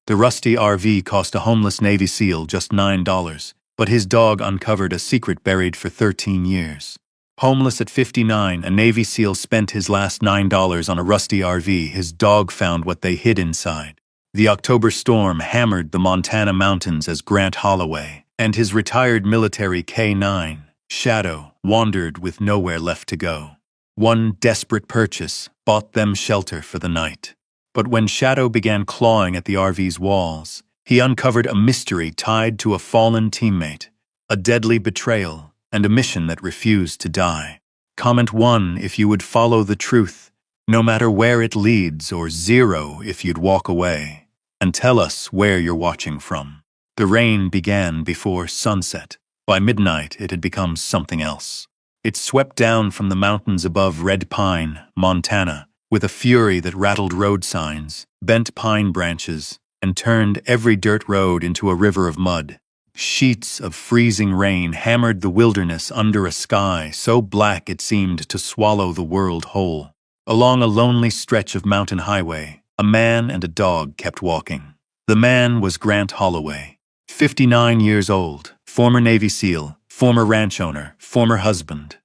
The rusty RV cost a homeless Navy SEAL just $9, but his dog uncovered a secret buried for 13 years. Homeless at 59, a Navy SEAL spent his last $9 on a rusty RV. His dog found what they hid inside. The October storm hammered the Montana mountains as Grant Holloway and his retired military K-9, Shadow, wandered with nowhere left to go. One desperate purchase bought them shelter for the night. But when Shadow began clawing at the RV's walls, he uncovered a mystery tied to a fallen teammate, a deadly betrayal, and a mission that refused to die. Comment 1 if you would follow the truth, no matter where it leads, or 0 if you'd walk away. And tell us where you're watching from. The rain began before sunset. By midnight, it had become something else. It swept down from the mountains above Red Pine, Montana, with a fury that rattled road signs, bent pine branches, and turned every dirt road into a river of mud. Sheets of freezing rain hammered the wilderness under a sky so black it seemed to swallow the world whole. Along a lonely stretch of mountain highway, a man and a dog kept walking. The man was Grant Holloway, 59 years old, former Navy SEAL, former ranch owner, former husband.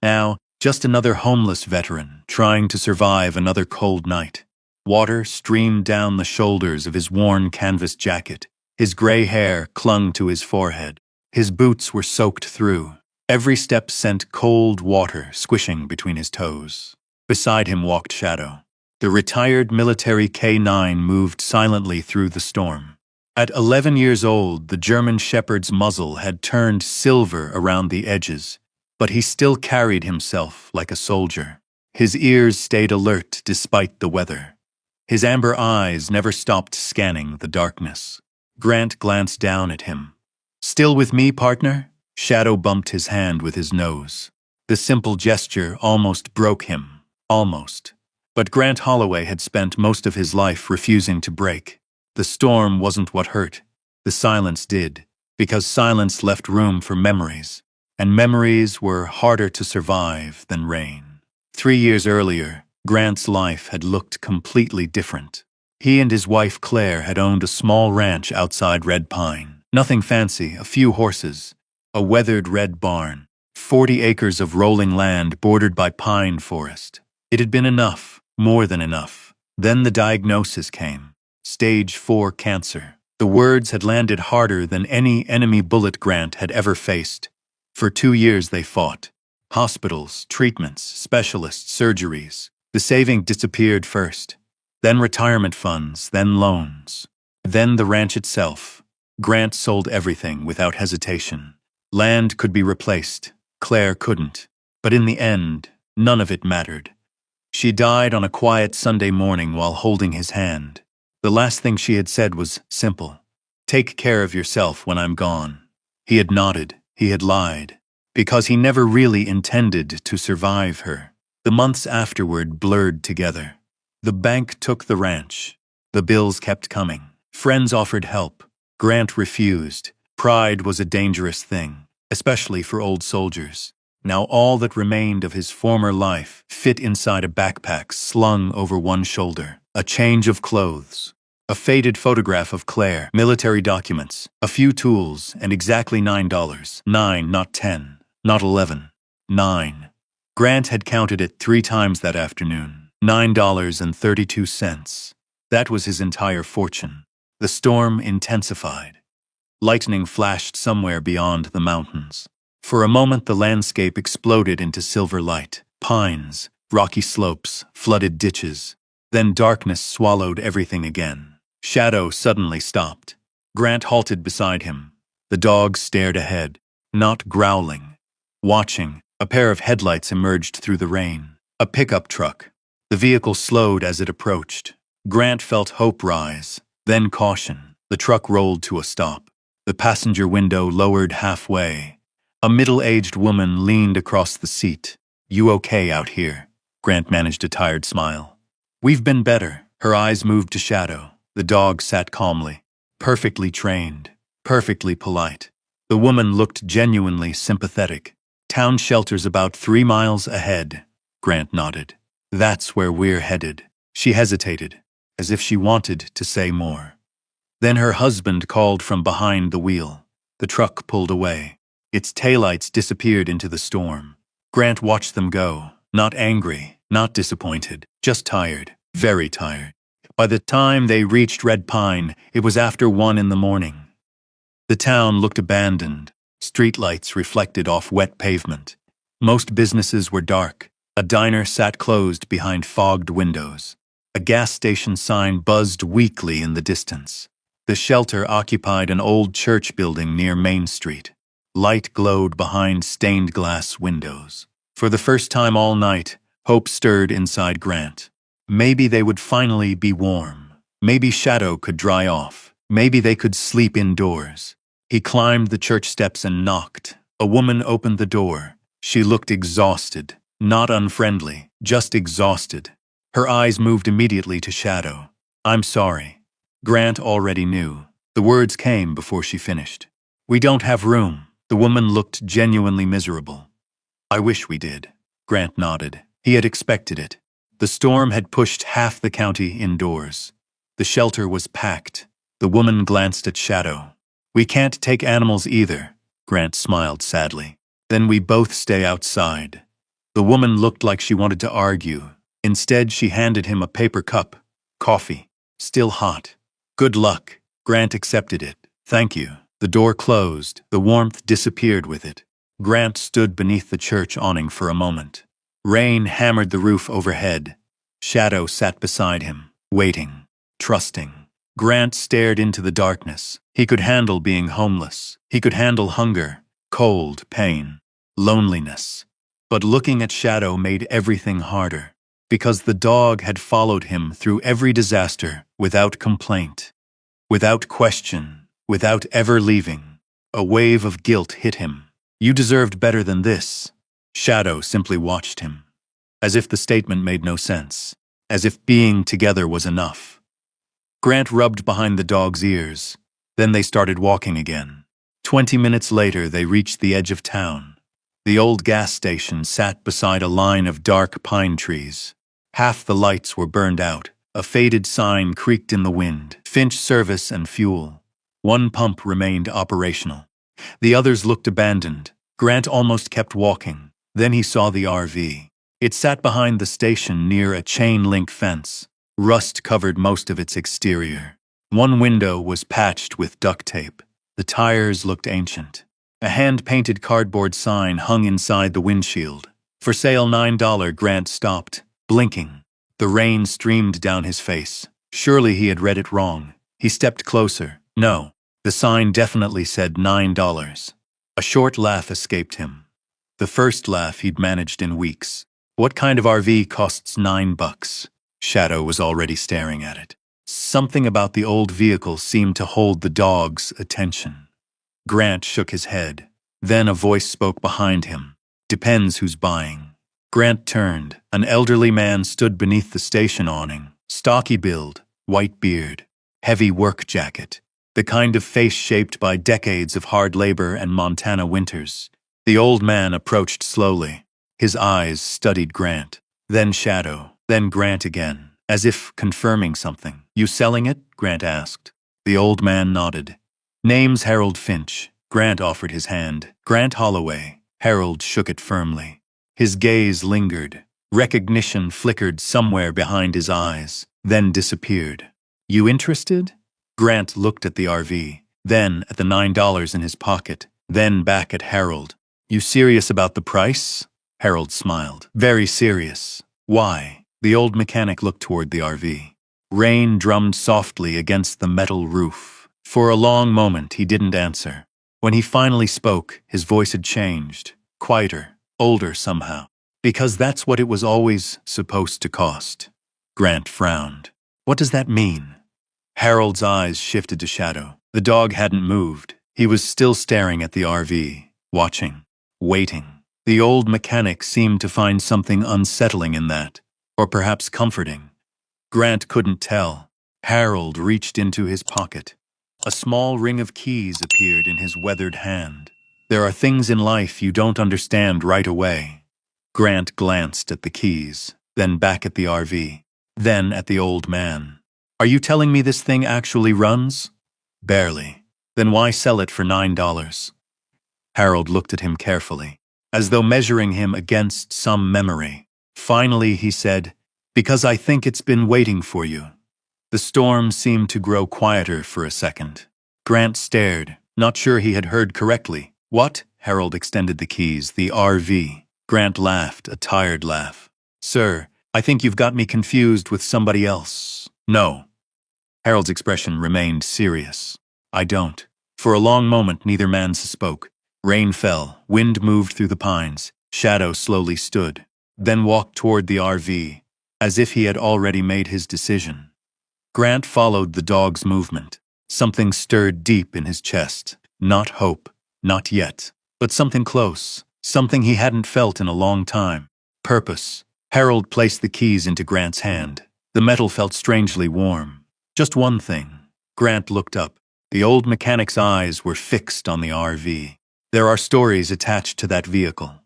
Now, just another homeless veteran trying to survive another cold night. Water streamed down the shoulders of his worn canvas jacket. His gray hair clung to his forehead. His boots were soaked through. Every step sent cold water squishing between his toes. Beside him walked Shadow. The retired military K-9 moved silently through the storm. At 11 years old, the German Shepherd's muzzle had turned silver around the edges, but he still carried himself like a soldier. His ears stayed alert despite the weather. His amber eyes never stopped scanning the darkness. Grant glanced down at him. "Still with me, partner?" Shadow bumped his hand with his nose. The simple gesture almost broke him. Almost. But Grant Holloway had spent most of his life refusing to break. The storm wasn't what hurt. The silence did, because silence left room for memories, and memories were harder to survive than rain. 3 years earlier, Grant's life had looked completely different. He and his wife Claire had owned a small ranch outside Red Pine. Nothing fancy, a few horses, a weathered red barn, 40 acres of rolling land bordered by pine forest. It had been enough. More than enough. Then the diagnosis came. Stage 4 cancer. The words had landed harder than any enemy bullet Grant had ever faced. For 2 years they fought. Hospitals, treatments, specialists, surgeries. The saving disappeared first. Then retirement funds, then loans. Then the ranch itself. Grant sold everything without hesitation. Land could be replaced. Claire couldn't. But in the end, none of it mattered. She died on a quiet Sunday morning while holding his hand. The last thing she had said was simple. "Take care of yourself when I'm gone." He had nodded. He had lied. Because he never really intended to survive her. The months afterward blurred together. The bank took the ranch. The bills kept coming. Friends offered help. Grant refused. Pride was a dangerous thing, especially for old soldiers. Now all that remained of his former life fit inside a backpack slung over one shoulder. A change of clothes. A faded photograph of Claire, military documents, a few tools, and exactly $9. 9, not 10, not 11. 9. Grant had counted it 3 times that afternoon. $9.32. That was his entire fortune. The storm intensified. Lightning flashed somewhere beyond the mountains. For a moment the landscape exploded into silver light. Pines, rocky slopes, flooded ditches. Then darkness swallowed everything again. Shadow suddenly stopped. Grant halted beside him. The dog stared ahead, not growling. Watching, a pair of headlights emerged through the rain. A pickup truck. The vehicle slowed as it approached. Grant felt hope rise, then caution. The truck rolled to a stop. The passenger window lowered halfway. A middle-aged woman leaned across the seat. "You okay out here?" Grant managed a tired smile. "We've been better." Her eyes moved to Shadow. The dog sat calmly. Perfectly trained. Perfectly polite. The woman looked genuinely sympathetic. "Town shelter's about 3 miles ahead." Grant nodded. "That's where we're headed." She hesitated, as if she wanted to say more. Then her husband called from behind the wheel. The truck pulled away. Its taillights disappeared into the storm. Grant watched them go, not angry, not disappointed, just tired, very tired. By the time they reached Red Pine, it was after 1 in the morning. The town looked abandoned. Streetlights reflected off wet pavement. Most businesses were dark. A diner sat closed behind fogged windows. A gas station sign buzzed weakly in the distance. The shelter occupied an old church building near Main Street. Light glowed behind stained glass windows. For the first time all night, hope stirred inside Grant. Maybe they would finally be warm. Maybe shadow could dry off. Maybe they could sleep indoors. He climbed the church steps and knocked. A woman opened the door. She looked exhausted, not unfriendly, just exhausted. Her eyes moved immediately to Shadow. "I'm sorry." Grant already knew. The words came before she finished. "We don't have room." The woman looked genuinely miserable. "I wish we did." Grant nodded. He had expected it. The storm had pushed half the county indoors. The shelter was packed. The woman glanced at Shadow. "We can't take animals either." Grant smiled sadly. "Then we both stay outside." The woman looked like she wanted to argue. Instead, she handed him a paper cup. Coffee. Still hot. "Good luck." Grant accepted it. "Thank you." The door closed. The warmth disappeared with it. Grant stood beneath the church awning for a moment. Rain hammered the roof overhead. Shadow sat beside him, waiting, trusting. Grant stared into the darkness. He could handle being homeless. He could handle hunger, cold, pain, loneliness. But looking at Shadow made everything harder, because the dog had followed him through every disaster without complaint, without question, without ever leaving. A wave of guilt hit him. "You deserved better than this." Shadow simply watched him, as if the statement made no sense, as if being together was enough. Grant rubbed behind the dog's ears. Then they started walking again. 20 minutes later, they reached the edge of town. The old gas station sat beside a line of dark pine trees. Half the lights were burned out. A faded sign creaked in the wind. Finch Service and Fuel. One pump remained operational. The others looked abandoned. Grant almost kept walking. Then he saw the RV. It sat behind the station near a chain-link fence. Rust covered most of its exterior. One window was patched with duct tape. The tires looked ancient. A hand-painted cardboard sign hung inside the windshield. "For sale $9." Grant stopped, blinking. The rain streamed down his face. Surely he had read it wrong. He stepped closer. No, the sign definitely said $9. A short laugh escaped him. The first laugh he'd managed in weeks. What kind of RV costs $9? Shadow was already staring at it. Something about the old vehicle seemed to hold the dog's attention. Grant shook his head. Then a voice spoke behind him. "Depends who's buying." Grant turned. An elderly man stood beneath the station awning. Stocky build, white beard, heavy work jacket. The kind of face shaped by decades of hard labor and Montana winters. The old man approached slowly. His eyes studied Grant, then Shadow, then Grant again, as if confirming something. "You selling it?" Grant asked. The old man nodded. "Name's Harold Finch." Grant offered his hand. "Grant Holloway." Harold shook it firmly. His gaze lingered. Recognition flickered somewhere behind his eyes, then disappeared. "You interested?" Grant looked at the RV, then at the $9 in his pocket, then back at Harold. "You serious about the price?" Harold smiled. "Very serious." "Why?" The old mechanic looked toward the RV. Rain drummed softly against the metal roof. For a long moment, he didn't answer. When he finally spoke, his voice had changed. Quieter, older somehow. "Because that's what it was always supposed to cost." Grant frowned. "What does that mean?" Harold's eyes shifted to Shadow. The dog hadn't moved. He was still staring at the RV, watching, waiting. The old mechanic seemed to find something unsettling in that. Or perhaps comforting. Grant couldn't tell. Harold reached into his pocket. A small ring of keys appeared in his weathered hand. There are things in life you don't understand right away. Grant glanced at the keys, then back at the RV, then at the old man. "Are you telling me this thing actually runs?" Barely. Then why sell it for $9? Harold looked at him carefully, as though measuring him against some memory. Finally, he said, "Because I think it's been waiting for you." The storm seemed to grow quieter for a second. Grant stared, not sure he had heard correctly. "What?" Harold extended the keys. "The RV." Grant laughed, a tired laugh. "Sir, I think you've got me confused with somebody else." "No." Harold's expression remained serious. "I don't." For a long moment, neither man spoke. Rain fell, wind moved through the pines, Shadow slowly stood, then walked toward the RV, as if he had already made his decision. Grant followed the dog's movement. Something stirred deep in his chest. Not hope, not yet, but something close, something he hadn't felt in a long time. Purpose. Harold placed the keys into Grant's hand. The metal felt strangely warm. Just one thing. Grant looked up. The old mechanic's eyes were fixed on the RV. "There are stories attached to that vehicle."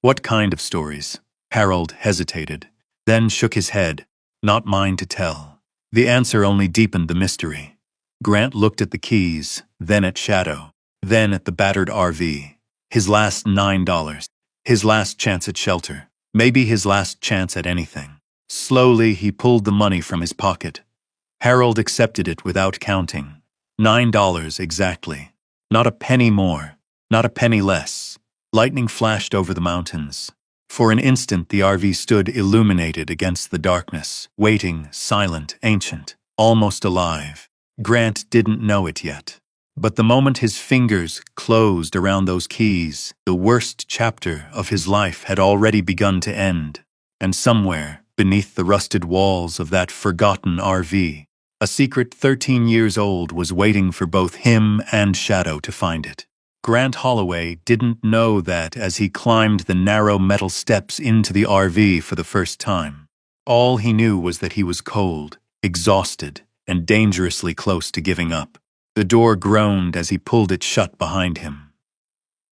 "What kind of stories?" Harold hesitated, then shook his head. "Not mine to tell." The answer only deepened the mystery. Grant looked at the keys, then at Shadow, then at the battered RV. His last $9. His last chance at shelter. Maybe his last chance at anything. Slowly, he pulled the money from his pocket. Harold accepted it without counting. $9 exactly. Not a penny more. Not a penny less. Lightning flashed over the mountains. For an instant, the RV stood illuminated against the darkness, waiting, silent, ancient, almost alive. Grant didn't know it yet. But the moment his fingers closed around those keys, the worst chapter of his life had already begun to end. And somewhere, beneath the rusted walls of that forgotten RV, a secret 13 years old was waiting for both him and Shadow to find it. Grant Holloway didn't know that as he climbed the narrow metal steps into the RV for the first time. All he knew was that he was cold, exhausted, and dangerously close to giving up. The door groaned as he pulled it shut behind him.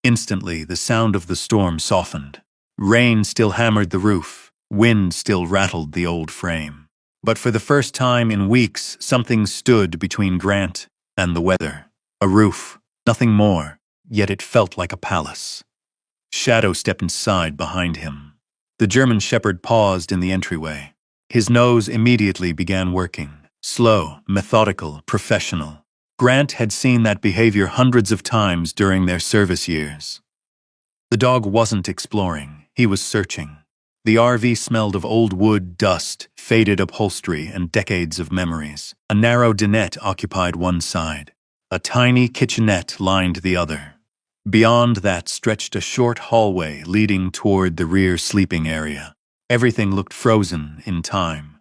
Instantly, the sound of the storm softened. Rain still hammered the roof. Wind still rattled the old frame. But for the first time in weeks, something stood between Grant and the weather. A roof, nothing more. Yet it felt like a palace. Shadow stepped inside behind him. The German shepherd paused in the entryway. His nose immediately began working. Slow, methodical, professional. Grant had seen that behavior hundreds of times during their service years. The dog wasn't exploring, he was searching. The RV smelled of old wood, dust, faded upholstery, and decades of memories. A narrow dinette occupied one side. A tiny kitchenette lined the other. Beyond that stretched a short hallway leading toward the rear sleeping area. Everything looked frozen in time,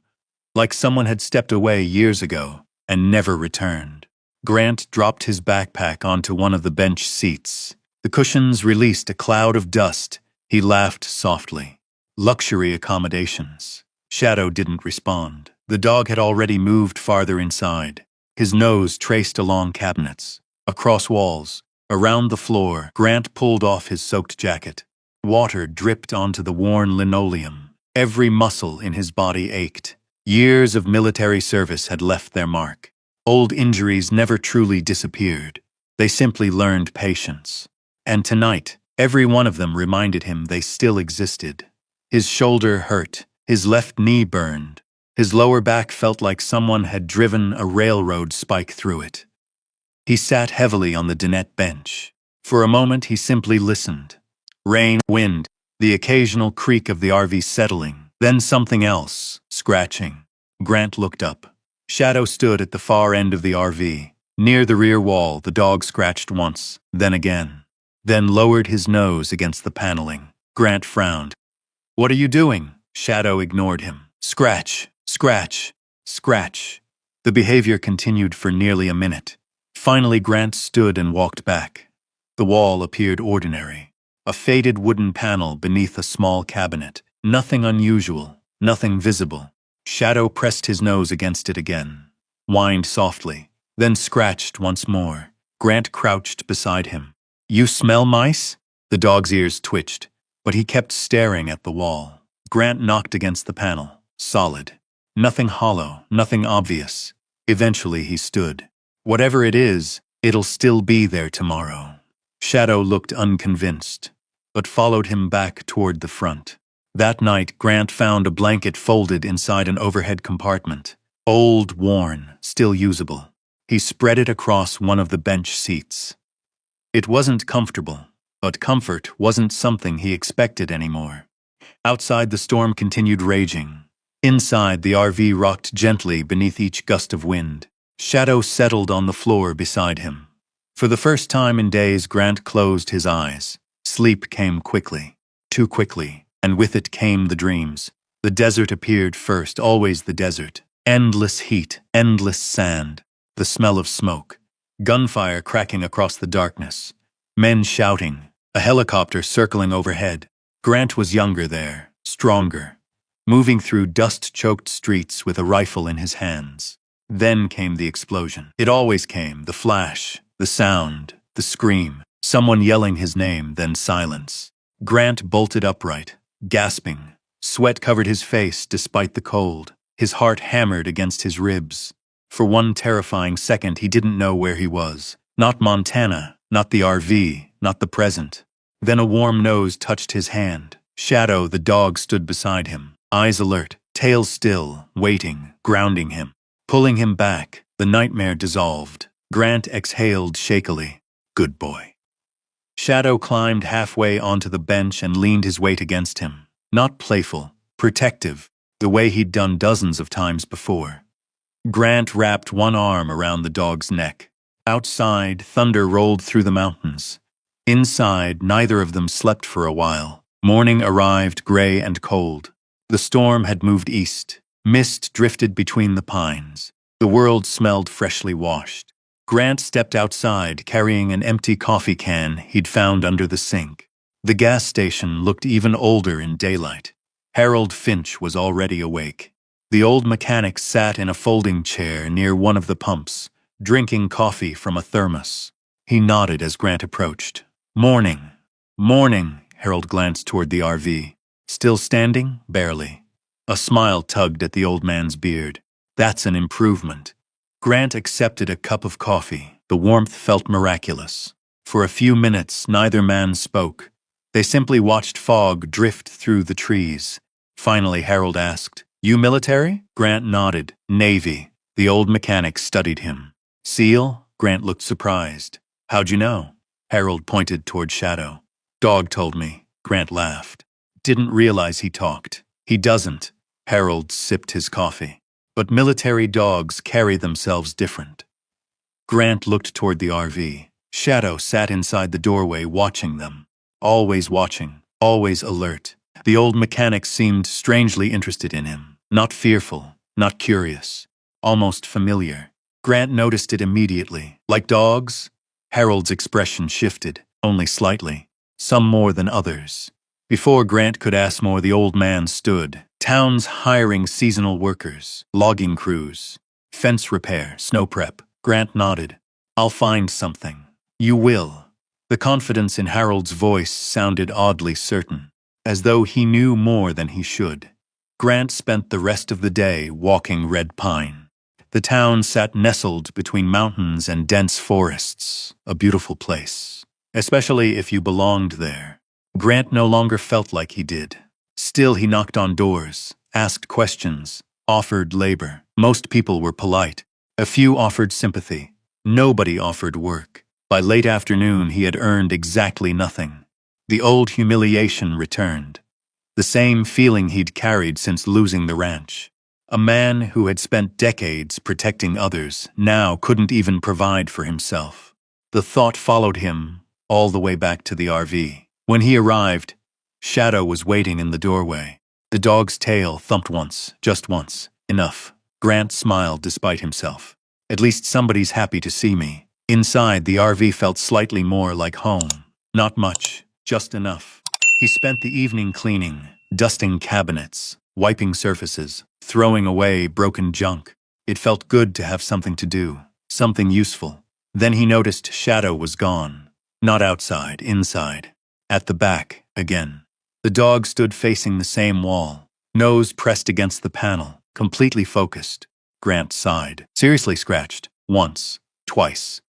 like someone had stepped away years ago and never returned. Grant dropped his backpack onto one of the bench seats. The cushions released a cloud of dust. He laughed softly. Luxury accommodations. Shadow didn't respond. The dog had already moved farther inside. His nose traced along cabinets, across walls, around the floor. Grant pulled off his soaked jacket. Water dripped onto the worn linoleum. Every muscle in his body ached. Years of military service had left their mark. Old injuries never truly disappeared. They simply learned patience. And tonight, every one of them reminded him they still existed. His shoulder hurt. His left knee burned. His lower back felt like someone had driven a railroad spike through it. He sat heavily on the dinette bench. For a moment, he simply listened. Rain, wind, the occasional creak of the RV settling, then something else, scratching. Grant looked up. Shadow stood at the far end of the RV. Near the rear wall, the dog scratched once, then again, then lowered his nose against the paneling. Grant frowned. "What are you doing?" Shadow ignored him. "Scratch, scratch, scratch." The behavior continued for nearly a minute. Finally, Grant stood and walked back. The wall appeared ordinary. A faded wooden panel beneath a small cabinet. Nothing unusual, nothing visible. Shadow pressed his nose against it again, whined softly, then scratched once more. Grant crouched beside him. "You smell mice?" The dog's ears twitched, but he kept staring at the wall. Grant knocked against the panel, solid. Nothing hollow, nothing obvious. Eventually he stood. Whatever it is, it'll still be there tomorrow. Shadow looked unconvinced, but followed him back toward the front. That night, Grant found a blanket folded inside an overhead compartment. Old, worn, still usable. He spread it across one of the bench seats. It wasn't comfortable, but comfort wasn't something he expected anymore. Outside, the storm continued raging. Inside, the RV rocked gently beneath each gust of wind. Shadow settled on the floor beside him. For the first time in days, Grant closed his eyes. Sleep came quickly, too quickly, and with it came the dreams. The desert appeared first, always the desert. Endless heat, endless sand, the smell of smoke. Gunfire cracking across the darkness. Men shouting, a helicopter circling overhead. Grant was younger there, stronger, moving through dust-choked streets with a rifle in his hands. Then came the explosion. It always came, the flash, the sound, the scream, someone yelling his name, then silence. Grant bolted upright, gasping. Sweat covered his face despite the cold. His heart hammered against his ribs. For one terrifying second, he didn't know where he was. Not Montana, not the RV, not the present. Then a warm nose touched his hand. Shadow, the dog, stood beside him, eyes alert, tail still, waiting, grounding him. Pulling him back, the nightmare dissolved. Grant exhaled shakily. Good boy. Shadow climbed halfway onto the bench and leaned his weight against him. Not playful, protective, the way he'd done dozens of times before. Grant wrapped one arm around the dog's neck. Outside, thunder rolled through the mountains. Inside, neither of them slept for a while. Morning arrived, gray and cold. The storm had moved east. Mist drifted between the pines. The world smelled freshly washed. Grant stepped outside, carrying an empty coffee can he'd found under the sink. The gas station looked even older in daylight. Harold Finch was already awake. The old mechanic sat in a folding chair near one of the pumps, drinking coffee from a thermos. He nodded as Grant approached. Morning. Morning. Harold glanced toward the RV. Still standing? Barely. A smile tugged at the old man's beard. That's an improvement. Grant accepted a cup of coffee. The warmth felt miraculous. For a few minutes, neither man spoke. They simply watched fog drift through the trees. Finally, Harold asked, "You military?" Grant nodded. "Navy." The old mechanic studied him. "SEAL?" Grant looked surprised. "How'd you know?" Harold pointed toward Shadow. "Dog told me." Grant laughed. "Didn't realize he talked." "He doesn't." Harold sipped his coffee. "But military dogs carry themselves different." Grant looked toward the RV. Shadow sat inside the doorway watching them. Always watching, always alert. The old mechanic seemed strangely interested in him. Not fearful, not curious. Almost familiar. Grant noticed it immediately. Like dogs? Harold's expression shifted, only slightly. Some more than others. Before Grant could ask more, the old man stood. Towns hiring seasonal workers, logging crews, fence repair, snow prep. Grant nodded. "I'll find something." "You will." The confidence in Harold's voice sounded oddly certain, as though he knew more than he should. Grant spent the rest of the day walking Red Pine. The town sat nestled between mountains and dense forests, a beautiful place, especially if you belonged there. Grant no longer felt like he did. Still, he knocked on doors, asked questions, offered labor. Most people were polite. A few offered sympathy. Nobody offered work. By late afternoon, he had earned exactly nothing. The old humiliation returned. The same feeling he'd carried since losing the ranch. A man who had spent decades protecting others now couldn't even provide for himself. The thought followed him all the way back to the RV. When he arrived, Shadow was waiting in the doorway. The dog's tail thumped once, just once. Enough. Grant smiled despite himself. At least somebody's happy to see me. Inside, the RV felt slightly more like home. Not much, just enough. He spent the evening cleaning, dusting cabinets, wiping surfaces, throwing away broken junk. It felt good to have something to do, something useful. Then he noticed Shadow was gone. Not outside, inside. At the back, again. The dog stood facing the same wall, nose pressed against the panel, completely focused. Grant sighed. Seriously scratched. Once. twice,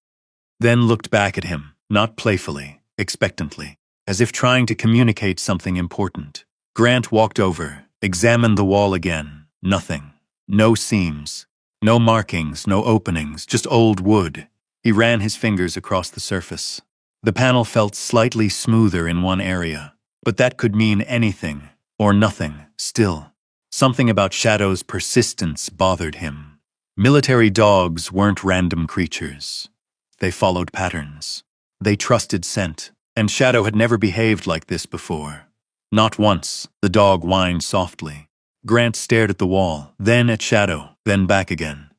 then looked back at him, not playfully, expectantly, as if trying to communicate something important. Grant walked over, examined the wall again. Nothing. No seams. No markings, no openings, just old wood. He ran his fingers across the surface. The panel felt slightly smoother in one area, but that could mean anything, or nothing, still. Something about Shadow's persistence bothered him. Military dogs weren't random creatures. They followed patterns. They trusted scent, and Shadow had never behaved like this before. Not once. The dog whined softly. Grant stared at the wall, then at Shadow, then back again.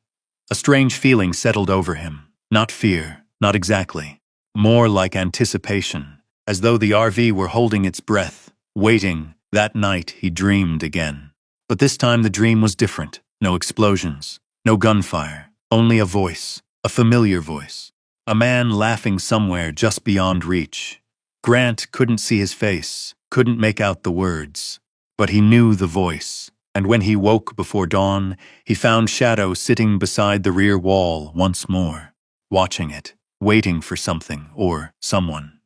A strange feeling settled over him. Not fear, not exactly. More like anticipation, as though the RV were holding its breath, waiting. That night he dreamed again. But this time the dream was different. No explosions, no gunfire, only a voice, a familiar voice. A man laughing somewhere just beyond reach. Grant couldn't see his face, couldn't make out the words, but he knew the voice. And when he woke before dawn, he found Shadow sitting beside the rear wall once more, watching it, waiting for something or someone.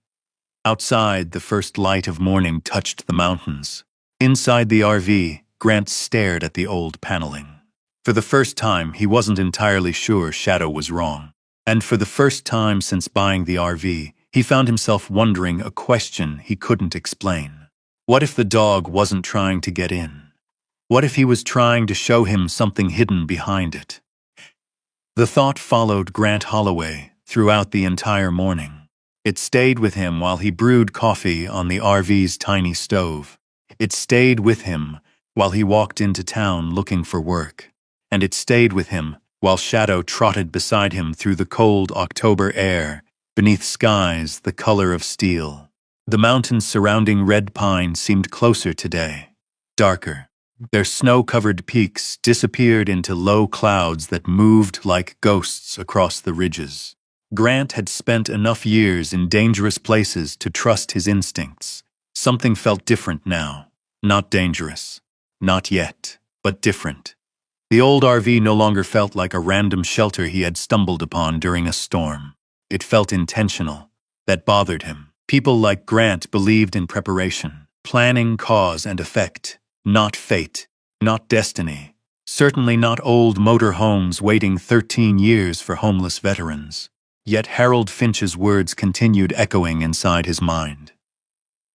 Outside, the first light of morning touched the mountains. Inside the RV, Grant stared at the old paneling. For the first time, he wasn't entirely sure Shadow was wrong. And for the first time since buying the RV, he found himself wondering a question he couldn't explain. What if the dog wasn't trying to get in? What if he was trying to show him something hidden behind it? The thought followed Grant Holloway throughout the entire morning. It stayed with him while he brewed coffee on the RV's tiny stove. It stayed with him while he walked into town looking for work. And it stayed with him while Shadow trotted beside him through the cold October air, beneath skies the color of steel. The mountains surrounding Red Pine seemed closer today, darker. Their snow-covered peaks disappeared into low clouds that moved like ghosts across the ridges. Grant had spent enough years in dangerous places to trust his instincts. Something felt different now. Not dangerous. Not yet, but different. The old RV no longer felt like a random shelter he had stumbled upon during a storm. It felt intentional. That bothered him. People like Grant believed in preparation, planning cause and effect. Not fate, not destiny, certainly not old motor homes waiting 13 years for homeless veterans. Yet Harold Finch's words continued echoing inside his mind.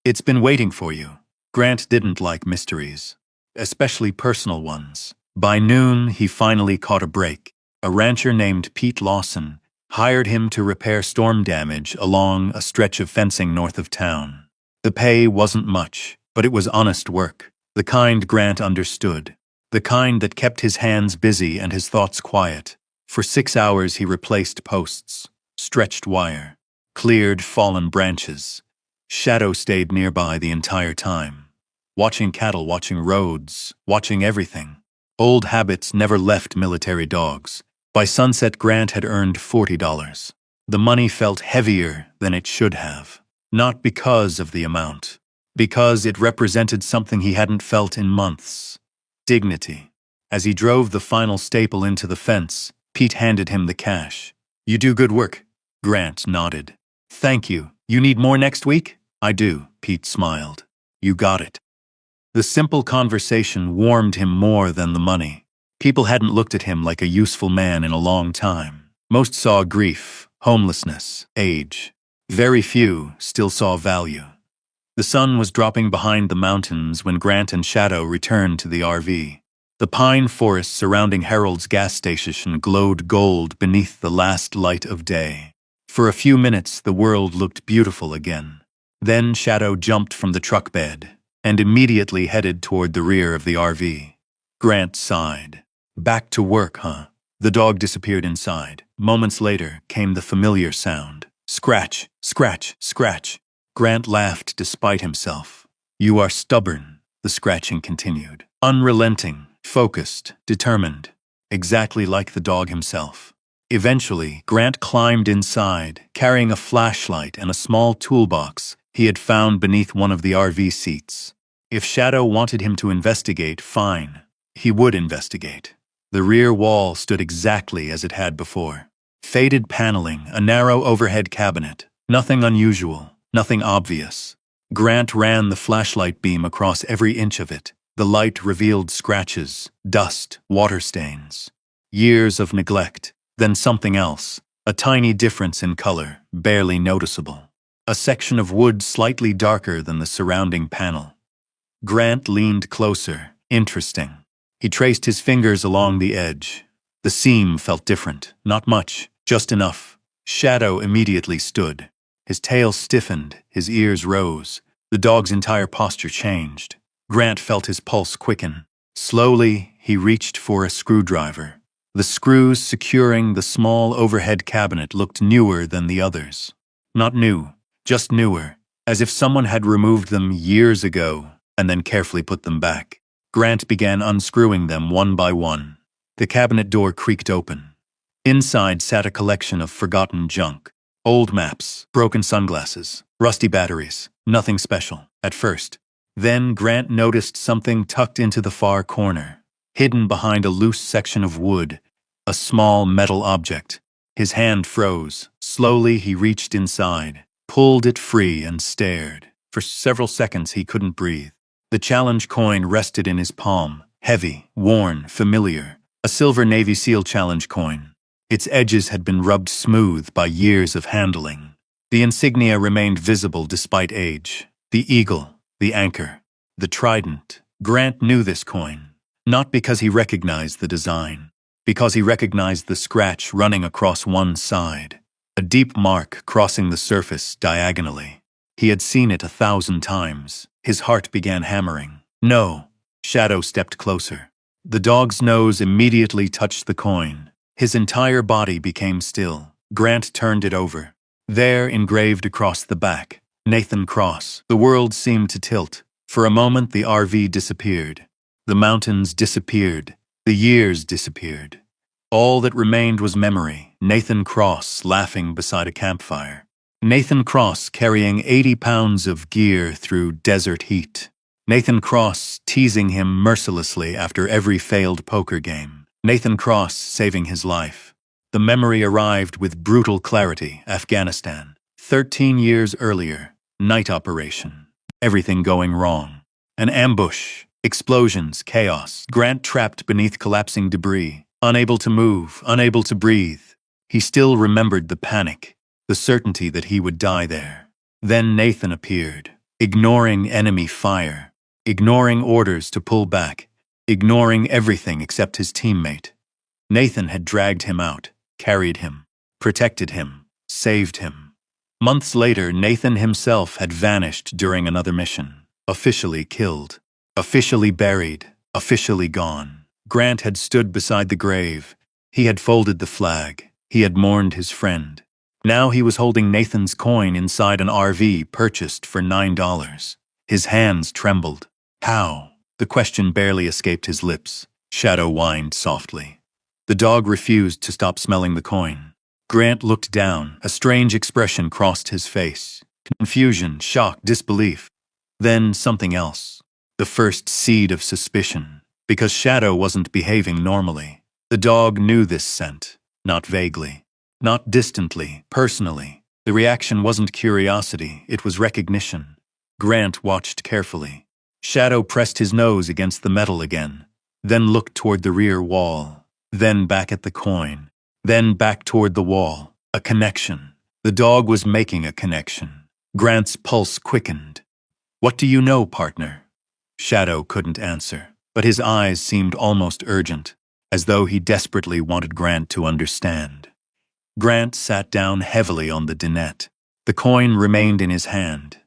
It's been waiting for you. Grant didn't like mysteries, especially personal ones. By noon, he finally caught a break. A rancher named Pete Lawson hired him to repair storm damage along a stretch of fencing north of town. The pay wasn't much, but it was honest work. The kind Grant understood. The kind that kept his hands busy and his thoughts quiet. For 6 hours he replaced posts, stretched wire, cleared fallen branches. Shadow stayed nearby the entire time. Watching cattle, watching roads, watching everything. Old habits never left military dogs. By sunset, Grant had earned $40. The money felt heavier than it should have. Not because of the amount. Because it represented something he hadn't felt in months. Dignity. As he drove the final staple into the fence, Pete handed him the cash. You do good work. Grant nodded. Thank you. You need more next week? I do, Pete smiled. You got it. The simple conversation warmed him more than the money. People hadn't looked at him like a useful man in a long time. Most saw grief, homelessness, age. Very few still saw value. The sun was dropping behind the mountains when Grant and Shadow returned to the RV. The pine forest surrounding Harold's gas station glowed gold beneath the last light of day. For a few minutes, the world looked beautiful again. Then Shadow jumped from the truck bed and immediately headed toward the rear of the RV. Grant sighed. Back to work, huh? The dog disappeared inside. Moments later came the familiar sound. Scratch, scratch, scratch. Grant laughed despite himself. You are stubborn, the scratching continued. Unrelenting, focused, determined. Exactly like the dog himself. Eventually, Grant climbed inside, carrying a flashlight and a small toolbox he had found beneath one of the RV seats. If Shadow wanted him to investigate, fine. He would investigate. The rear wall stood exactly as it had before. Faded paneling, a narrow overhead cabinet. Nothing unusual, nothing obvious. Grant ran the flashlight beam across every inch of it. The light revealed scratches, dust, water stains. Years of neglect. Then something else. A tiny difference in color, barely noticeable. A section of wood slightly darker than the surrounding panel. Grant leaned closer. Interesting. He traced his fingers along the edge. The seam felt different. Not much, just enough. Shadow immediately stood. His tail stiffened, his ears rose. The dog's entire posture changed. Grant felt his pulse quicken. Slowly, he reached for a screwdriver. The screws securing the small overhead cabinet looked newer than the others. Not new, just newer, as if someone had removed them years ago and then carefully put them back. Grant began unscrewing them one by one. The cabinet door creaked open. Inside sat a collection of forgotten junk. Old maps, broken sunglasses, rusty batteries, nothing special, at first. Then Grant noticed something tucked into the far corner, hidden behind a loose section of wood, a small metal object. His hand froze. Slowly he reached inside, pulled it free and stared. For several seconds he couldn't breathe. The challenge coin rested in his palm, heavy, worn, familiar. A silver Navy SEAL challenge coin. Its edges had been rubbed smooth by years of handling. The insignia remained visible despite age. The eagle, the anchor, the trident. Grant knew this coin, not because he recognized the design, because he recognized the scratch running across one side, a deep mark crossing the surface diagonally. He had seen it 1,000 times. His heart began hammering. No. Shadow stepped closer. The dog's nose immediately touched the coin. His entire body became still. Grant turned it over. There, engraved across the back, Nathan Cross. The world seemed to tilt. For a moment, the RV disappeared. The mountains disappeared. The years disappeared. All that remained was memory. Nathan Cross laughing beside a campfire. Nathan Cross carrying 80 pounds of gear through desert heat. Nathan Cross teasing him mercilessly after every failed poker game. Nathan Cross saving his life. The memory arrived with brutal clarity. Afghanistan. 13 years earlier. Night operation. Everything going wrong. An ambush. Explosions. Chaos. Grant trapped beneath collapsing debris. Unable to move. Unable to breathe. He still remembered the panic. The certainty that he would die there. Then Nathan appeared. Ignoring enemy fire. Ignoring orders to pull back. Ignoring everything except his teammate. Nathan had dragged him out. Carried him. Protected him. Saved him. Months later, Nathan himself had vanished during another mission. Officially killed. Officially buried. Officially gone. Grant had stood beside the grave. He had folded the flag. He had mourned his friend. Now he was holding Nathan's coin inside an RV purchased for $9. His hands trembled. How? The question barely escaped his lips. Shadow whined softly. The dog refused to stop smelling the coin. Grant looked down. A strange expression crossed his face. Confusion, shock, disbelief. Then something else. The first seed of suspicion. Because Shadow wasn't behaving normally. The dog knew this scent. Not vaguely. Not distantly, personally. The reaction wasn't curiosity, it was recognition. Grant watched carefully. Shadow pressed his nose against the metal again, then looked toward the rear wall, then back at the coin, then back toward the wall. A connection. The dog was making a connection. Grant's pulse quickened. What do you know, partner? Shadow couldn't answer, but his eyes seemed almost urgent, as though he desperately wanted Grant to understand. Grant sat down heavily on the dinette. The coin remained in his hand.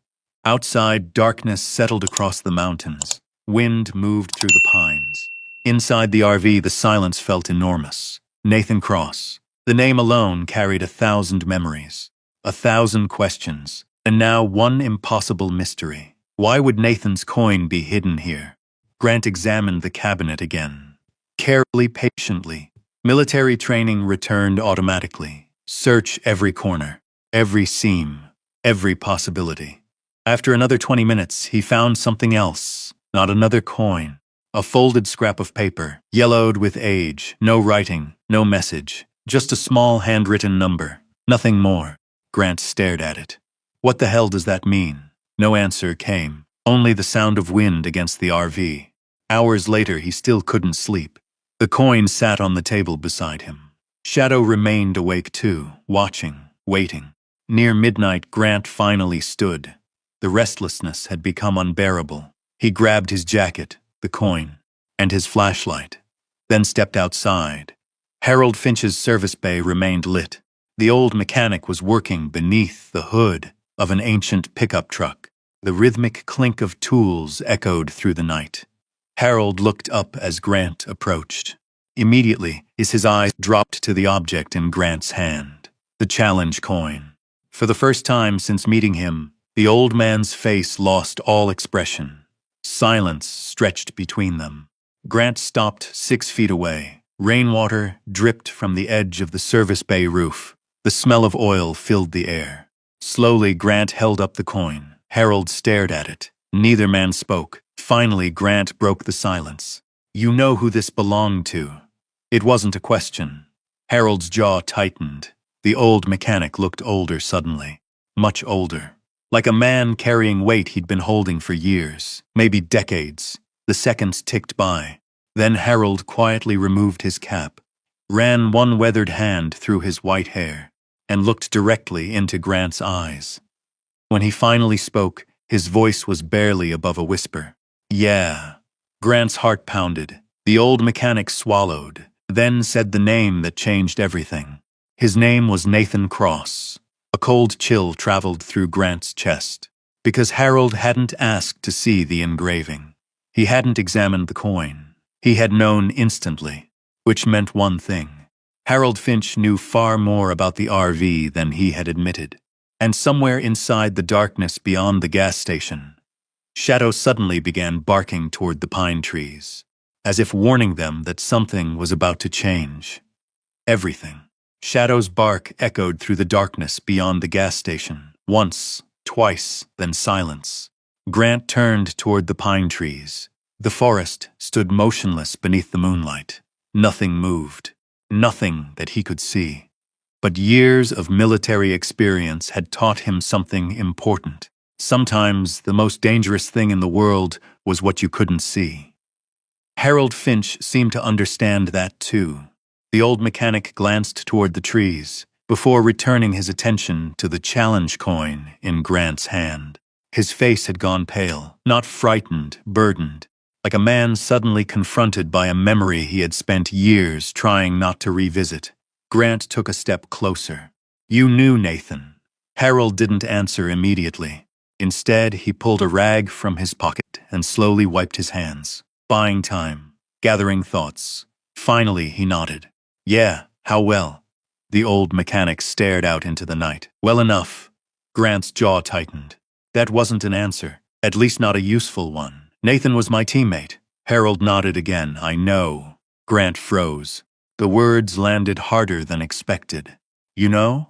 Outside, darkness settled across the mountains. Wind moved through the pines. Inside the RV, the silence felt enormous. Nathan Cross. The name alone carried 1,000 memories, 1,000 questions, and now one impossible mystery. Why would Nathan's coin be hidden here? Grant examined the cabinet again. Carefully, patiently. Military training returned automatically. Search every corner, every seam, every possibility. After another 20 minutes, he found something else. Not another coin. A folded scrap of paper, yellowed with age, no writing, no message, Just a small handwritten number. Nothing more. Grant stared at it. What the hell does that mean? No answer came. Only the sound of wind against the RV. Hours later, he still couldn't sleep. The coin sat on the table beside him. Shadow remained awake too, watching, waiting. Near midnight, Grant finally stood. The restlessness had become unbearable. He grabbed his jacket, the coin, and his flashlight, then stepped outside. Harold Finch's service bay remained lit. The old mechanic was working beneath the hood of an ancient pickup truck. The rhythmic clink of tools echoed through the night. Harold looked up as Grant approached. Immediately, his eyes dropped to the object in Grant's hand, the challenge coin. For the first time since meeting him, the old man's face lost all expression. Silence stretched between them. Grant stopped 6 feet away. Rainwater dripped from the edge of the service bay roof. The smell of oil filled the air. Slowly, Grant held up the coin. Harold stared at it. Neither man spoke. Finally, Grant broke the silence. "You know who this belonged to." It wasn't a question. Harold's jaw tightened. The old mechanic looked older suddenly. Much older. Like a man carrying weight he'd been holding for years, maybe decades. The seconds ticked by. Then Harold quietly removed his cap, ran one weathered hand through his white hair, and looked directly into Grant's eyes. When he finally spoke, his voice was barely above a whisper. "Yeah." Grant's heart pounded. The old mechanic swallowed, then said the name that changed everything. His name was Nathan Cross. A cold chill traveled through Grant's chest, because Harold hadn't asked to see the engraving. He hadn't examined the coin. He had known instantly, which meant one thing. Harold Finch knew far more about the RV than he had admitted. And somewhere inside the darkness beyond the gas station, Shadow suddenly began barking toward the pine trees, as if warning them that something was about to change. Everything. Shadow's bark echoed through the darkness beyond the gas station. Once, twice, then silence. Grant turned toward the pine trees. The forest stood motionless beneath the moonlight. Nothing moved. Nothing that he could see. But years of military experience had taught him something important. Sometimes the most dangerous thing in the world was what you couldn't see. Harold Finch seemed to understand that too. The old mechanic glanced toward the trees, before returning his attention to the challenge coin in Grant's hand. His face had gone pale, not frightened, burdened, like a man suddenly confronted by a memory he had spent years trying not to revisit. Grant took a step closer. "You knew, Nathan." Harold didn't answer immediately. Instead, he pulled a rag from his pocket and slowly wiped his hands, buying time, gathering thoughts. Finally, he nodded. "Yeah, how well?" The old mechanic stared out into the night. "Well enough." Grant's jaw tightened. That wasn't an answer, at least not a useful one. "Nathan was my teammate." Harold nodded again. "I know." Grant froze. The words landed harder than expected. "You know?"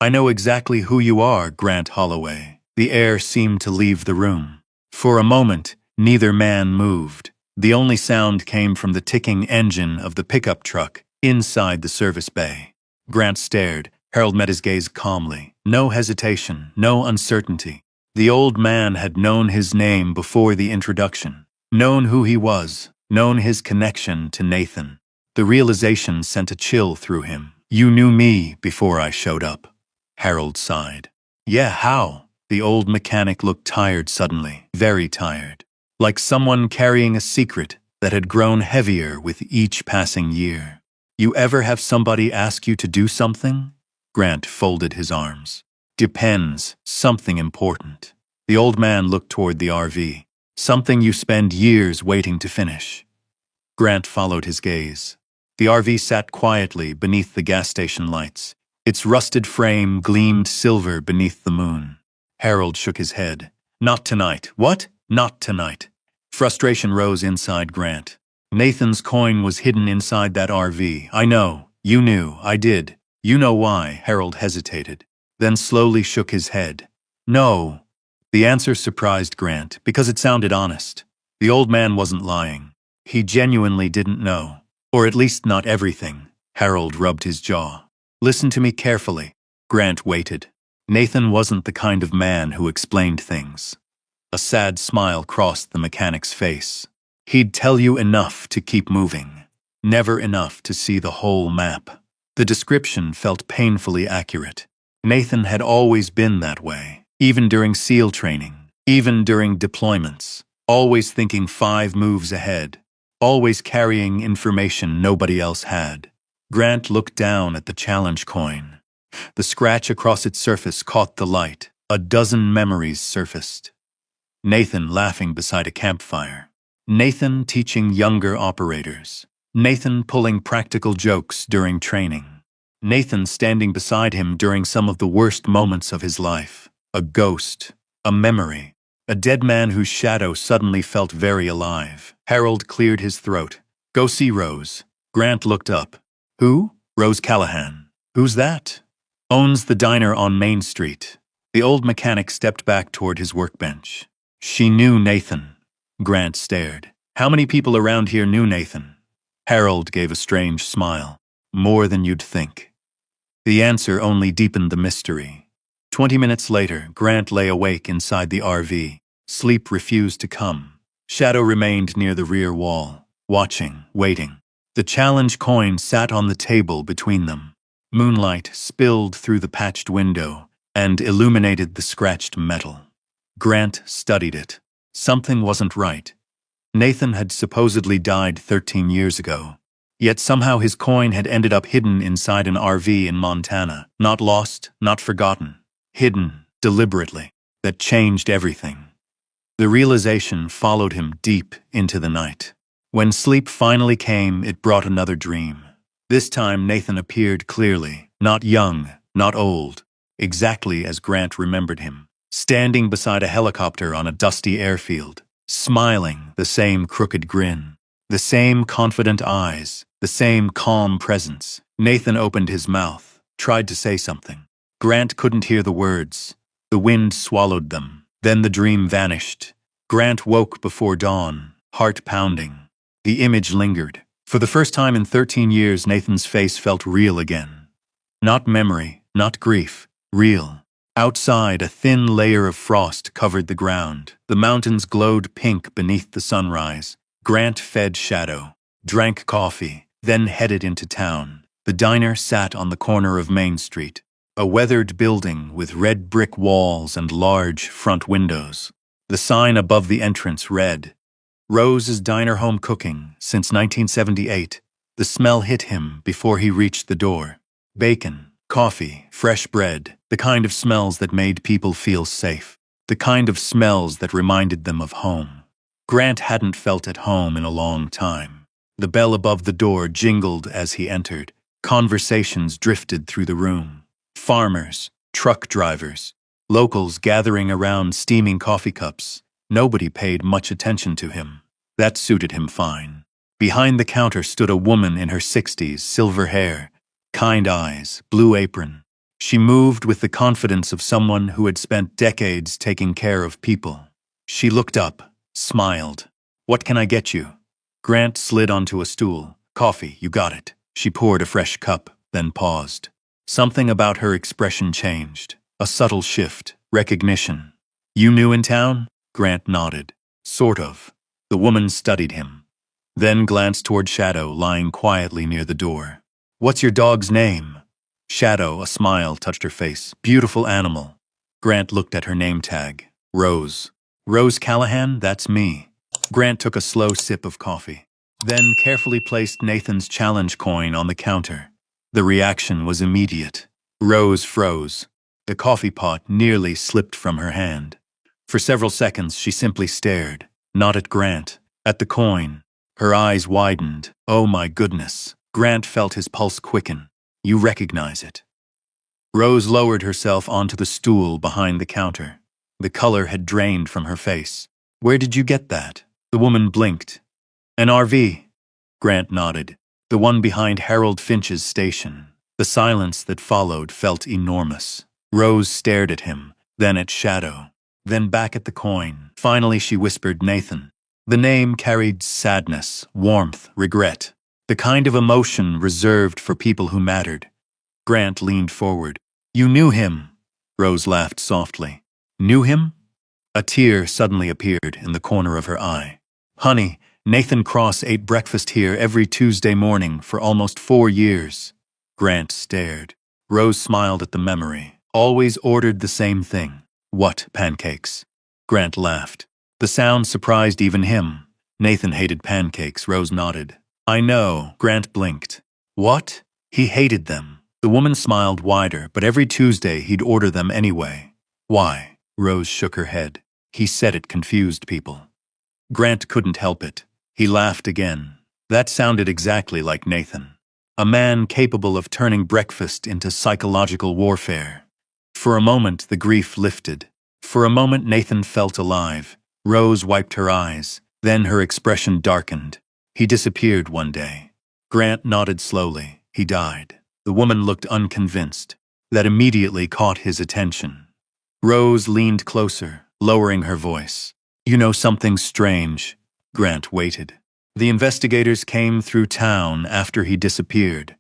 "I know exactly who you are, Grant Holloway." The air seemed to leave the room. For a moment, neither man moved. The only sound came from the ticking engine of the pickup truck inside the service bay. Grant stared. Harold met his gaze calmly. No hesitation, no uncertainty. The old man had known his name before the introduction, known who he was, known his connection to Nathan. The realization sent a chill through him. "You knew me before I showed up." Harold sighed. "Yeah, how?" The old mechanic looked tired suddenly, very tired, like someone carrying a secret that had grown heavier with each passing year. "You ever have somebody ask you to do something?" Grant folded his arms. "Depends. Something important." The old man looked toward the RV. "Something you spend years waiting to finish." Grant followed his gaze. The RV sat quietly beneath the gas station lights. Its rusted frame gleamed silver beneath the moon. Harold shook his head. "Not tonight." "What?" "Not tonight." Frustration rose inside Grant. Nathan's coin was hidden inside that RV. "I know. You knew. I did." "You know why?" Harold hesitated, then slowly shook his head. "No." The answer surprised Grant, because it sounded honest. The old man wasn't lying. He genuinely didn't know. Or at least not everything. Harold rubbed his jaw. Listen to me carefully. Grant waited. Nathan wasn't the kind of man who explained things. A sad smile crossed the mechanic's face. He'd tell you enough to keep moving, never enough to see the whole map. The description felt painfully accurate. Nathan had always been that way, even during SEAL training, even during deployments, always thinking 5 moves ahead, always carrying information nobody else had. Grant looked down at the challenge coin. The scratch across its surface caught the light. A dozen memories surfaced. Nathan laughing beside a campfire. Nathan teaching younger operators. Nathan pulling practical jokes during training. Nathan standing beside him during some of the worst moments of his life. A ghost. A memory. A dead man whose shadow suddenly felt very alive. Harold cleared his throat. Go see Rose. Grant looked up. Who? Rose Callahan. Who's that? Owns the diner on Main Street. The old mechanic stepped back toward his workbench. She knew Nathan. Grant stared. How many people around here knew Nathan? Harold gave a strange smile. More than you'd think. The answer only deepened the mystery. 20 minutes later, Grant lay awake inside the RV. Sleep refused to come. Shadow remained near the rear wall, watching, waiting. The challenge coin sat on the table between them. Moonlight spilled through the patched window and illuminated the scratched metal. Grant studied it. Something wasn't right. Nathan had supposedly died 13 years ago. Yet somehow his coin had ended up hidden inside an RV in Montana. Not lost, not forgotten. Hidden, deliberately. That changed everything. The realization followed him deep into the night. When sleep finally came, it brought another dream. This time Nathan appeared clearly, not young, not old, exactly as Grant remembered him. Standing beside a helicopter on a dusty airfield, smiling, the same crooked grin, the same confident eyes, the same calm presence. Nathan opened his mouth, tried to say something. Grant couldn't hear the words. The wind swallowed them. Then the dream vanished. Grant woke before dawn, heart pounding. The image lingered. For the first time in 13 years, Nathan's face felt real again. Not memory, not grief, real. Outside, a thin layer of frost covered the ground. The mountains glowed pink beneath the sunrise. Grant fed Shadow, drank coffee, then headed into town. The diner sat on the corner of Main Street, a weathered building with red brick walls and large front windows. The sign above the entrance read, Rose's Diner Home Cooking since 1978. The smell hit him before he reached the door. Bacon, coffee, fresh bread, the kind of smells that made people feel safe. The kind of smells that reminded them of home. Grant hadn't felt at home in a long time. The bell above the door jingled as he entered. Conversations drifted through the room. Farmers, truck drivers, locals gathering around steaming coffee cups. Nobody paid much attention to him. That suited him fine. Behind the counter stood a woman in her 60s, silver hair, kind eyes, blue apron. She moved with the confidence of someone who had spent decades taking care of people. She looked up, smiled. What can I get you? Grant slid onto a stool. Coffee, you got it. She poured a fresh cup, then paused. Something about her expression changed. A subtle shift, recognition. You new in town? Grant nodded. Sort of. The woman studied him, then glanced toward Shadow lying quietly near the door. What's your dog's name? Shadow, a smile touched her face. Beautiful animal. Grant looked at her name tag. Rose. Rose Callahan, that's me. Grant took a slow sip of coffee, then carefully placed Nathan's challenge coin on the counter. The reaction was immediate. Rose froze. The coffee pot nearly slipped from her hand. For several seconds, she simply stared, not at Grant, at the coin. Her eyes widened. Oh my goodness. Grant felt his pulse quicken. You recognize it. Rose lowered herself onto the stool behind the counter. The color had drained from her face. Where did you get that? The woman blinked. An RV. Grant nodded. The one behind Harold Finch's station. The silence that followed felt enormous. Rose stared at him, then at Shadow, then back at the coin. Finally she whispered Nathan. The name carried sadness, warmth, regret. The kind of emotion reserved for people who mattered. Grant leaned forward. You knew him? Rose laughed softly. Knew him? A tear suddenly appeared in the corner of her eye. Honey, Nathan Cross ate breakfast here every Tuesday morning for almost 4 years. Grant stared. Rose smiled at the memory. Always ordered the same thing. What, pancakes? Grant laughed. The sound surprised even him. Nathan hated pancakes, Rose nodded. I know, Grant blinked. What? He hated them. The woman smiled wider, but every Tuesday he'd order them anyway. Why? Rose shook her head. He said it confused people. Grant couldn't help it. He laughed again. That sounded exactly like Nathan. A man capable of turning breakfast into psychological warfare. For a moment, the grief lifted. For a moment, Nathan felt alive. Rose wiped her eyes. Then her expression darkened. He disappeared one day. Grant nodded slowly. He died. The woman looked unconvinced. That immediately caught his attention. Rose leaned closer, lowering her voice. You know something strange. Grant waited. The investigators came through town after he disappeared.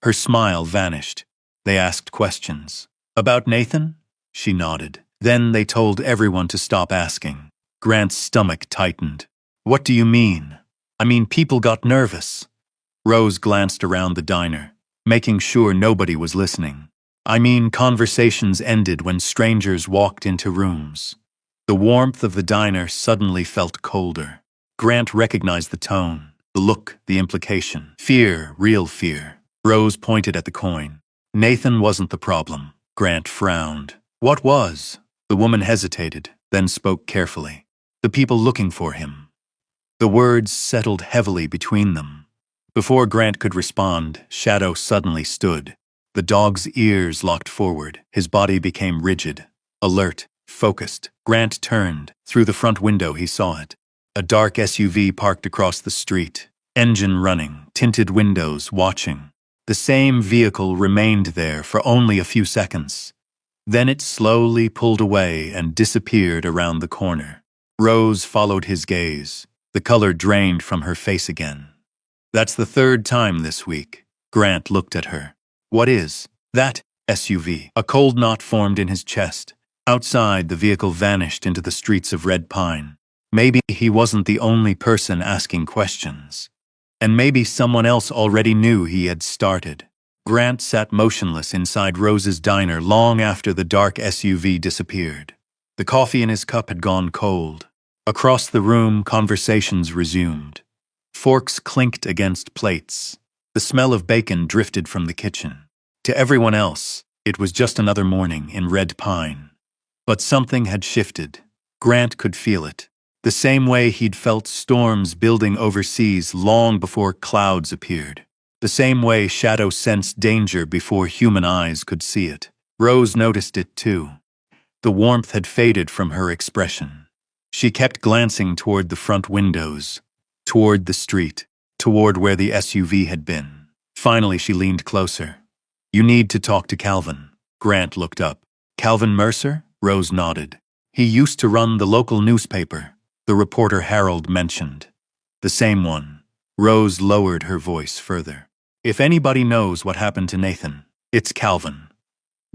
Her smile vanished. They asked questions. About Nathan? She nodded. Then they told everyone to stop asking. Grant's stomach tightened. What do you mean? I mean, people got nervous. Rose glanced around the diner, making sure nobody was listening. I mean, conversations ended when strangers walked into rooms. The warmth of the diner suddenly felt colder. Grant recognized the tone, the look, the implication. Fear, real fear. Rose pointed at the coin. Nathan wasn't the problem. Grant frowned. What was? The woman hesitated, then spoke carefully. The people looking for him. The words settled heavily between them. Before Grant could respond, Shadow suddenly stood. The dog's ears locked forward. His body became rigid, alert, focused. Grant turned. Through the front window he saw it. A dark SUV parked across the street. Engine running, tinted windows, watching. The same vehicle remained there for only a few seconds. Then it slowly pulled away and disappeared around the corner. Rose followed his gaze. The color drained from her face again. That's the 3rd time this week. Grant looked at her. What is that SUV? A cold knot formed in his chest. Outside, the vehicle vanished into the streets of Red Pine. Maybe he wasn't the only person asking questions. And maybe someone else already knew he had started. Grant sat motionless inside Rose's diner long after the dark SUV disappeared. The coffee in his cup had gone cold. Across the room, conversations resumed. Forks clinked against plates. The smell of bacon drifted from the kitchen. To everyone else, it was just another morning in Red Pine. But something had shifted. Grant could feel it. The same way he'd felt storms building overseas long before clouds appeared. The same way Shadow sensed danger before human eyes could see it. Rose noticed it too. The warmth had faded from her expression. She kept glancing toward the front windows, toward the street, toward where the SUV had been. Finally, she leaned closer. You need to talk to Calvin. Grant looked up. Calvin Mercer? Rose nodded. He used to run the local newspaper. The reporter Harold mentioned. The same one. Rose lowered her voice further. If anybody knows what happened to Nathan, it's Calvin.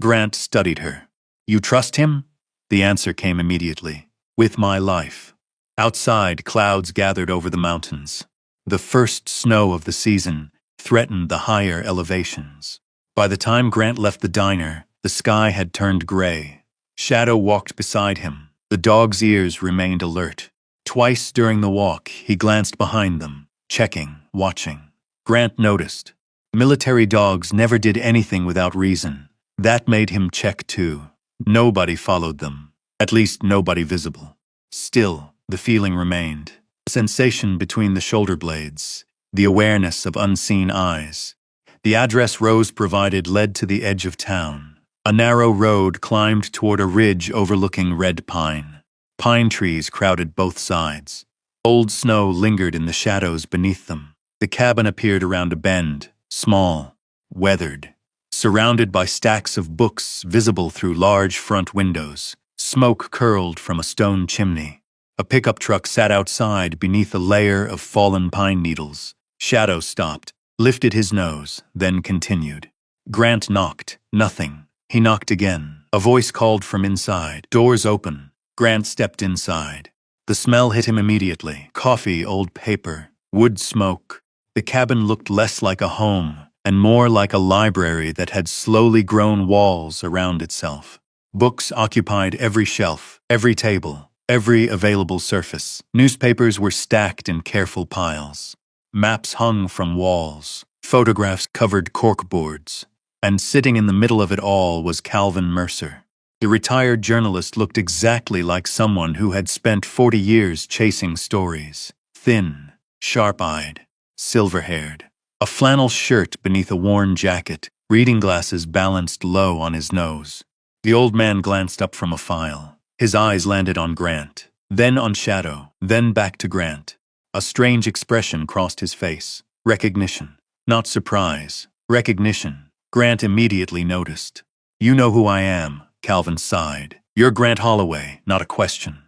Grant studied her. You trust him? The answer came immediately. With my life. Outside, clouds gathered over the mountains. The first snow of the season threatened the higher elevations. By the time Grant left the diner, the sky had turned gray. Shadow walked beside him. The dog's ears remained alert. Twice during the walk, he glanced behind them, checking, watching. Grant noticed. Military dogs never did anything without reason. That made him check too. Nobody followed them. At least nobody visible. Still, the feeling remained. A sensation between the shoulder blades. The awareness of unseen eyes. The address Rose provided led to the edge of town. A narrow road climbed toward a ridge overlooking Red Pine. Pine trees crowded both sides. Old snow lingered in the shadows beneath them. The cabin appeared around a bend, small, weathered, surrounded by stacks of books visible through large front windows. Smoke curled from a stone chimney. A pickup truck sat outside beneath a layer of fallen pine needles. Shadow stopped, lifted his nose, then continued. Grant knocked. Nothing. He knocked again. A voice called from inside. Doors open. Grant stepped inside. The smell hit him immediately. Coffee, old paper, wood smoke. The cabin looked less like a home and more like a library that had slowly grown walls around itself. Books occupied every shelf, every table, every available surface. Newspapers were stacked in careful piles. Maps hung from walls. Photographs covered corkboards. And sitting in the middle of it all was Calvin Mercer. The retired journalist looked exactly like someone who had spent 40 years chasing stories. Thin, sharp-eyed, silver-haired. A flannel shirt beneath a worn jacket, reading glasses balanced low on his nose. The old man glanced up from a file. His eyes landed on Grant, then on Shadow, then back to Grant. A strange expression crossed his face. Recognition. Not surprise. Recognition. Grant immediately noticed. "You know who I am," Calvin sighed. "You're Grant Holloway, not a question."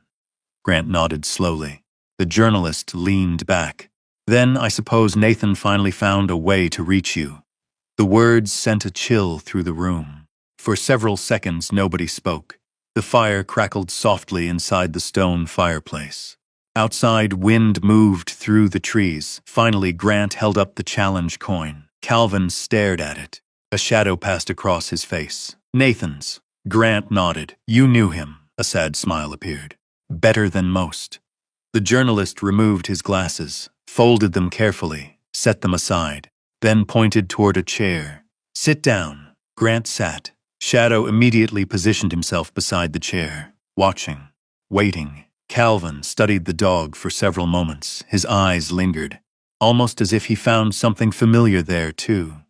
Grant nodded slowly. The journalist leaned back. "Then I suppose Nathan finally found a way to reach you." The words sent a chill through the room. For several seconds nobody spoke. The fire crackled softly inside the stone fireplace. Outside, wind moved through the trees. Finally, Grant held up the challenge coin. Calvin stared at it. A shadow passed across his face. "Nathan's." Grant nodded. "You knew him." A sad smile appeared. "Better than most." The journalist removed his glasses, folded them carefully, set them aside, then pointed toward a chair. "Sit down." Grant sat. Shadow immediately positioned himself beside the chair, watching, waiting. Calvin studied the dog for several moments. His eyes lingered, almost as if he found something familiar there, too.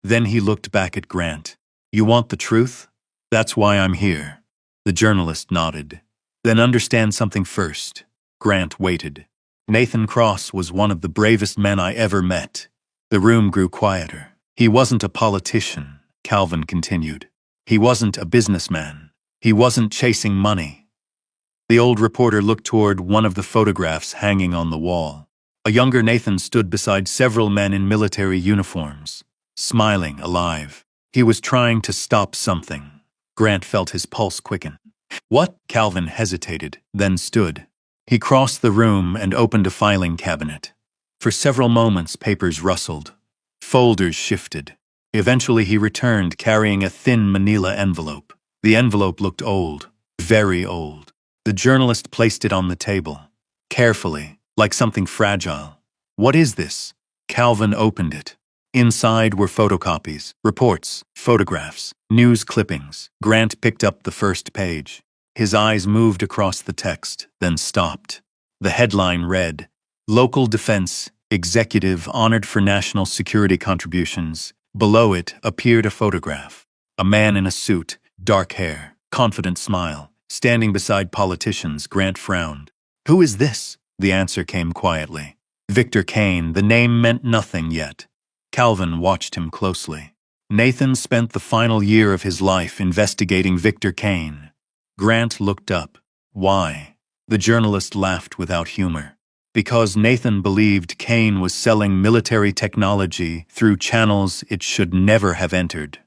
Then he looked back at Grant. "You want the truth? That's why I'm here." The journalist nodded. "Then understand something first." Grant waited. Nathan Cross was one of the bravest men I ever met. The room grew quieter. "He wasn't a politician," Calvin continued. "He wasn't a businessman. He wasn't chasing money." The old reporter looked toward one of the photographs hanging on the wall. A younger Nathan stood beside several men in military uniforms, smiling, alive. He was trying to stop something. Grant felt his pulse quicken. "What?" Calvin hesitated, then stood. He crossed the room and opened a filing cabinet. For several moments, papers rustled. Folders shifted. Eventually, he returned carrying a thin manila envelope. The envelope looked old, very old. The journalist placed it on the table, carefully, like something fragile. "What is this?" Calvin opened it. Inside were photocopies, reports, photographs, news clippings. Grant picked up the first page. His eyes moved across the text, then stopped. The headline read, "Local Defense Executive Honored for National Security Contributions." Below it appeared a photograph. A man in a suit, dark hair, confident smile, standing beside politicians. Grant frowned. "Who is this?" The answer came quietly. "Victor Kane." The name meant nothing yet. Calvin watched him closely. Nathan spent the final year of his life investigating Victor Kane. Grant looked up. "Why?" The journalist laughed without humor. "Because Nathan believed Kane was selling military technology through channels it should never have entered."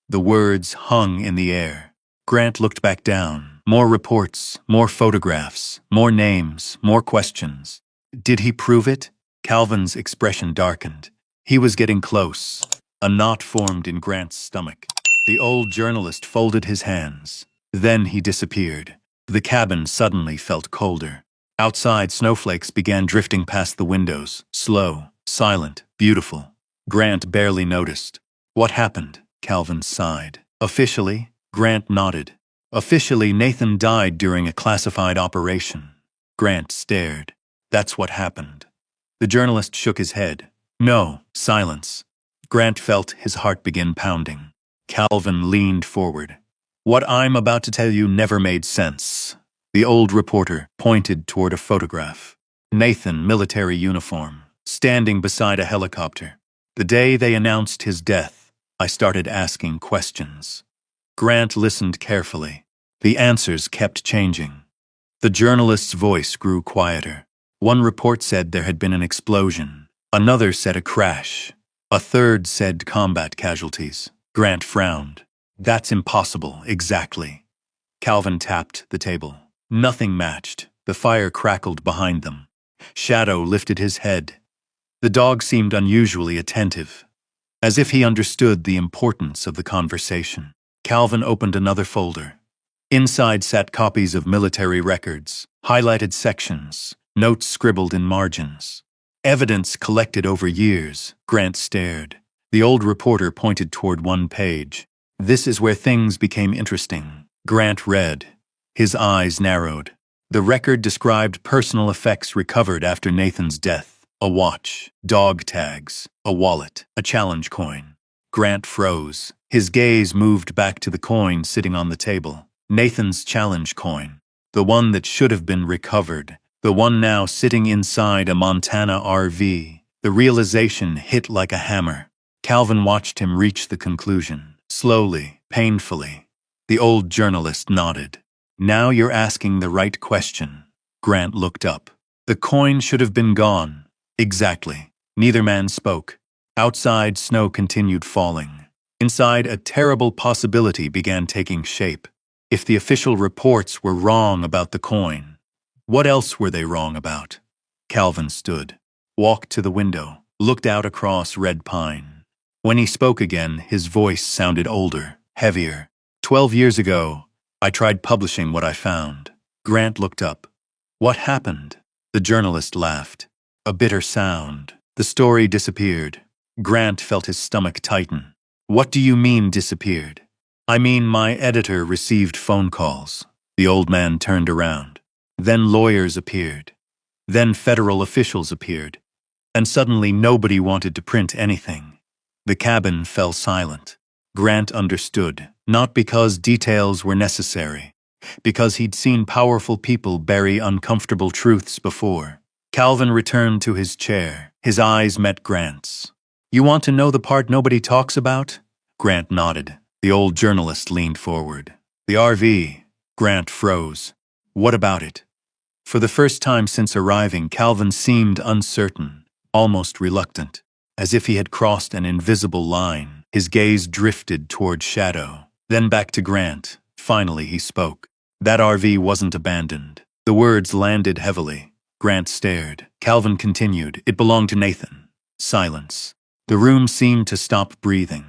The words hung in the air. Grant looked back down. More reports, more photographs, more names, more questions. Did he prove it? Calvin's expression darkened. He was getting close. A knot formed in Grant's stomach. The old journalist folded his hands. Then he disappeared. The cabin suddenly felt colder. Outside, snowflakes began drifting past the windows, slow, silent, beautiful. Grant barely noticed. "What happened?" Calvin sighed. "Officially?" Grant nodded. "Officially, Nathan died during a classified operation." Grant stared. "That's what happened." The journalist shook his head. "No." Silence. Grant felt his heart begin pounding. Calvin leaned forward. "What I'm about to tell you never made sense." The old reporter pointed toward a photograph. Nathan, military uniform, standing beside a helicopter. "The day they announced his death, I started asking questions." Grant listened carefully. The answers kept changing. The journalist's voice grew quieter. One report said there had been an explosion. Another said a crash. A third said combat casualties. Grant frowned. That's impossible, exactly. Calvin tapped the table. Nothing matched. The fire crackled behind them. Shadow lifted his head. The dog seemed unusually attentive, as if he understood the importance of the conversation. Calvin opened another folder. Inside sat copies of military records, highlighted sections, notes scribbled in margins. Evidence collected over years. Grant stared. The old reporter pointed toward one page. This is where things became interesting. Grant read. His eyes narrowed. The record described personal effects recovered after Nathan's death. A watch, dog tags, a wallet, a challenge coin. Grant froze. His gaze moved back to the coin sitting on the table. Nathan's challenge coin. The one that should have been recovered. The one now sitting inside a Montana RV. The realization hit like a hammer. Calvin watched him reach the conclusion. Slowly, painfully. The old journalist nodded. Now you're asking the right question. Grant looked up. The coin should have been gone. Exactly. Neither man spoke. Outside, snow continued falling. Inside, a terrible possibility began taking shape. If the official reports were wrong about the coin, what else were they wrong about? Calvin stood, walked to the window, looked out across Red Pine. When he spoke again, his voice sounded older, heavier. 12 years ago, I tried publishing what I found. Grant looked up. What happened? The journalist laughed. A bitter sound. The story disappeared. Grant felt his stomach tighten. What do you mean disappeared? I mean my editor received phone calls. The old man turned around. Then lawyers appeared. Then federal officials appeared. And suddenly nobody wanted to print anything. The cabin fell silent. Grant understood, not because details were necessary, because he'd seen powerful people bury uncomfortable truths before. Calvin returned to his chair. His eyes met Grant's. You want to know the part nobody talks about? Grant nodded. The old journalist leaned forward. The RV. Grant froze. What about it? For the first time since arriving, Calvin seemed uncertain, almost reluctant, as if he had crossed an invisible line. His gaze drifted toward Shadow, then back to Grant. Finally he spoke. That RV wasn't abandoned. The words landed heavily. Grant stared. Calvin continued. It belonged to Nathan. Silence. The room seemed to stop breathing.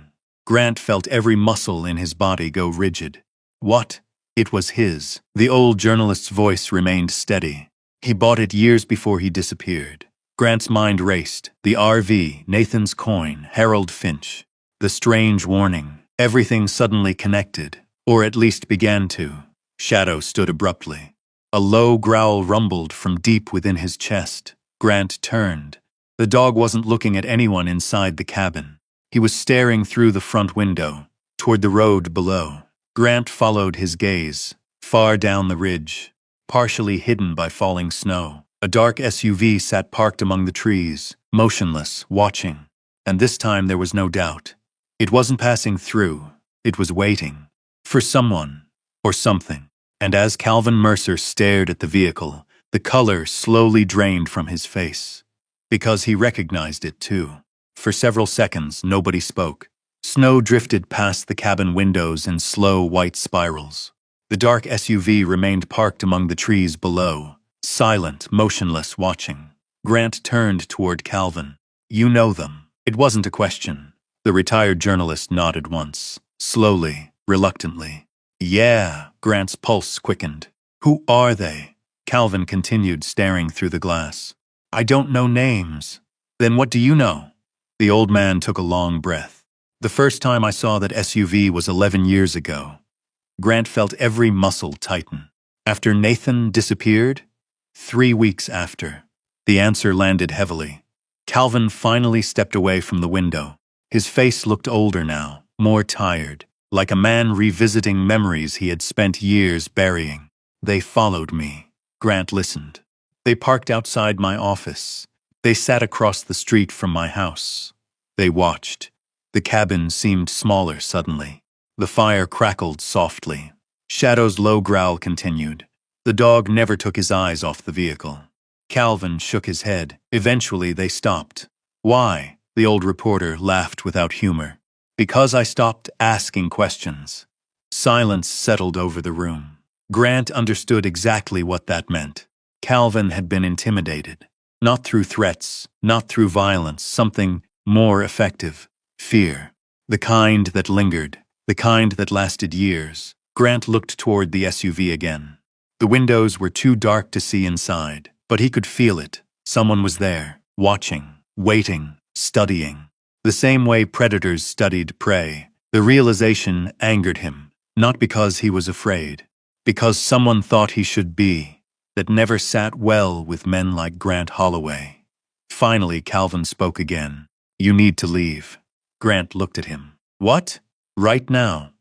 Grant felt every muscle in his body go rigid. What? It was his. The old journalist's voice remained steady. He bought it years before he disappeared. Grant's mind raced. The RV, Nathan's coin, Harold Finch. The strange warning. Everything suddenly connected, or at least began to. Shadow stood abruptly. A low growl rumbled from deep within his chest. Grant turned. The dog wasn't looking at anyone inside the cabin. He was staring through the front window, toward the road below. Grant followed his gaze, far down the ridge, partially hidden by falling snow. A dark SUV sat parked among the trees, motionless, watching. And this time there was no doubt. It wasn't passing through. It was waiting. For someone, or something. And as Calvin Mercer stared at the vehicle, the color slowly drained from his face. Because he recognized it too. For several seconds, nobody spoke. Snow drifted past the cabin windows in slow white spirals. The dark SUV remained parked among the trees below, silent, motionless, watching. Grant turned toward Calvin. You know them. It wasn't a question. The retired journalist nodded once, slowly, reluctantly. Yeah, Grant's pulse quickened. Who are they? Calvin continued staring through the glass. I don't know names. Then what do you know? The old man took a long breath. The first time I saw that SUV was 11 years ago. Grant felt every muscle tighten. After Nathan disappeared? 3 weeks after. The answer landed heavily. Calvin finally stepped away from the window. His face looked older now, more tired, like a man revisiting memories he had spent years burying. They followed me. Grant listened. They parked outside my office. They sat across the street from my house. They watched. The cabin seemed smaller suddenly. The fire crackled softly. Shadow's low growl continued. The dog never took his eyes off the vehicle. Calvin shook his head. Eventually they stopped. Why? The old reporter laughed without humor. Because I stopped asking questions. Silence settled over the room. Grant understood exactly what that meant. Calvin had been intimidated. Not through threats, not through violence, something more effective. Fear. The kind that lingered, the kind that lasted years. Grant looked toward the SUV again. The windows were too dark to see inside, but he could feel it. Someone was there, watching, waiting, studying. The same way predators studied prey. The realization angered him, not because he was afraid, because someone thought he should be. That never sat well with men like Grant Holloway. Finally, Calvin spoke again. You need to leave. Grant looked at him. What? Right now?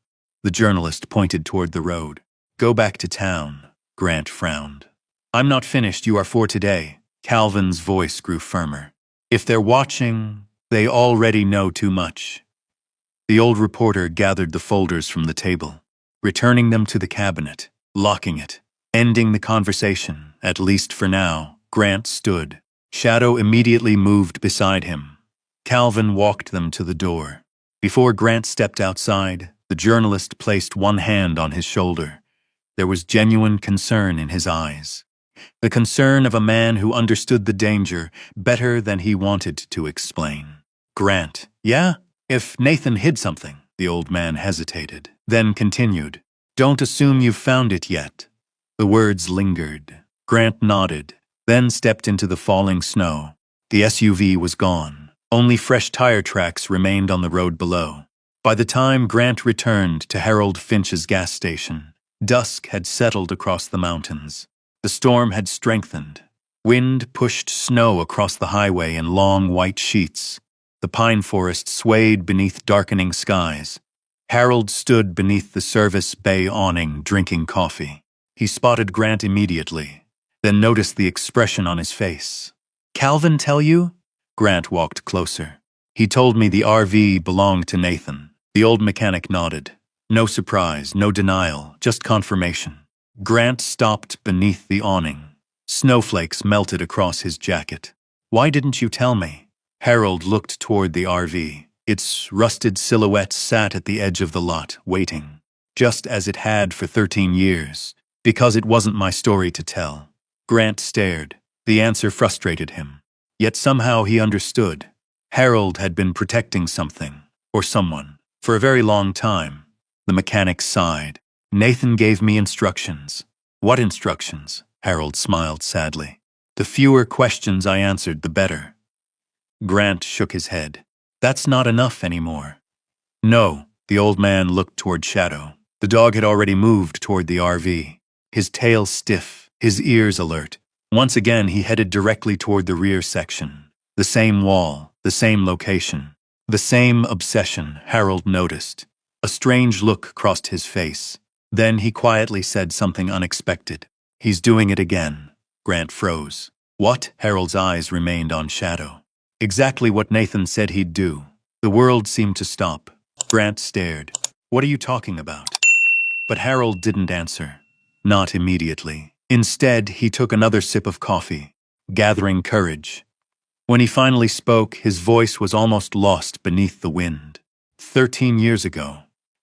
The journalist pointed toward the road. Go back to town. Grant frowned. I'm not finished, you are for today. Calvin's voice grew firmer. If they're watching, they already know too much. The old reporter gathered the folders from the table, returning them to the cabinet, locking it, ending the conversation, at least for now. Grant stood. Shadow immediately moved beside him. Calvin walked them to the door. Before Grant stepped outside, the journalist placed one hand on his shoulder. There was genuine concern in his eyes. The concern of a man who understood the danger better than he wanted to explain. Grant, yeah? If Nathan hid something, the old man hesitated, then continued. Don't assume you've found it yet. The words lingered. Grant nodded, then stepped into the falling snow. The SUV was gone. Only fresh tire tracks remained on the road below. By the time Grant returned to Harold Finch's gas station, dusk had settled across the mountains. The storm had strengthened. Wind pushed snow across the highway in long white sheets. The pine forest swayed beneath darkening skies. Harold stood beneath the service bay awning, drinking coffee. He spotted Grant immediately, then noticed the expression on his face. Calvin tell you? Grant walked closer. He told me the RV belonged to Nathan. The old mechanic nodded. No surprise, no denial, just confirmation. Grant stopped beneath the awning. Snowflakes melted across his jacket. Why didn't you tell me? Harold looked toward the RV. Its rusted silhouette sat at the edge of the lot, waiting, just as it had for 13 years, because it wasn't my story to tell. Grant stared. The answer frustrated him. Yet somehow he understood. Harold had been protecting something, or someone, for a very long time. The mechanic sighed. Nathan gave me instructions. What instructions? Harold smiled sadly. The fewer questions I answered, the better. Grant shook his head. That's not enough anymore. No, the old man looked toward Shadow. The dog had already moved toward the RV, his tail stiff, his ears alert. Once again, he headed directly toward the rear section. The same wall, the same location, the same obsession, Harold noticed. A strange look crossed his face. Then he quietly said something unexpected. He's doing it again. Grant froze. What? Harold's eyes remained on Shadow. Exactly what Nathan said he'd do. The world seemed to stop. Grant stared. What are you talking about? But Harold didn't answer. Not immediately. Instead, he took another sip of coffee, gathering courage. When he finally spoke, his voice was almost lost beneath the wind. 13 years ago.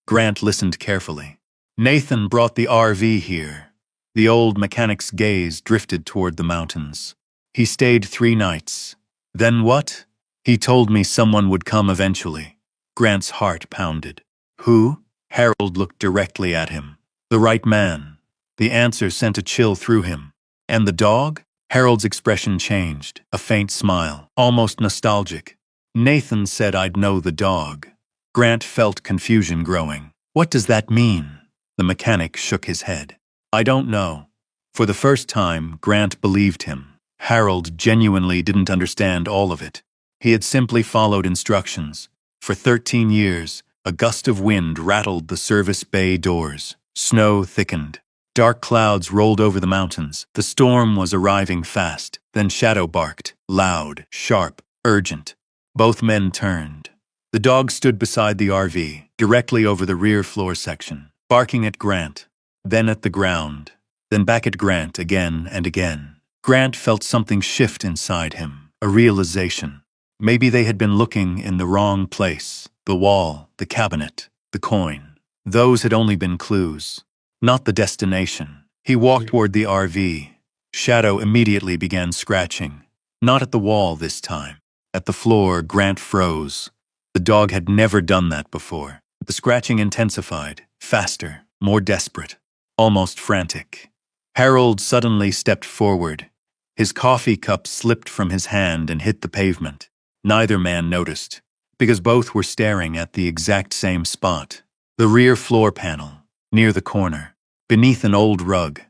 Grant listened carefully. Nathan brought the RV here. The old mechanic's gaze drifted toward the mountains. He stayed 3 nights. Then what? He told me someone would come eventually. Grant's heart pounded. Who? Harold looked directly at him. The right man. The answer sent a chill through him. And the dog? Harold's expression changed, a faint smile, almost nostalgic. Nathan said I'd know the dog. Grant felt confusion growing. What does that mean? The mechanic shook his head. I don't know. For the first time, Grant believed him. Harold genuinely didn't understand all of it. He had simply followed instructions. For 13 years, a gust of wind rattled the service bay doors. Snow thickened. Dark clouds rolled over the mountains. The storm was arriving fast. Then Shadow barked, loud, sharp, urgent. Both men turned. The dog stood beside the RV, directly over the rear floor section, barking at Grant, then at the ground, then back at Grant again and again. Grant felt something shift inside him, a realization. Maybe they had been looking in the wrong place. The wall, the cabinet, the coin. Those had only been clues, not the destination. He walked toward the RV. Shadow immediately began scratching. Not at the wall this time. At the floor, Grant froze. The dog had never done that before. The scratching intensified, faster, more desperate, almost frantic. Harold suddenly stepped forward. His coffee cup slipped from his hand and hit the pavement. Neither man noticed, because both were staring at the exact same spot. The rear floor panel, near the corner, beneath an old rug.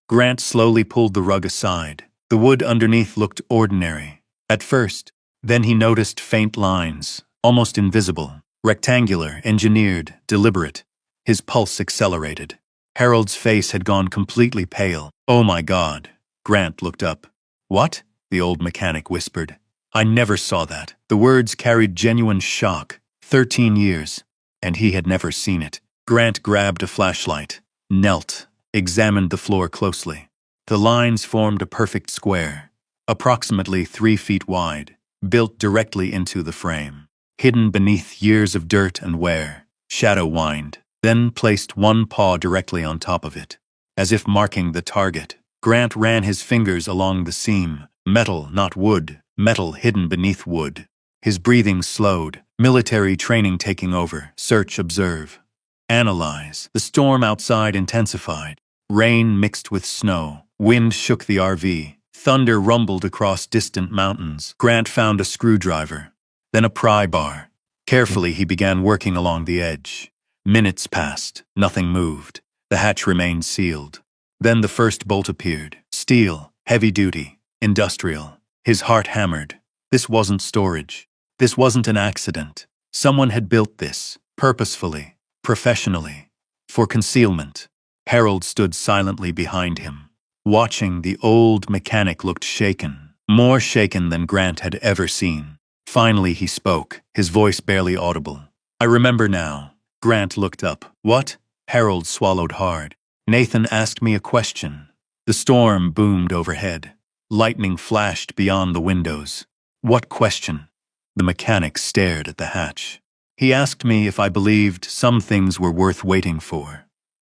Grant slowly pulled the rug aside. The wood underneath looked ordinary. At first, then he noticed faint lines, almost invisible, rectangular, engineered, deliberate. His pulse accelerated. Harold's face had gone completely pale. "Oh my God." Grant looked up. "What?" the old mechanic whispered. "I never saw that." The words carried genuine shock. 13 years, and he had never seen it. Grant grabbed a flashlight, knelt, examined the floor closely. The lines formed a perfect square, approximately 3 feet wide, built directly into the frame. Hidden beneath years of dirt and wear, Shadow whined, then placed one paw directly on top of it, as if marking the target. Grant ran his fingers along the seam. Metal, not wood. Metal hidden beneath wood. His breathing slowed. Military training taking over. Search, observe. Analyze. The storm outside intensified. Rain mixed with snow. Wind shook the RV. Thunder rumbled across distant mountains. Grant found a screwdriver, then a pry bar. Carefully, he began working along the edge. Minutes passed. Nothing moved. The hatch remained sealed. Then the first bolt appeared. Steel, heavy-duty, industrial. His heart hammered. This wasn't storage. This wasn't an accident. Someone had built this, purposefully, professionally, for concealment. Harold stood silently behind him. Watching, the old mechanic looked shaken, more shaken than Grant had ever seen. Finally he spoke, his voice barely audible. "I remember now." Grant looked up. "What?" Harold swallowed hard. "Nathan asked me a question." The storm boomed overhead. Lightning flashed beyond the windows. "What question?" The mechanic stared at the hatch. "He asked me if I believed some things were worth waiting for."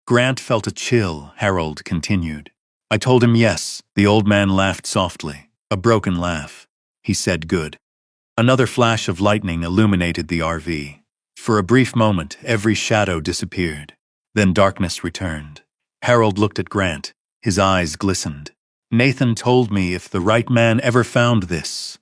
Grant felt a chill. Harold continued. "I told him yes." The old man laughed softly, a broken laugh. He said, "Good." Another flash of lightning illuminated the RV. For a brief moment, every shadow disappeared. Then darkness returned. Harold looked at Grant. His eyes glistened. "Nathan told me if the right man ever found this."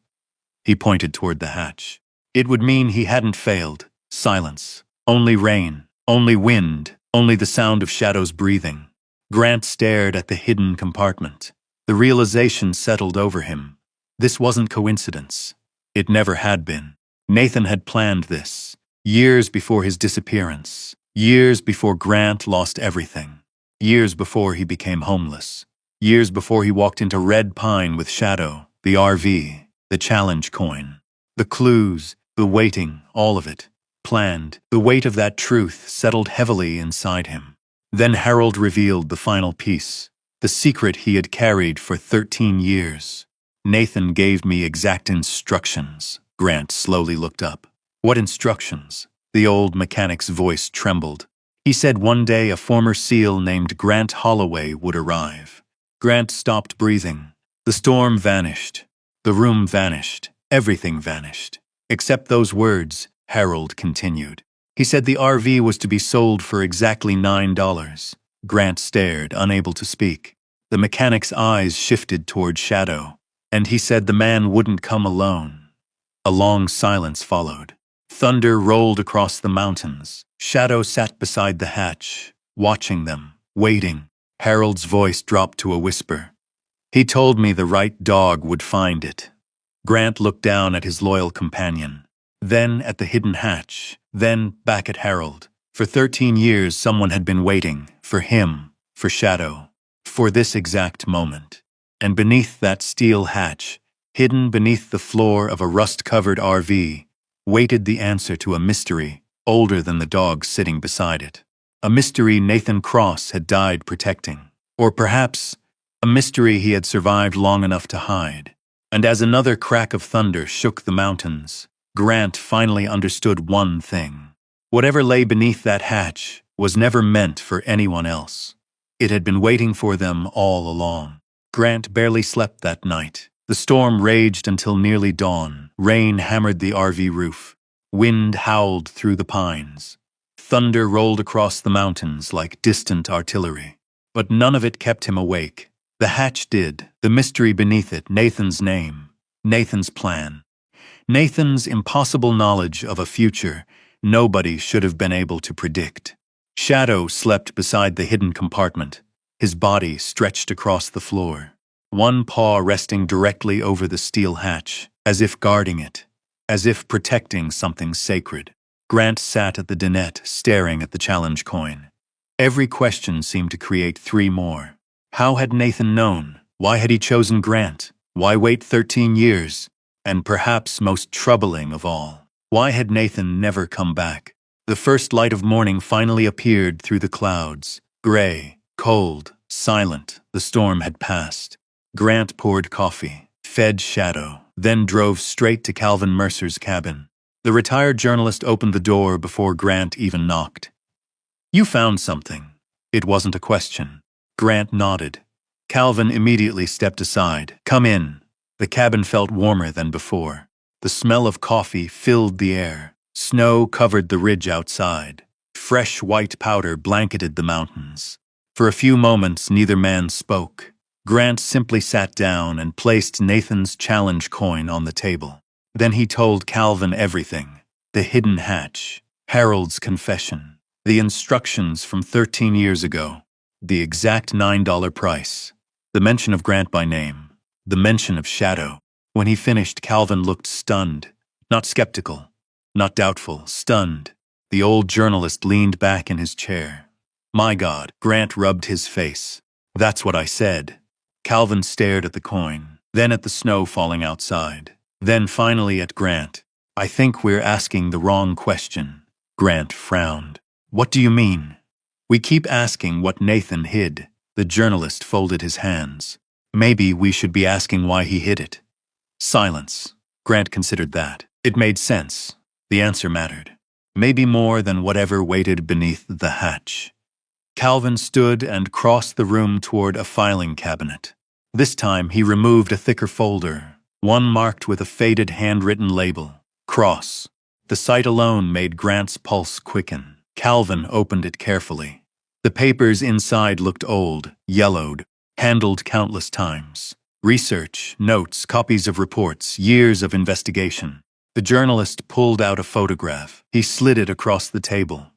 He pointed toward the hatch. "It would mean he hadn't failed." Silence. Only rain. Only wind. Only the sound of Shadow's breathing. Grant stared at the hidden compartment. The realization settled over him. This wasn't coincidence. It never had been. Nathan had planned this. Years before his disappearance. Years before Grant lost everything. Years before he became homeless. Years before he walked into Red Pine with Shadow, the RV, the challenge coin. The clues, the waiting, all of it. Planned. The weight of that truth settled heavily inside him. Then Harold revealed the final piece. The secret he had carried for 13 years. "Nathan gave me exact instructions." Grant slowly looked up. "What instructions?" The old mechanic's voice trembled. "He said one day a former SEAL named Grant Holloway would arrive." Grant stopped breathing. The storm vanished. The room vanished. Everything vanished. Except those words, Harold continued. "He said the RV was to be sold for exactly $9. Grant stared, unable to speak. The mechanic's eyes shifted toward Shadow. "And he said the man wouldn't come alone." A long silence followed. Thunder rolled across the mountains. Shadow sat beside the hatch, watching them, waiting. Harold's voice dropped to a whisper. "He told me the right dog would find it." Grant looked down at his loyal companion, then at the hidden hatch, then back at Harold. For 13 years someone had been waiting, for him, for Shadow, for this exact moment. And beneath that steel hatch, hidden beneath the floor of a rust-covered RV, waited the answer to a mystery older than the dog sitting beside it. A mystery Nathan Cross had died protecting. Or perhaps, a mystery he had survived long enough to hide. And as another crack of thunder shook the mountains, Grant finally understood one thing. Whatever lay beneath that hatch was never meant for anyone else. It had been waiting for them all along. Grant barely slept that night. The storm raged until nearly dawn. Rain hammered the RV roof. Wind howled through the pines. Thunder rolled across the mountains like distant artillery. But none of it kept him awake. The hatch did. The mystery beneath it, Nathan's name, Nathan's plan, Nathan's impossible knowledge of a future nobody should have been able to predict. Shadow slept beside the hidden compartment, his body stretched across the floor, one paw resting directly over the steel hatch, as if guarding it, as if protecting something sacred. Grant sat at the dinette, staring at the challenge coin. Every question seemed to create three more. How had Nathan known? Why had he chosen Grant? Why wait 13 years? And perhaps most troubling of all, why had Nathan never come back? The first light of morning finally appeared through the clouds. Gray, cold, silent, the storm had passed. Grant poured coffee, fed Shadow, then drove straight to Calvin Mercer's cabin. The retired journalist opened the door before Grant even knocked. "You found something." It wasn't a question. Grant nodded. Calvin immediately stepped aside. "Come in." The cabin felt warmer than before. The smell of coffee filled the air. Snow covered the ridge outside. Fresh white powder blanketed the mountains. For a few moments, neither man spoke. Grant simply sat down and placed Nathan's challenge coin on the table. Then he told Calvin everything. The hidden hatch, Harold's confession, the instructions from 13 years ago, the exact $9 price, the mention of Grant by name, the mention of Shadow. When he finished, Calvin looked stunned, not skeptical, not doubtful, stunned. The old journalist leaned back in his chair. "My God," Grant rubbed his face. "That's what I said." Calvin stared at the coin, then at the snow falling outside, then finally at Grant. "I think we're asking the wrong question." Grant frowned. "What do you mean?" "We keep asking what Nathan hid." The journalist folded his hands. "Maybe we should be asking why he hid it." Silence. Grant considered that. It made sense. The answer mattered. Maybe more than whatever waited beneath the hatch. Calvin stood and crossed the room toward a filing cabinet. This time he removed a thicker folder, one marked with a faded handwritten label, Cross. The sight alone made Grant's pulse quicken. Calvin opened it carefully. The papers inside looked old, yellowed, handled countless times. Research, notes, copies of reports, years of investigation. The journalist pulled out a photograph. He slid it across the table.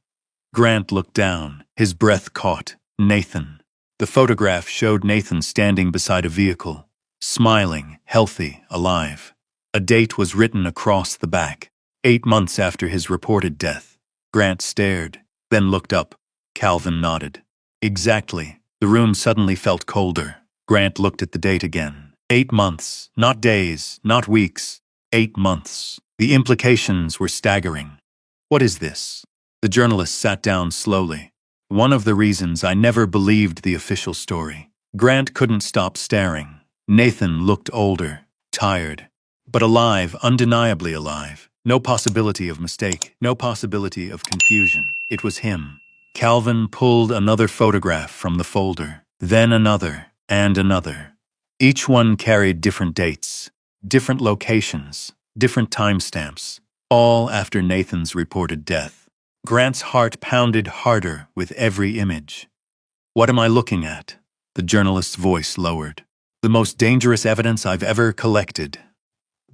Grant looked down, his breath caught. Nathan. The photograph showed Nathan standing beside a vehicle, smiling, healthy, alive. A date was written across the back, 8 months after his reported death. Grant stared, then looked up. Calvin nodded. Exactly. The room suddenly felt colder. Grant looked at the date again. 8 months, not days, not weeks. 8 months. The implications were staggering. "What is this?" The journalist sat down slowly. "One of the reasons I never believed the official story." Grant couldn't stop staring. Nathan looked older, tired, but alive, undeniably alive. No possibility of mistake, no possibility of confusion. It was him. Calvin pulled another photograph from the folder, then another, and another. Each one carried different dates, different locations, different timestamps, all after Nathan's reported death. Grant's heart pounded harder with every image. "What am I looking at?" The journalist's voice lowered. "The most dangerous evidence I've ever collected."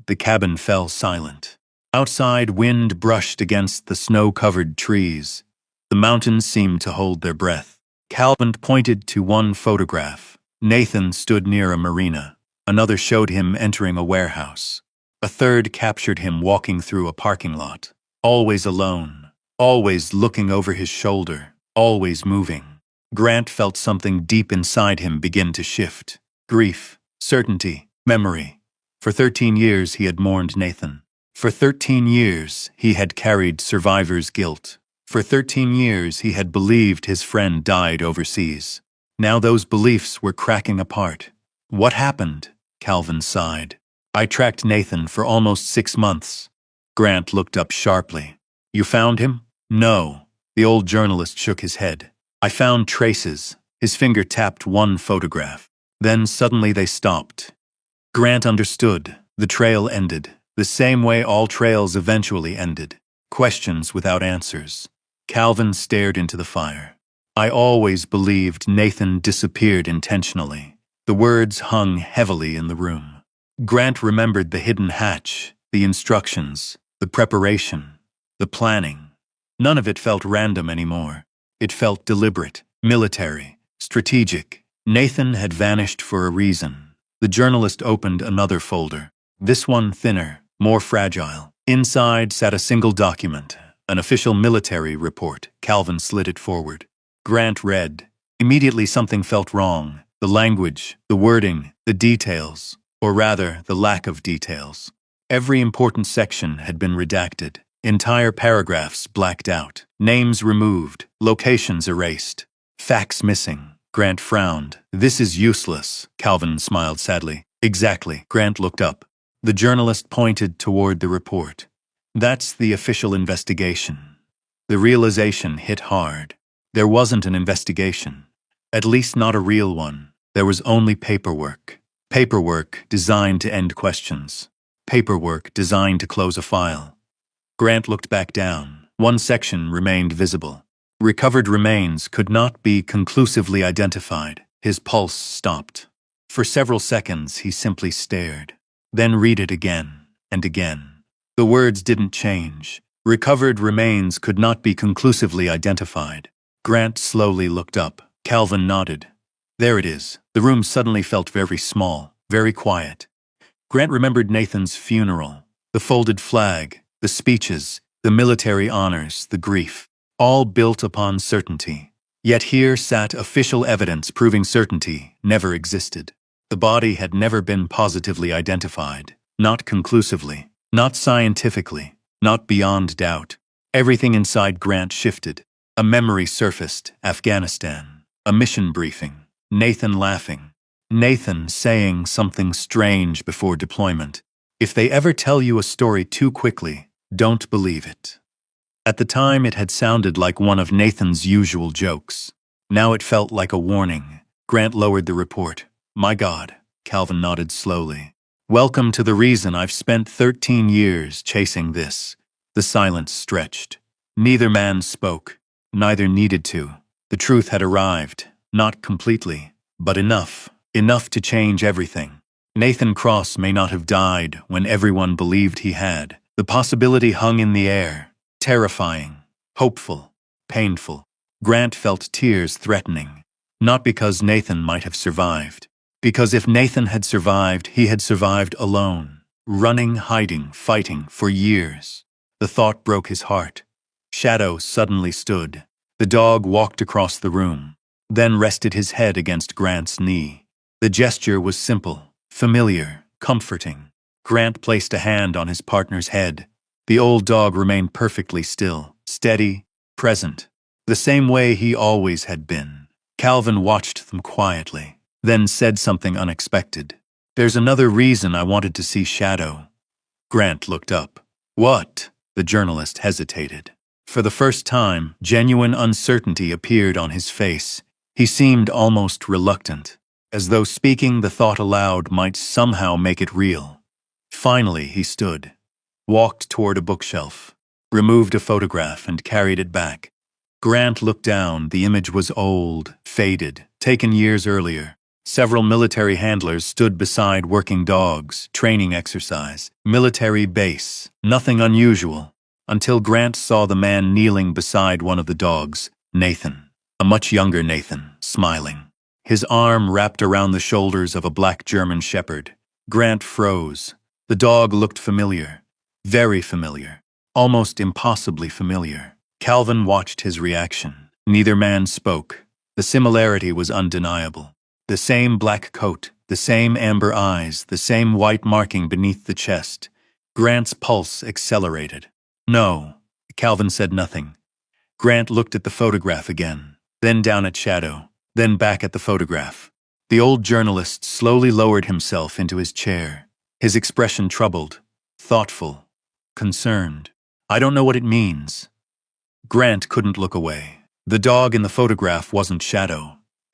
The cabin fell silent. Outside, wind brushed against the snow-covered trees. The mountains seemed to hold their breath. Calvin pointed to one photograph. Nathan stood near a marina. Another showed him entering a warehouse. A third captured him walking through a parking lot. Always alone. Always looking over his shoulder, always moving. Grant felt something deep inside him begin to shift. Grief, certainty, memory. For 13 years he had mourned Nathan. For 13 years he had carried survivor's guilt. For 13 years he had believed his friend died overseas. Now those beliefs were cracking apart. "What happened?" Calvin sighed. I tracked Nathan for almost 6 months. Grant looked up sharply. You found him? No. The old journalist shook his head. I found traces. His finger tapped one photograph. Then suddenly they stopped. Grant understood. The trail ended. The same way all trails eventually ended. Questions without answers. Calvin stared into the fire. I always believed Nathan disappeared intentionally. The words hung heavily in the room. Grant remembered the hidden hatch, the instructions, the preparation, the planning. None of it felt random anymore. It felt deliberate, military, strategic. Nathan had vanished for a reason. The journalist opened another folder. This one thinner, more fragile. Inside sat a single document, an official military report. Calvin slid it forward. Grant read. Immediately something felt wrong. The language, the wording, the details, or rather, the lack of details. Every important section had been redacted. Entire paragraphs blacked out. Names removed. Locations erased. Facts missing. Grant frowned. This is useless. Calvin smiled sadly. Exactly. Grant looked up. The journalist pointed toward the report. That's the official investigation. The realization hit hard. There wasn't an investigation. At least not a real one. There was only paperwork. Paperwork designed to end questions. Paperwork designed to close a file. Grant looked back down. One section remained visible. Recovered remains could not be conclusively identified. His pulse stopped. For several seconds, he simply stared. Then read it again and again. The words didn't change. Recovered remains could not be conclusively identified. Grant slowly looked up. Calvin nodded. There it is. The room suddenly felt very small, very quiet. Grant remembered Nathan's funeral, the folded flag, the speeches, the military honors, the grief, all built upon certainty. Yet here sat official evidence proving certainty never existed. The body had never been positively identified, not conclusively, not scientifically, not beyond doubt. Everything inside Grant shifted. A memory surfaced. Afghanistan. A mission briefing. Nathan laughing. Nathan saying something strange before deployment. If they ever tell you a story too quickly, don't believe it. At the time, it had sounded like one of Nathan's usual jokes. Now it felt like a warning. Grant lowered the report. My God, Calvin nodded slowly. Welcome to the reason I've spent 13 years chasing this. The silence stretched. Neither man spoke. Neither needed to. The truth had arrived. Not completely, but enough. Enough to change everything. Nathan Cross may not have died when everyone believed he had. The possibility hung in the air. Terrifying. Hopeful. Painful. Grant felt tears threatening. Not because Nathan might have survived. Because if Nathan had survived, he had survived alone. Running, hiding, fighting for years. The thought broke his heart. Shadow suddenly stood. The dog walked across the room, then rested his head against Grant's knee. The gesture was simple, familiar, comforting. Grant placed a hand on his partner's head. The old dog remained perfectly still, steady, present, the same way he always had been. Calvin watched them quietly, then said something unexpected. There's another reason I wanted to see Shadow. Grant looked up. What? The journalist hesitated. For the first time, genuine uncertainty appeared on his face. He seemed almost reluctant, as though speaking the thought aloud might somehow make it real. Finally, he stood, walked toward a bookshelf, removed a photograph and carried it back. Grant looked down. The image was old, faded, taken years earlier. Several military handlers stood beside working dogs, training exercise, military base, nothing unusual, until Grant saw the man kneeling beside one of the dogs, Nathan, a much younger Nathan, smiling. His arm wrapped around the shoulders of a black German shepherd. Grant froze. The dog looked familiar, very familiar, almost impossibly familiar. Calvin watched his reaction. Neither man spoke. The similarity was undeniable. The same black coat, the same amber eyes, the same white marking beneath the chest. Grant's pulse accelerated. No, Calvin said nothing. Grant looked at the photograph again, then down at Shadow, then back at the photograph. The old journalist slowly lowered himself into his chair. his expression troubled, thoughtful, concerned. "I don't know what it means." Grant couldn't look away. The dog in the photograph wasn't Shadow.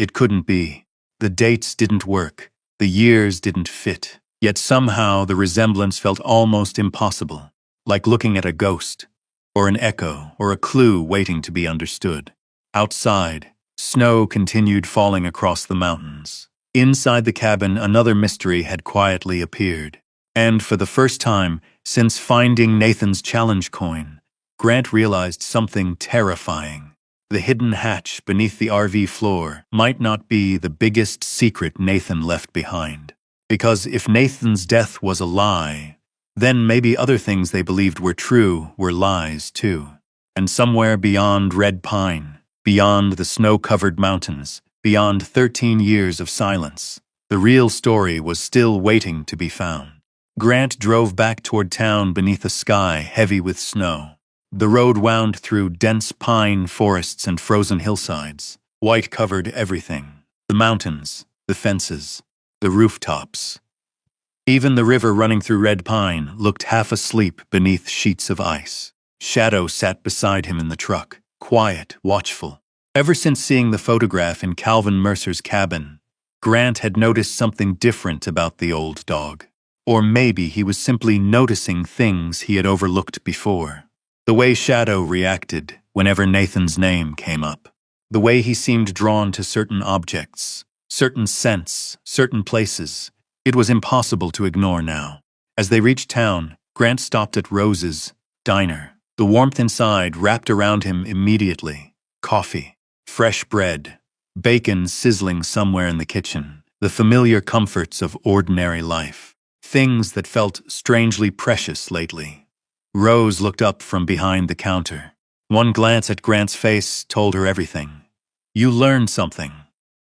It couldn't be. The dates didn't work. The years didn't fit. Yet somehow the resemblance felt almost impossible, like looking at a ghost, or an echo, or a clue waiting to be understood. Outside, snow continued falling across the mountains. Inside the cabin, another mystery had quietly appeared. And for the first time since finding Nathan's challenge coin, Grant realized something terrifying. The hidden hatch beneath the RV floor might not be the biggest secret Nathan left behind. Because if Nathan's death was a lie, then maybe other things they believed were true were lies too. And somewhere beyond Red Pine, beyond the snow-covered mountains, beyond 13 years of silence, the real story was still waiting to be found. Grant drove back toward town beneath a sky heavy with snow. The road wound through dense pine forests and frozen hillsides. White covered everything. The mountains, the fences, the rooftops. Even the river running through Red Pine looked half asleep beneath sheets of ice. Shadow sat beside him in the truck, quiet, watchful. Ever since seeing the photograph in Calvin Mercer's cabin, Grant had noticed something different about the old dog. Or maybe he was simply noticing things he had overlooked before. The way Shadow reacted whenever Nathan's name came up. The way he seemed drawn to certain objects, certain scents, certain places. It was impossible to ignore now. As they reached town, Grant stopped at Rose's diner. The warmth inside wrapped around him immediately. Coffee, fresh bread, bacon sizzling somewhere in the kitchen. The familiar comforts of ordinary life. Things that felt strangely precious lately. Rose looked up from behind the counter. One glance at Grant's face told her everything. "You learned something."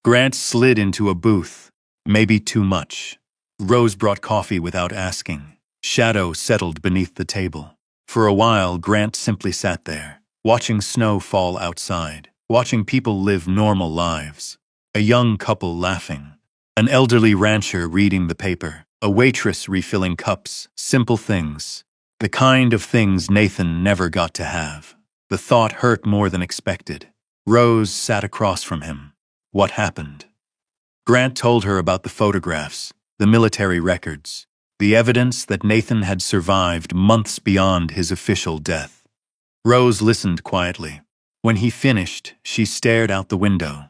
Grant slid into a booth. Maybe too much. Rose brought coffee without asking. Shadow settled beneath the table. For a while, Grant simply sat there, watching snow fall outside, watching people live normal lives. A young couple laughing. An elderly rancher reading the paper. A waitress refilling cups. Simple things. The kind of things Nathan never got to have. The thought hurt more than expected. Rose sat across from him. What happened? Grant told her about the photographs, the military records, the evidence that Nathan had survived months beyond his official death. Rose listened quietly. When he finished, she stared out the window.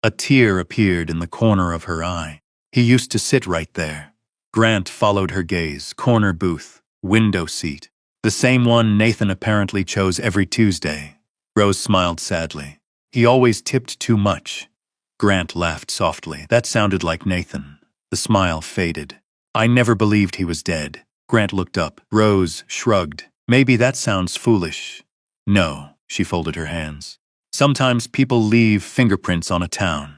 A tear appeared in the corner of her eye. He used to sit right there. Grant followed her gaze. Corner booth, window seat. The same one Nathan apparently chose every Tuesday. Rose smiled sadly. He always tipped too much. Grant laughed softly. That sounded like Nathan. The smile faded. "I never believed he was dead." Grant looked up. Rose shrugged. "Maybe that sounds foolish." "No," she folded her hands. "Sometimes people leave fingerprints on a town."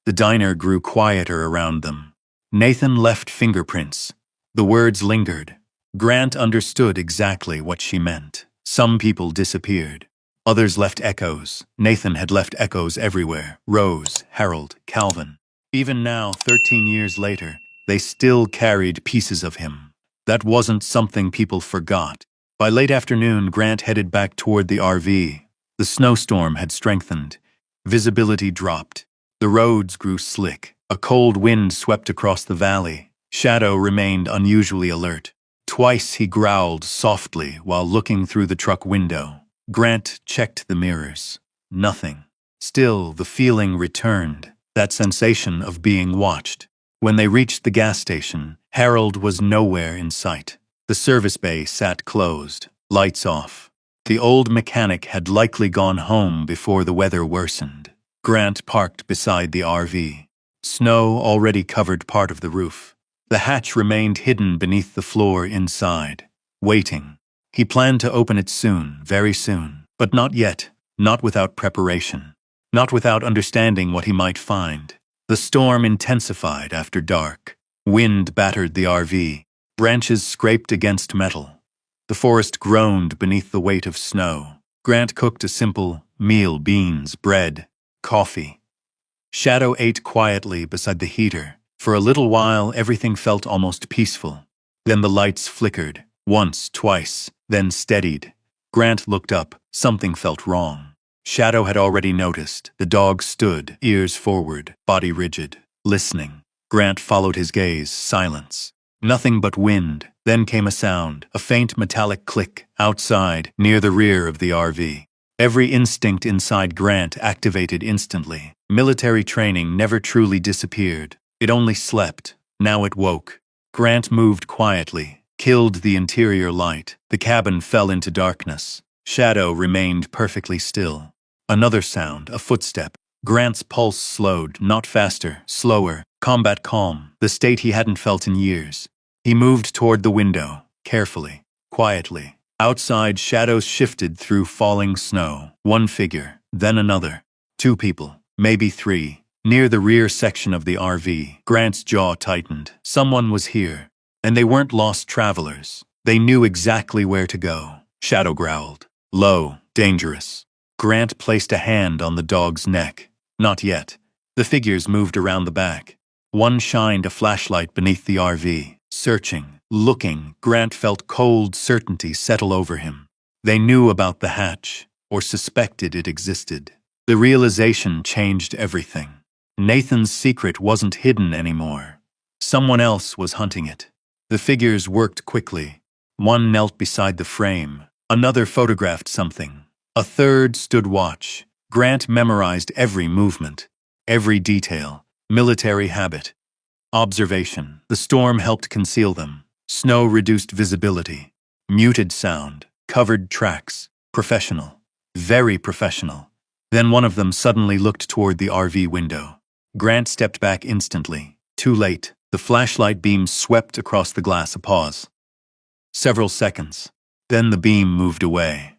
The diner grew quieter around them. Nathan left fingerprints. The words lingered. Grant understood exactly what she meant. Some people disappeared. Others left echoes. Nathan had left echoes everywhere. Rose, Harold, Calvin. Even now, 13 years later, they still carried pieces of him. That wasn't something people forgot. By late afternoon, Grant headed back toward the RV. The snowstorm had strengthened. Visibility dropped. The roads grew slick. A cold wind swept across the valley. Shadow remained unusually alert. Twice he growled softly while looking through the truck window. Grant checked the mirrors. Nothing. Still, the feeling returned, that sensation of being watched. When they reached the gas station, Harold was nowhere in sight. The service bay sat closed, lights off. The old mechanic had likely gone home before the weather worsened. Grant parked beside the RV. Snow already covered part of the roof. The hatch remained hidden beneath the floor inside, waiting. He planned to open it soon, very soon, but not yet, not without preparation, not without understanding what he might find. The storm intensified after dark. Wind battered the RV. Branches scraped against metal. The forest groaned beneath the weight of snow. Grant cooked a simple meal: beans, bread, coffee. Shadow ate quietly beside the heater. For a little while, everything felt almost peaceful. Then the lights flickered, once, twice, then steadied. Grant looked up. Something felt wrong. Shadow had already noticed. The dog stood, ears forward, body rigid, listening. Grant followed his gaze, silence. Nothing but wind. Then came a sound, a faint metallic click, outside, near the rear of the RV. Every instinct inside Grant activated instantly. Military training never truly disappeared. It only slept. Now it woke. Grant moved quietly, killed the interior light. The cabin fell into darkness. Shadow remained perfectly still. Another sound, a footstep. Grant's pulse slowed, not faster, slower, combat calm, the state he hadn't felt in years. He moved toward the window, carefully, quietly. Outside, shadows shifted through falling snow. One figure, then another. Two people, maybe three. Near the rear section of the RV, Grant's jaw tightened. Someone was here. And they weren't lost travelers. They knew exactly where to go. Shadow growled. Low, dangerous. Grant placed a hand on the dog's neck. Not yet. The figures moved around the back. One shined a flashlight beneath the RV. Searching, looking, Grant felt cold certainty settle over him. They knew about the hatch, or suspected it existed. The realization changed everything. Nathan's secret wasn't hidden anymore. Someone else was hunting it. The figures worked quickly. One knelt beside the frame. Another photographed something. A third stood watch. Grant memorized every movement, every detail, military habit. Observation. The storm helped conceal them. Snow reduced visibility. Muted sound. Covered tracks. Professional. Very professional. Then one of them suddenly looked toward the RV window. Grant stepped back instantly. Too late. The flashlight beam swept across the glass. A pause. Several seconds. Then the beam moved away.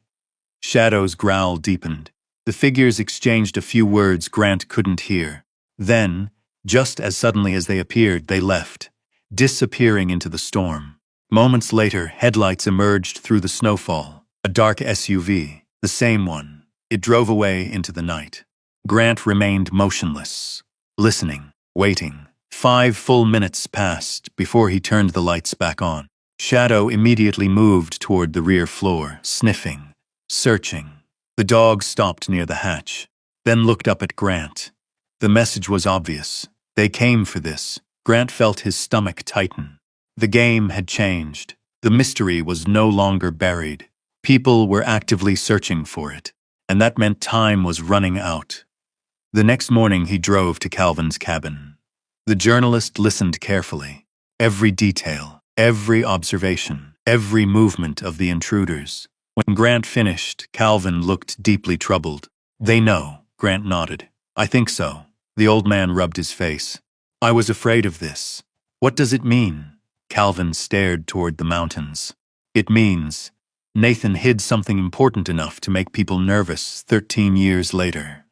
Shadow's growl deepened. The figures exchanged a few words Grant couldn't hear. Then, just as suddenly as they appeared, they left, disappearing into the storm. Moments later, headlights emerged through the snowfall. A dark SUV, the same one. It drove away into the night. Grant remained motionless, listening, waiting. 5 full minutes passed before he turned the lights back on. Shadow immediately moved toward the rear floor, sniffing, searching. The dog stopped near the hatch, then looked up at Grant. The message was obvious. They came for this. Grant felt his stomach tighten. The game had changed. The mystery was no longer buried. People were actively searching for it, and that meant time was running out. The next morning he drove to Calvin's cabin. The journalist listened carefully. Every detail, every observation, every movement of the intruders. When Grant finished, Calvin looked deeply troubled. "They know," Grant nodded. "I think so." The old man rubbed his face. "I was afraid of this." "What does it mean?" Calvin stared toward the mountains. "It means Nathan hid something important enough to make people nervous 13 years later."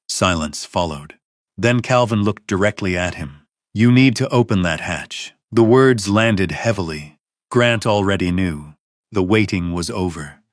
Silence followed. Then Calvin looked directly at him. "You need to open that hatch." The words landed heavily. Grant already knew. The waiting was over.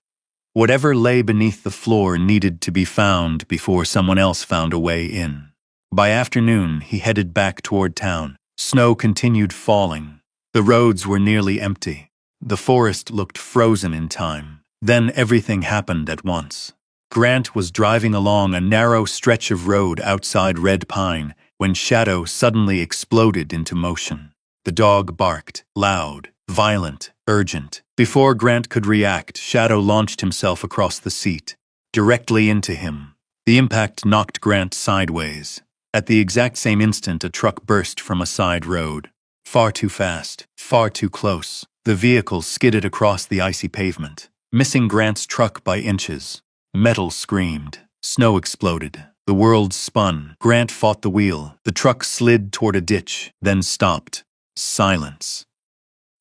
Whatever lay beneath the floor needed to be found before someone else found a way in. By afternoon, he headed back toward town. Snow continued falling. The roads were nearly empty. The forest looked frozen in time. Then everything happened at once. Grant was driving along a narrow stretch of road outside Red Pine when Shadow suddenly exploded into motion. The dog barked, loud, violent, urgent. Before Grant could react, Shadow launched himself across the seat, directly into him. The impact knocked Grant sideways. At the exact same instant, a truck burst from a side road. Far too fast, far too close. The vehicle skidded across the icy pavement, missing Grant's truck by inches. Metal screamed. Snow exploded. The world spun. Grant fought the wheel. The truck slid toward a ditch, then stopped. Silence.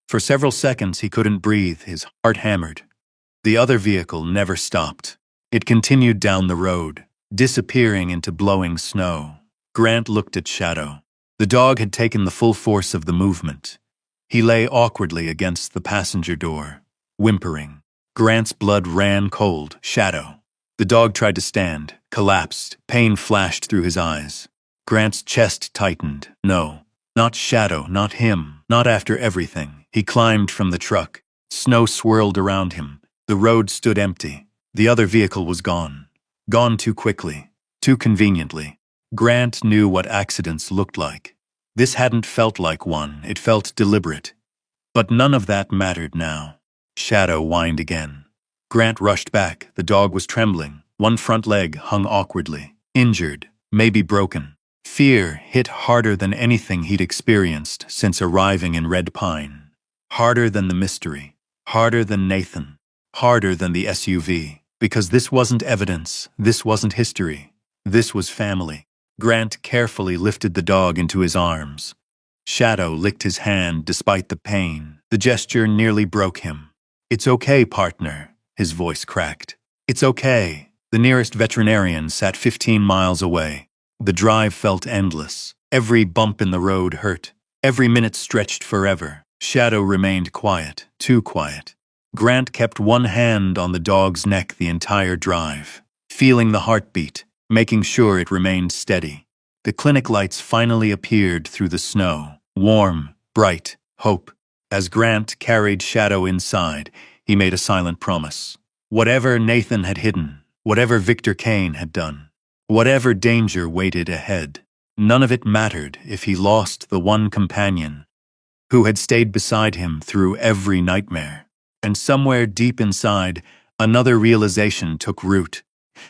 For several seconds he couldn't breathe, his heart hammered. The other vehicle never stopped. It continued down the road, disappearing into blowing snow. Grant looked at Shadow. The dog had taken the full force of the movement. He lay awkwardly against the passenger door, whimpering. Grant's blood ran cold. Shadow. The dog tried to stand, collapsed. Pain flashed through his eyes. Grant's chest tightened. No, not Shadow, not him, not after everything. He climbed from the truck. Snow swirled around him. The road stood empty. The other vehicle was gone. Gone too quickly. Too conveniently. Grant knew what accidents looked like. This hadn't felt like one. It felt deliberate. But none of that mattered now. Shadow whined again. Grant rushed back. The dog was trembling. One front leg hung awkwardly. Injured. Maybe broken. Fear hit harder than anything he'd experienced since arriving in Red Pine. Harder than the mystery. Harder than Nathan. Harder than the SUV. Because this wasn't evidence. This wasn't history. This was family. Grant carefully lifted the dog into his arms. Shadow licked his hand despite the pain. The gesture nearly broke him. "It's okay, partner," his voice cracked. "It's okay." The nearest veterinarian sat 15 miles away. The drive felt endless. Every bump in the road hurt. Every minute stretched forever. Shadow remained quiet, too quiet. Grant kept one hand on the dog's neck the entire drive, feeling the heartbeat, making sure it remained steady. The clinic lights finally appeared through the snow. Warm, bright, hope. As Grant carried Shadow inside, he made a silent promise. Whatever Nathan had hidden, whatever Victor Kane had done, whatever danger waited ahead, none of it mattered if he lost the one companion who had stayed beside him through every nightmare. And somewhere deep inside, another realization took root.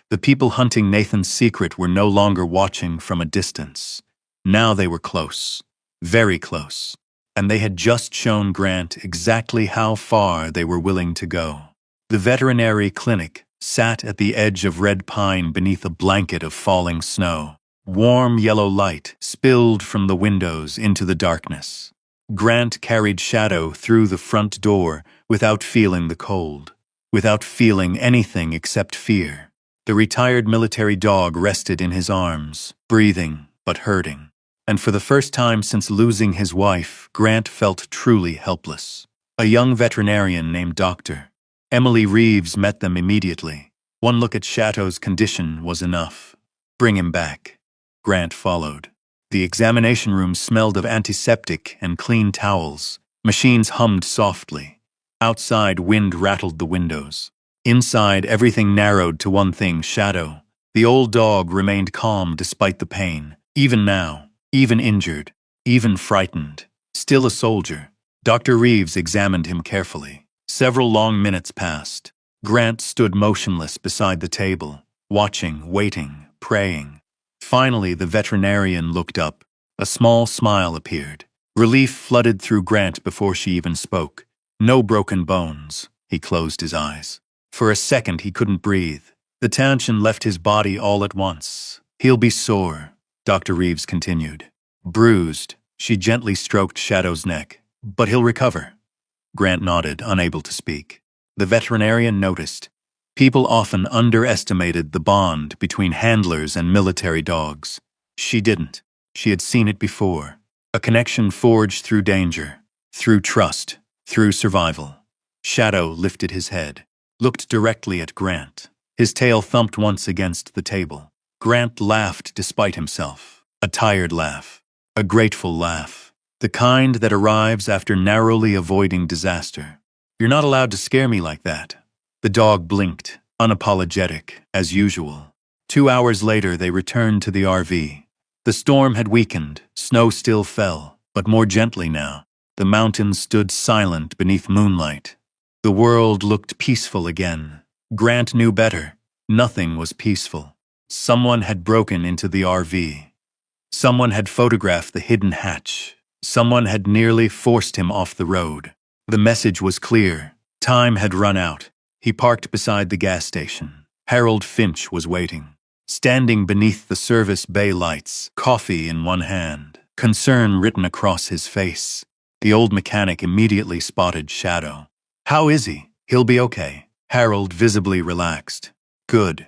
The people hunting Nathan's secret were no longer watching from a distance. Now they were close. Very close. And they had just shown Grant exactly how far they were willing to go. The veterinary clinic sat at the edge of Red Pine beneath a blanket of falling snow. Warm yellow light spilled from the windows into the darkness. Grant carried Shadow through the front door without feeling the cold, without feeling anything except fear. The retired military dog rested in his arms, breathing but hurting. And for the first time since losing his wife, Grant felt truly helpless. A young veterinarian named Dr. Emily Reeves met them immediately. One look at Shadow's condition was enough. "Bring him back." Grant followed. The examination room smelled of antiseptic and clean towels. Machines hummed softly. Outside, wind rattled the windows. Inside, everything narrowed to one thing: Shadow. The old dog remained calm despite the pain. Even now. Even injured, even frightened, still a soldier. Dr. Reeves examined him carefully. Several long minutes passed. Grant stood motionless beside the table, watching, waiting, praying. Finally, the veterinarian looked up. A small smile appeared. Relief flooded through Grant before she even spoke. No broken bones. He closed his eyes. For a second, he couldn't breathe. The tension left his body all at once. "He'll be sore," Dr. Reeves continued. "Bruised." She gently stroked Shadow's neck. "But he'll recover." Grant nodded, unable to speak. The veterinarian noticed. People often underestimated the bond between handlers and military dogs. She didn't. She had seen it before. A connection forged through danger, through trust, through survival. Shadow lifted his head, looked directly at Grant. His tail thumped once against the table. Grant laughed despite himself. A tired laugh. A grateful laugh. The kind that arrives after narrowly avoiding disaster. "You're not allowed to scare me like that." The dog blinked, unapologetic, as usual. 2 hours later, they returned to the RV. The storm had weakened. Snow still fell, but more gently now. The mountains stood silent beneath moonlight. The world looked peaceful again. Grant knew better. Nothing was peaceful. Someone had broken into the RV. Someone had photographed the hidden hatch. Someone had nearly forced him off the road. The message was clear. Time had run out. He parked beside the gas station. Harold Finch was waiting. Standing beneath the service bay lights, coffee in one hand, concern written across his face. The old mechanic immediately spotted Shadow. "How is he?" "He'll be okay." Harold visibly relaxed. "Good."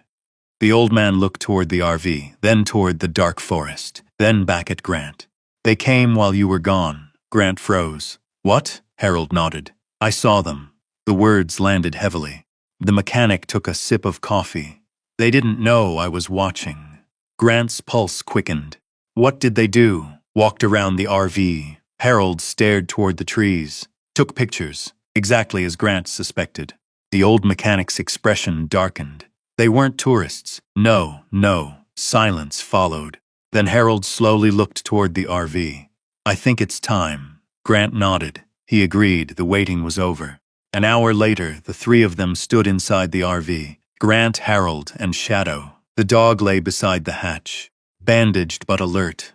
The old man looked toward the RV, then toward the dark forest, then back at Grant. "They came while you were gone." Grant froze. "What?" Harold nodded. "I saw them." The words landed heavily. The mechanic took a sip of coffee. "They didn't know I was watching." Grant's pulse quickened. "What did they do?" "Walked around the RV." Harold stared toward the trees. took pictures, exactly as Grant suspected. The old mechanic's expression darkened. They weren't tourists. No, no. Silence followed. Then Harold slowly looked toward the RV. I think it's time. Grant nodded. He agreed the waiting was over. An hour later, the three of them stood inside the RV. Grant, Harold, and Shadow. The dog lay beside the hatch, bandaged but alert.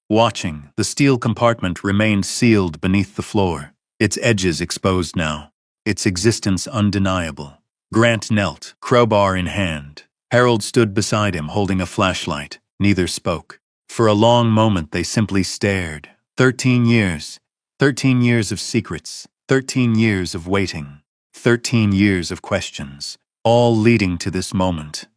Watching, the steel compartment remained sealed beneath the floor, its edges exposed now, its existence undeniable. Grant knelt, crowbar in hand. Harold stood beside him holding a flashlight. Neither spoke. For a long moment they simply stared. 13 years. 13 years of secrets. 13 years of waiting. 13 years of questions, all leading to this moment.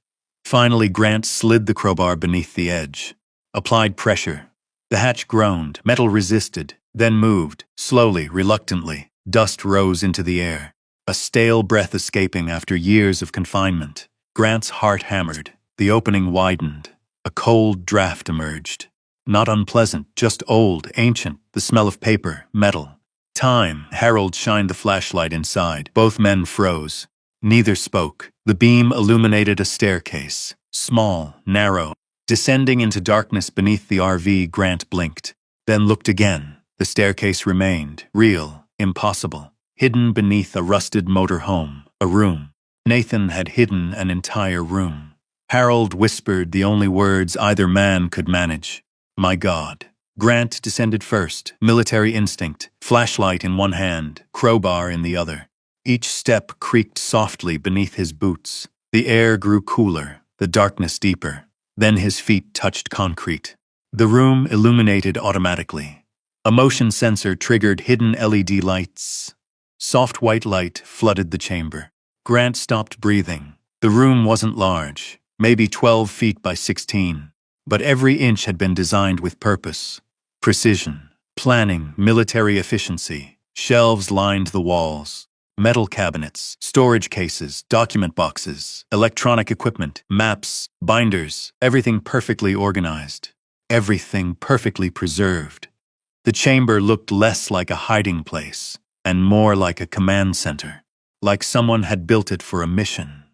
Finally, Grant slid the crowbar beneath the edge. Applied pressure. The hatch groaned, metal resisted, then moved, slowly, reluctantly. Dust rose into the air, a stale breath escaping after years of confinement. Grant's heart hammered. The opening widened. A cold draft emerged. Not unpleasant, just old, ancient, the smell of paper, metal. Time. Harold shined the flashlight inside. Both men froze. Neither spoke. The beam illuminated a staircase. Small, narrow. Descending into darkness beneath the RV, Grant blinked. Then looked again. The staircase remained. Real. Impossible. Hidden beneath a rusted motor home. A room. Nathan had hidden an entire room. Harold whispered the only words either man could manage. My God. Grant descended first, military instinct, flashlight in one hand, crowbar in the other. Each step creaked softly beneath his boots. The air grew cooler, the darkness deeper. Then his feet touched concrete. The room illuminated automatically. A motion sensor triggered hidden LED lights. Soft white light flooded the chamber. Grant stopped breathing. The room wasn't large, maybe 12 feet by 16, but every inch had been designed with purpose. Precision, planning, military efficiency. Shelves lined the walls. Metal cabinets, storage cases, document boxes, electronic equipment, maps, binders, everything perfectly organized. Everything perfectly preserved. The chamber looked less like a hiding place and more like a command center, like someone had built it for a mission.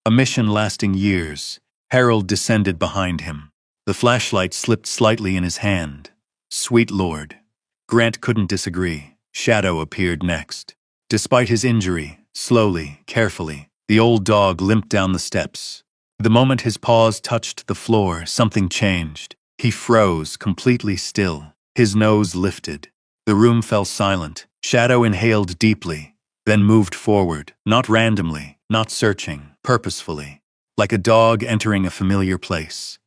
A mission lasting years. Harold descended behind him. The flashlight slipped slightly in his hand. Sweet Lord. Grant couldn't disagree. Shadow appeared next. Despite his injury, slowly, carefully, the old dog limped down the steps. The moment his paws touched the floor, something changed. He froze, completely still. His nose lifted. The room fell silent. Shadow inhaled deeply, then moved forward, not randomly, not searching, purposefully, like a dog entering a familiar place.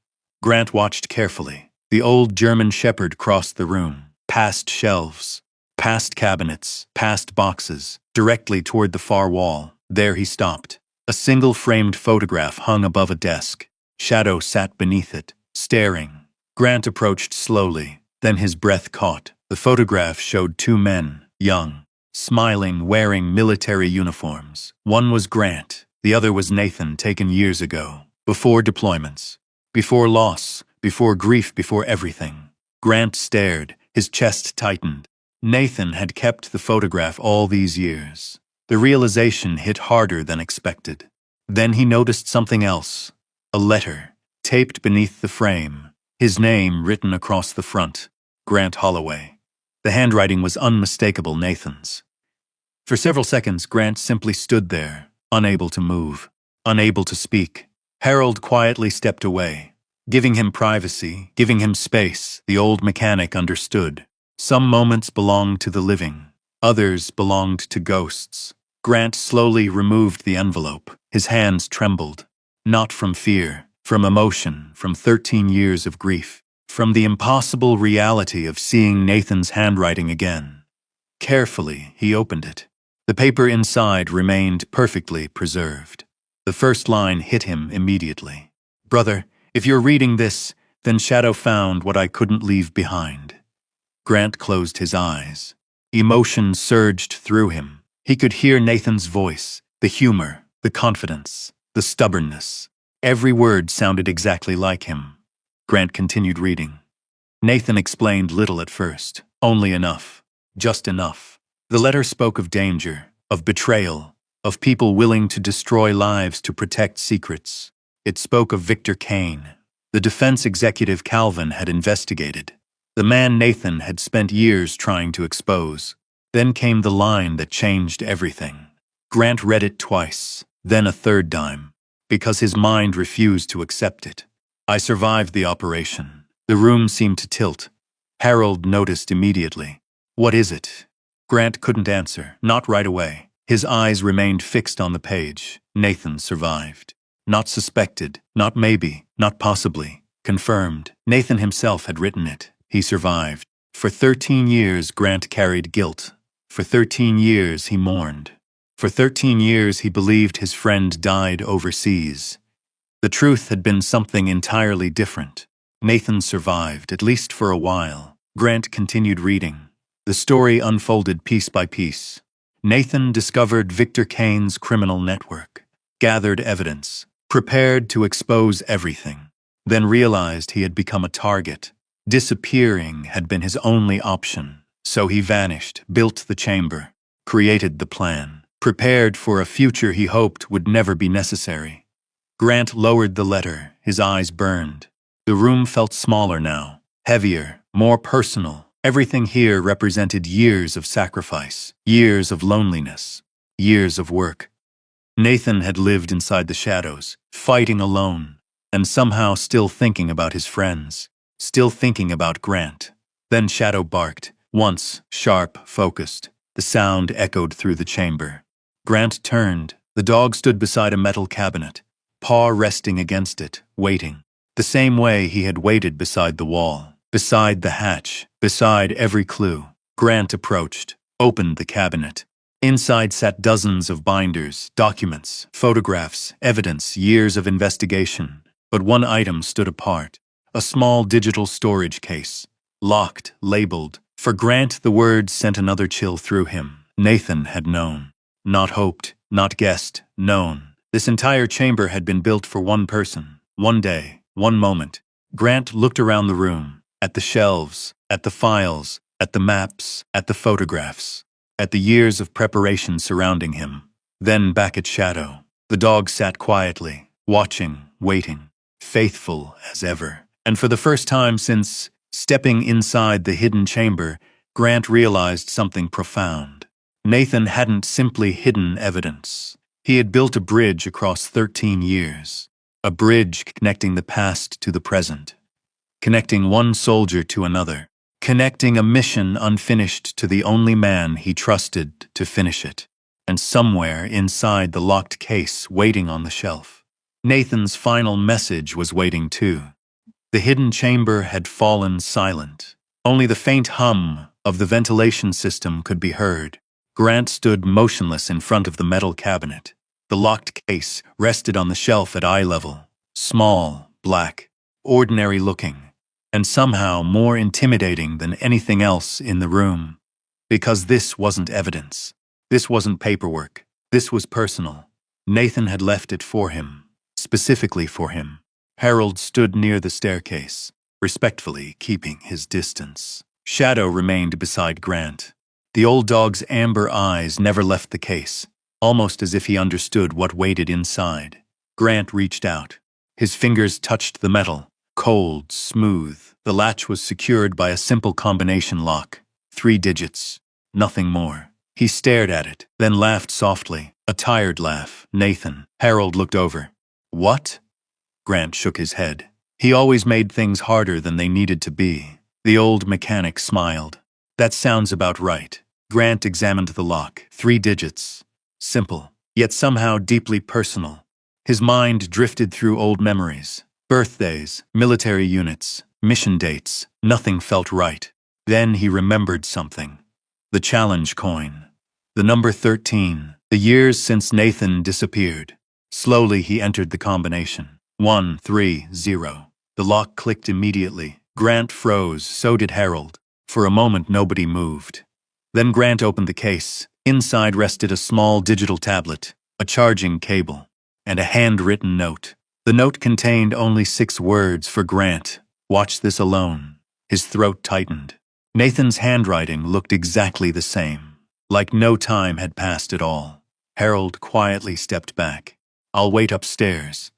Grant watched carefully. The old German shepherd crossed the room, past shelves, past cabinets, past boxes, directly toward the far wall. There he stopped. A single framed photograph hung above a desk. Shadow sat beneath it, staring. Grant approached slowly, then his breath caught. The photograph showed two men, young, smiling, wearing military uniforms. One was Grant, the other was Nathan, taken years ago, before deployments, before loss, before grief, before everything. Grant stared, his chest tightened. Nathan had kept the photograph all these years. The realization hit harder than expected. Then he noticed something else. A letter, taped beneath the frame, his name written across the front. Grant Holloway. The handwriting was unmistakable Nathan's. For several seconds, Grant simply stood there, unable to move, unable to speak. Harold quietly stepped away, giving him privacy, giving him space. The old mechanic understood. Some moments belonged to the living, others belonged to ghosts. Grant slowly removed the envelope. His hands trembled, not from fear, from emotion, from 13 years of grief, from the impossible reality of seeing Nathan's handwriting again. Carefully, he opened it. The paper inside remained perfectly preserved. The first line hit him immediately. Brother, if you're reading this, then Shadow found what I couldn't leave behind. Grant closed his eyes. Emotion surged through him. He could hear Nathan's voice, the humor, the confidence, the stubbornness. Every word sounded exactly like him. Grant continued reading. Nathan explained little at first, only enough, just enough. The letter spoke of danger, of betrayal, of people willing to destroy lives to protect secrets. It spoke of Victor Kane, the defense executive Calvin had investigated, the man Nathan had spent years trying to expose. Then came the line that changed everything. Grant read it twice, then a third time, because his mind refused to accept it. I survived the operation. The room seemed to tilt. Harold noticed immediately. What is it? Grant couldn't answer, not right away. His eyes remained fixed on the page. Nathan survived. Not suspected, not maybe, not possibly. Confirmed. Nathan himself had written it. He survived. For 13 years, Grant carried guilt. For 13 years, he mourned. For 13 years, he believed his friend died overseas. The truth had been something entirely different. Nathan survived, at least for a while. Grant continued reading. The story unfolded piece by piece. Nathan discovered Victor Kane's criminal network, gathered evidence, prepared to expose everything, then realized he had become a target. Disappearing had been his only option. So he vanished, built the chamber, created the plan, prepared for a future he hoped would never be necessary. Grant lowered the letter, his eyes burned. The room felt smaller now, heavier, more personal. Everything here represented years of sacrifice, years of loneliness, years of work. Nathan had lived inside the shadows, fighting alone, and somehow still thinking about his friends, still thinking about Grant. Then Shadow barked, once sharp, focused. The sound echoed through the chamber. Grant turned. The dog stood beside a metal cabinet, paw resting against it, waiting. The same way he had waited beside the wall, beside the hatch, beside every clue. Grant approached, opened the cabinet. Inside sat dozens of binders, documents, photographs, evidence, years of investigation. But one item stood apart. A small digital storage case, locked, labeled. For Grant, the words sent another chill through him. Nathan had known. Not hoped, not guessed, known. This entire chamber had been built for one person, one day, one moment. Grant looked around the room, at the shelves, at the files, at the maps, at the photographs, at the years of preparation surrounding him. Then back at Shadow. The dog sat quietly, watching, waiting, faithful as ever. And for the first time since stepping inside the hidden chamber, Grant realized something profound. Nathan hadn't simply hidden evidence. He had built a bridge across 13 years. A bridge connecting the past to the present. Connecting one soldier to another. Connecting a mission unfinished to the only man he trusted to finish it. And somewhere inside the locked case waiting on the shelf, Nathan's final message was waiting too. The hidden chamber had fallen silent. Only the faint hum of the ventilation system could be heard. Grant stood motionless in front of the metal cabinet. The locked case rested on the shelf at eye level. Small, black, ordinary looking, and somehow more intimidating than anything else in the room. Because this wasn't evidence. This wasn't paperwork. This was personal. Nathan had left it for him, specifically for him. Harold stood near the staircase, respectfully keeping his distance. Shadow remained beside Grant. The old dog's amber eyes never left the case, almost as if he understood what waited inside. Grant reached out. His fingers touched the metal, cold, smooth. The latch was secured by a simple combination lock. 3 digits, nothing more. He stared at it, then laughed softly, a tired laugh. Nathan. Harold looked over. What? Grant shook his head. He always made things harder than they needed to be. The old mechanic smiled. That sounds about right. Grant examined the lock. 3 digits. Simple, yet somehow deeply personal. His mind drifted through old memories. Birthdays, military units, mission dates. Nothing felt right. Then he remembered something. The challenge coin. The number 13. The years since Nathan disappeared. Slowly he entered the combination. 130. The lock clicked immediately. Grant froze, so did Harold. For a moment nobody moved. Then Grant opened the case. Inside rested a small digital tablet, a charging cable, and a handwritten note. The note contained only 6 words for Grant. Watch this alone. His throat tightened. Nathan's handwriting looked exactly the same. like no time had passed at all. Harold quietly stepped back. "I'll wait upstairs."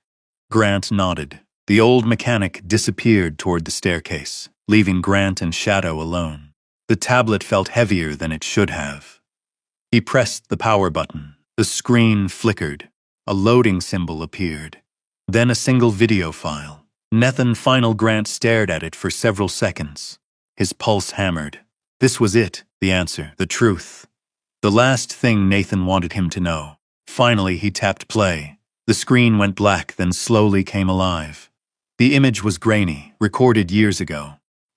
Grant nodded. The old mechanic disappeared toward the staircase, leaving Grant and Shadow alone. The tablet felt heavier than it should have. He pressed the power button. The screen flickered. A loading symbol appeared. Then a single video file. Grant stared at it for several seconds. His pulse hammered. This was it, the answer, the truth. The last thing Nathan wanted him to know. Finally, he tapped play. The screen went black, then slowly came alive. The image was grainy, recorded years ago.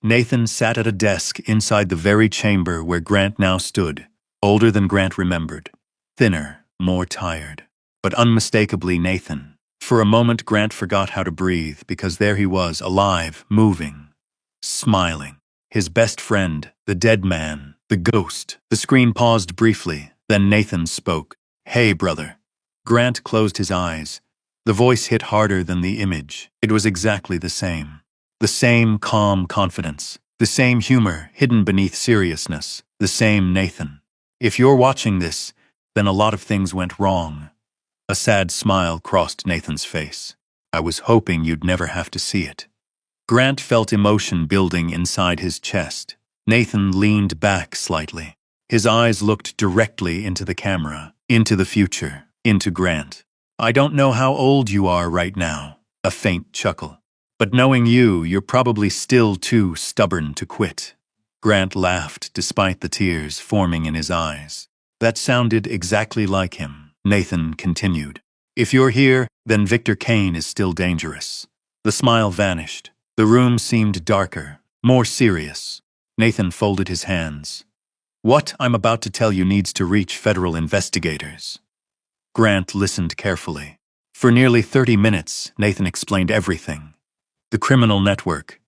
Nathan sat at a desk inside the very chamber where Grant now stood, older than Grant remembered, thinner, more tired, but unmistakably Nathan. For a moment, Grant forgot how to breathe because there he was, alive, moving, smiling. His best friend, the dead man, the ghost. The screen paused briefly, then Nathan spoke. "Hey, brother." Grant closed his eyes. The voice hit harder than the image. It was exactly the same. The same calm confidence. The same humor hidden beneath seriousness. The same Nathan. "If you're watching this, then a lot of things went wrong." A sad smile crossed Nathan's face. "I was hoping you'd never have to see it." Grant felt emotion building inside his chest. Nathan leaned back slightly. His eyes looked directly into the camera, into the future, into Grant. "I don't know how old you are right now," a faint chuckle. "But knowing you, you're probably still too stubborn to quit." Grant laughed despite the tears forming in his eyes. "That sounded exactly like him," Nathan continued. "If you're here, then Victor Kane is still dangerous." The smile vanished. The room seemed darker, more serious. Nathan folded his hands. "What I'm about to tell you needs to reach federal investigators." Grant listened carefully. For nearly 30 minutes, Nathan explained everything. The criminal network,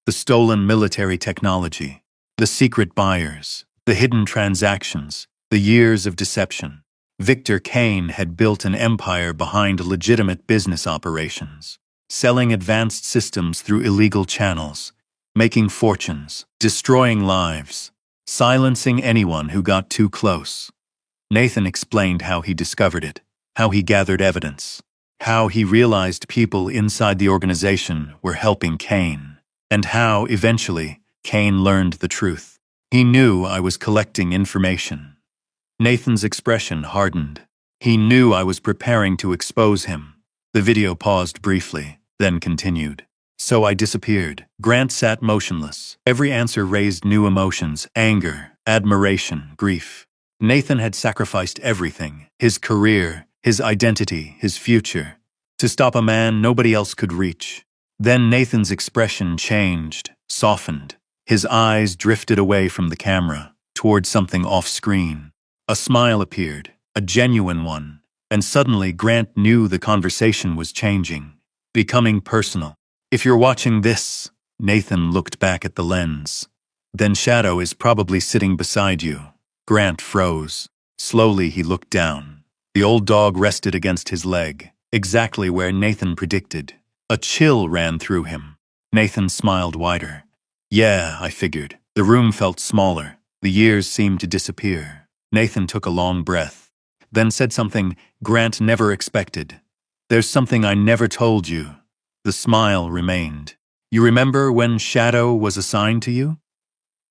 the stolen military technology, the secret buyers, the hidden transactions, the years of deception. Victor Kane had built an empire behind legitimate business operations, selling advanced systems through illegal channels, making fortunes, destroying lives, silencing anyone who got too close. Nathan explained how he discovered it, how he gathered evidence, how he realized people inside the organization were helping Kane, and how, eventually, Kane learned the truth. "He knew I was collecting information." Nathan's expression hardened. "He knew I was preparing to expose him." The video paused briefly, then continued. "So I disappeared." Grant sat motionless. Every answer raised new emotions: anger, admiration, grief. Nathan had sacrificed everything: his career, his identity, his future, to stop a man nobody else could reach. Then Nathan's expression changed, softened. His eyes drifted away from the camera, toward something off-screen. A smile appeared, a genuine one, and suddenly Grant knew the conversation was changing, becoming personal. "If you're watching this," Nathan looked back at the lens, "then Shadow is probably sitting beside you." Grant froze. Slowly he looked down. The old dog rested against his leg, exactly where Nathan predicted. A chill ran through him. Nathan smiled wider. "Yeah, I figured." The room felt smaller. The years seemed to disappear. Nathan took a long breath, then said something Grant never expected. "There's something I never told you." The smile remained. "You remember when Shadow was assigned to you?"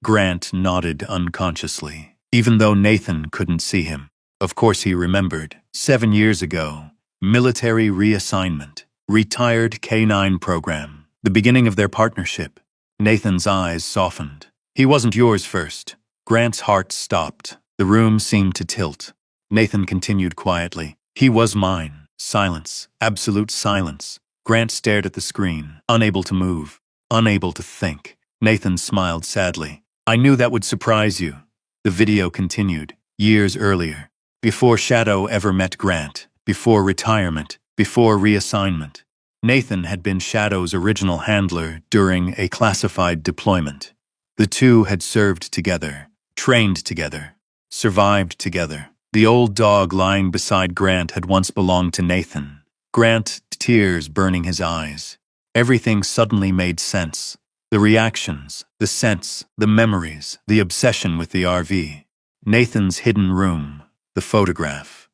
Grant nodded unconsciously, even though Nathan couldn't see him. Of course he remembered. 7 years ago, military reassignment, retired K-9 program, the beginning of their partnership. Nathan's eyes softened. "He wasn't yours first." Grant's heart stopped. The room seemed to tilt. Nathan continued quietly. "He was mine." Silence. Absolute silence. Grant stared at the screen, unable to move, unable to think. Nathan smiled sadly. "I knew that would surprise you." The video continued. Years earlier. Before Shadow ever met Grant. Before retirement. Before reassignment. Nathan had been Shadow's original handler during a classified deployment. The two had served together, trained together, survived together. The old dog lying beside Grant had once belonged to Nathan. Grant, tears burning his eyes. Everything suddenly made sense. The reactions, the scents, the memories, the obsession with the RV. Nathan's hidden room. The photograph.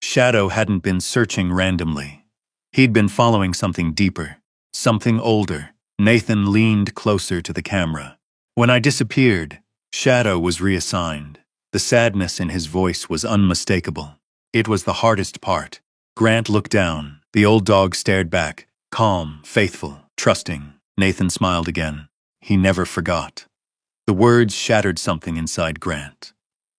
Shadow hadn't been searching randomly. He'd been following something deeper, something older. Nathan leaned closer to the camera. When I disappeared, Shadow was reassigned. The sadness in his voice was unmistakable. It was the hardest part. Grant looked down. The old dog stared back, calm, faithful, trusting. Nathan smiled again. He never forgot. The words shattered something inside Grant.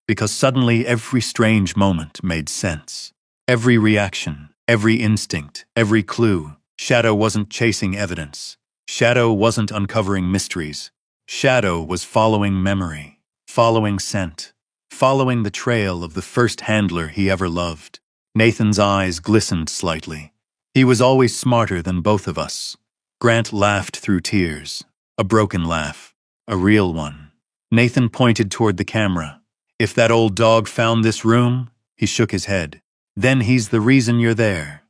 Because suddenly every strange moment made sense. Every reaction, every instinct, every clue. Shadow wasn't chasing evidence. Shadow wasn't uncovering mysteries. Shadow was following memory, following scent, following the trail of the first handler he ever loved. Nathan's eyes glistened slightly. He was always smarter than both of us. Grant laughed through tears. A broken laugh. A real one. Nathan pointed toward the camera. If that old dog found this room, he shook his head. Then he's the reason you're there.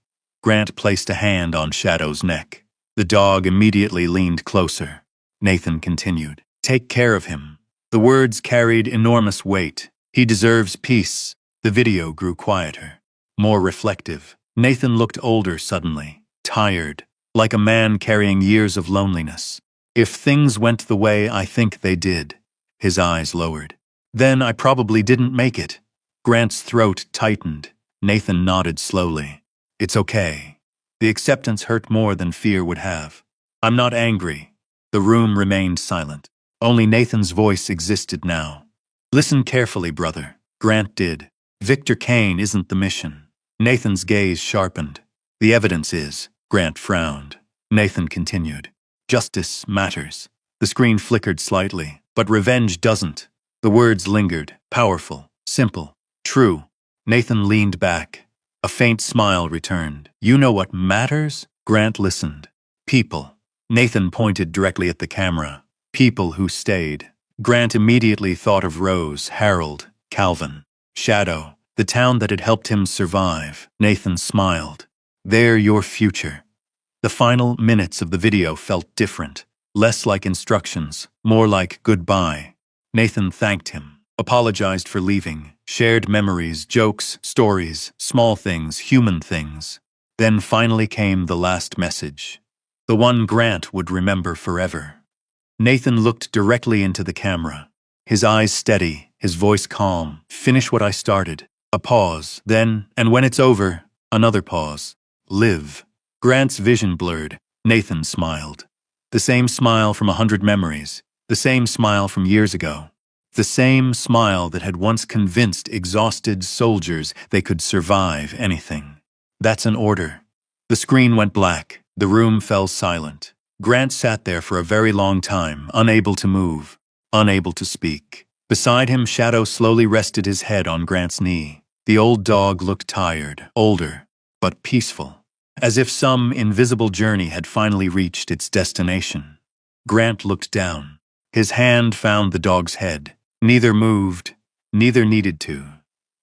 Grant placed a hand on Shadow's neck. The dog immediately leaned closer. Nathan continued, "Take care of him." The words carried enormous weight. He deserves peace. The video grew quieter, more reflective. Nathan looked older suddenly, tired, like a man carrying years of loneliness. If things went the way I think they did, his eyes lowered. Then I probably didn't make it. Grant's throat tightened. Nathan nodded slowly. It's okay. The acceptance hurt more than fear would have. I'm not angry. The room remained silent. Only Nathan's voice existed now. Listen carefully, brother. Grant did. Victor Kane isn't the mission. Nathan's gaze sharpened. The evidence is. Grant frowned. Nathan continued. Justice matters. The screen flickered slightly, but revenge doesn't. The words lingered, powerful, simple, true. Nathan leaned back. A faint smile returned. You know what matters? Grant listened. People. Nathan pointed directly at the camera. People who stayed. Grant immediately thought of Rose, Harold, Calvin, Shadow, the town that had helped him survive. Nathan smiled. They're your future. The final minutes of the video felt different, less like instructions, more like goodbye. Nathan thanked him, apologized for leaving, shared memories, jokes, stories, small things, human things. Then finally came the last message, the one Grant would remember forever. Nathan looked directly into the camera, his eyes steady, his voice calm. Finish what I started. A pause, then, and when it's over, another pause. Live. Grant's vision blurred. Nathan smiled. The same smile from 100 memories. The same smile from years ago. The same smile that had once convinced exhausted soldiers they could survive anything. That's an order. The screen went black. The room fell silent. Grant sat there for a very long time, unable to move, unable to speak. Beside him, Shadow slowly rested his head on Grant's knee. The old dog looked tired, older, but peaceful, as if some invisible journey had finally reached its destination. Grant looked down. His hand found the dog's head. Neither moved, neither needed to,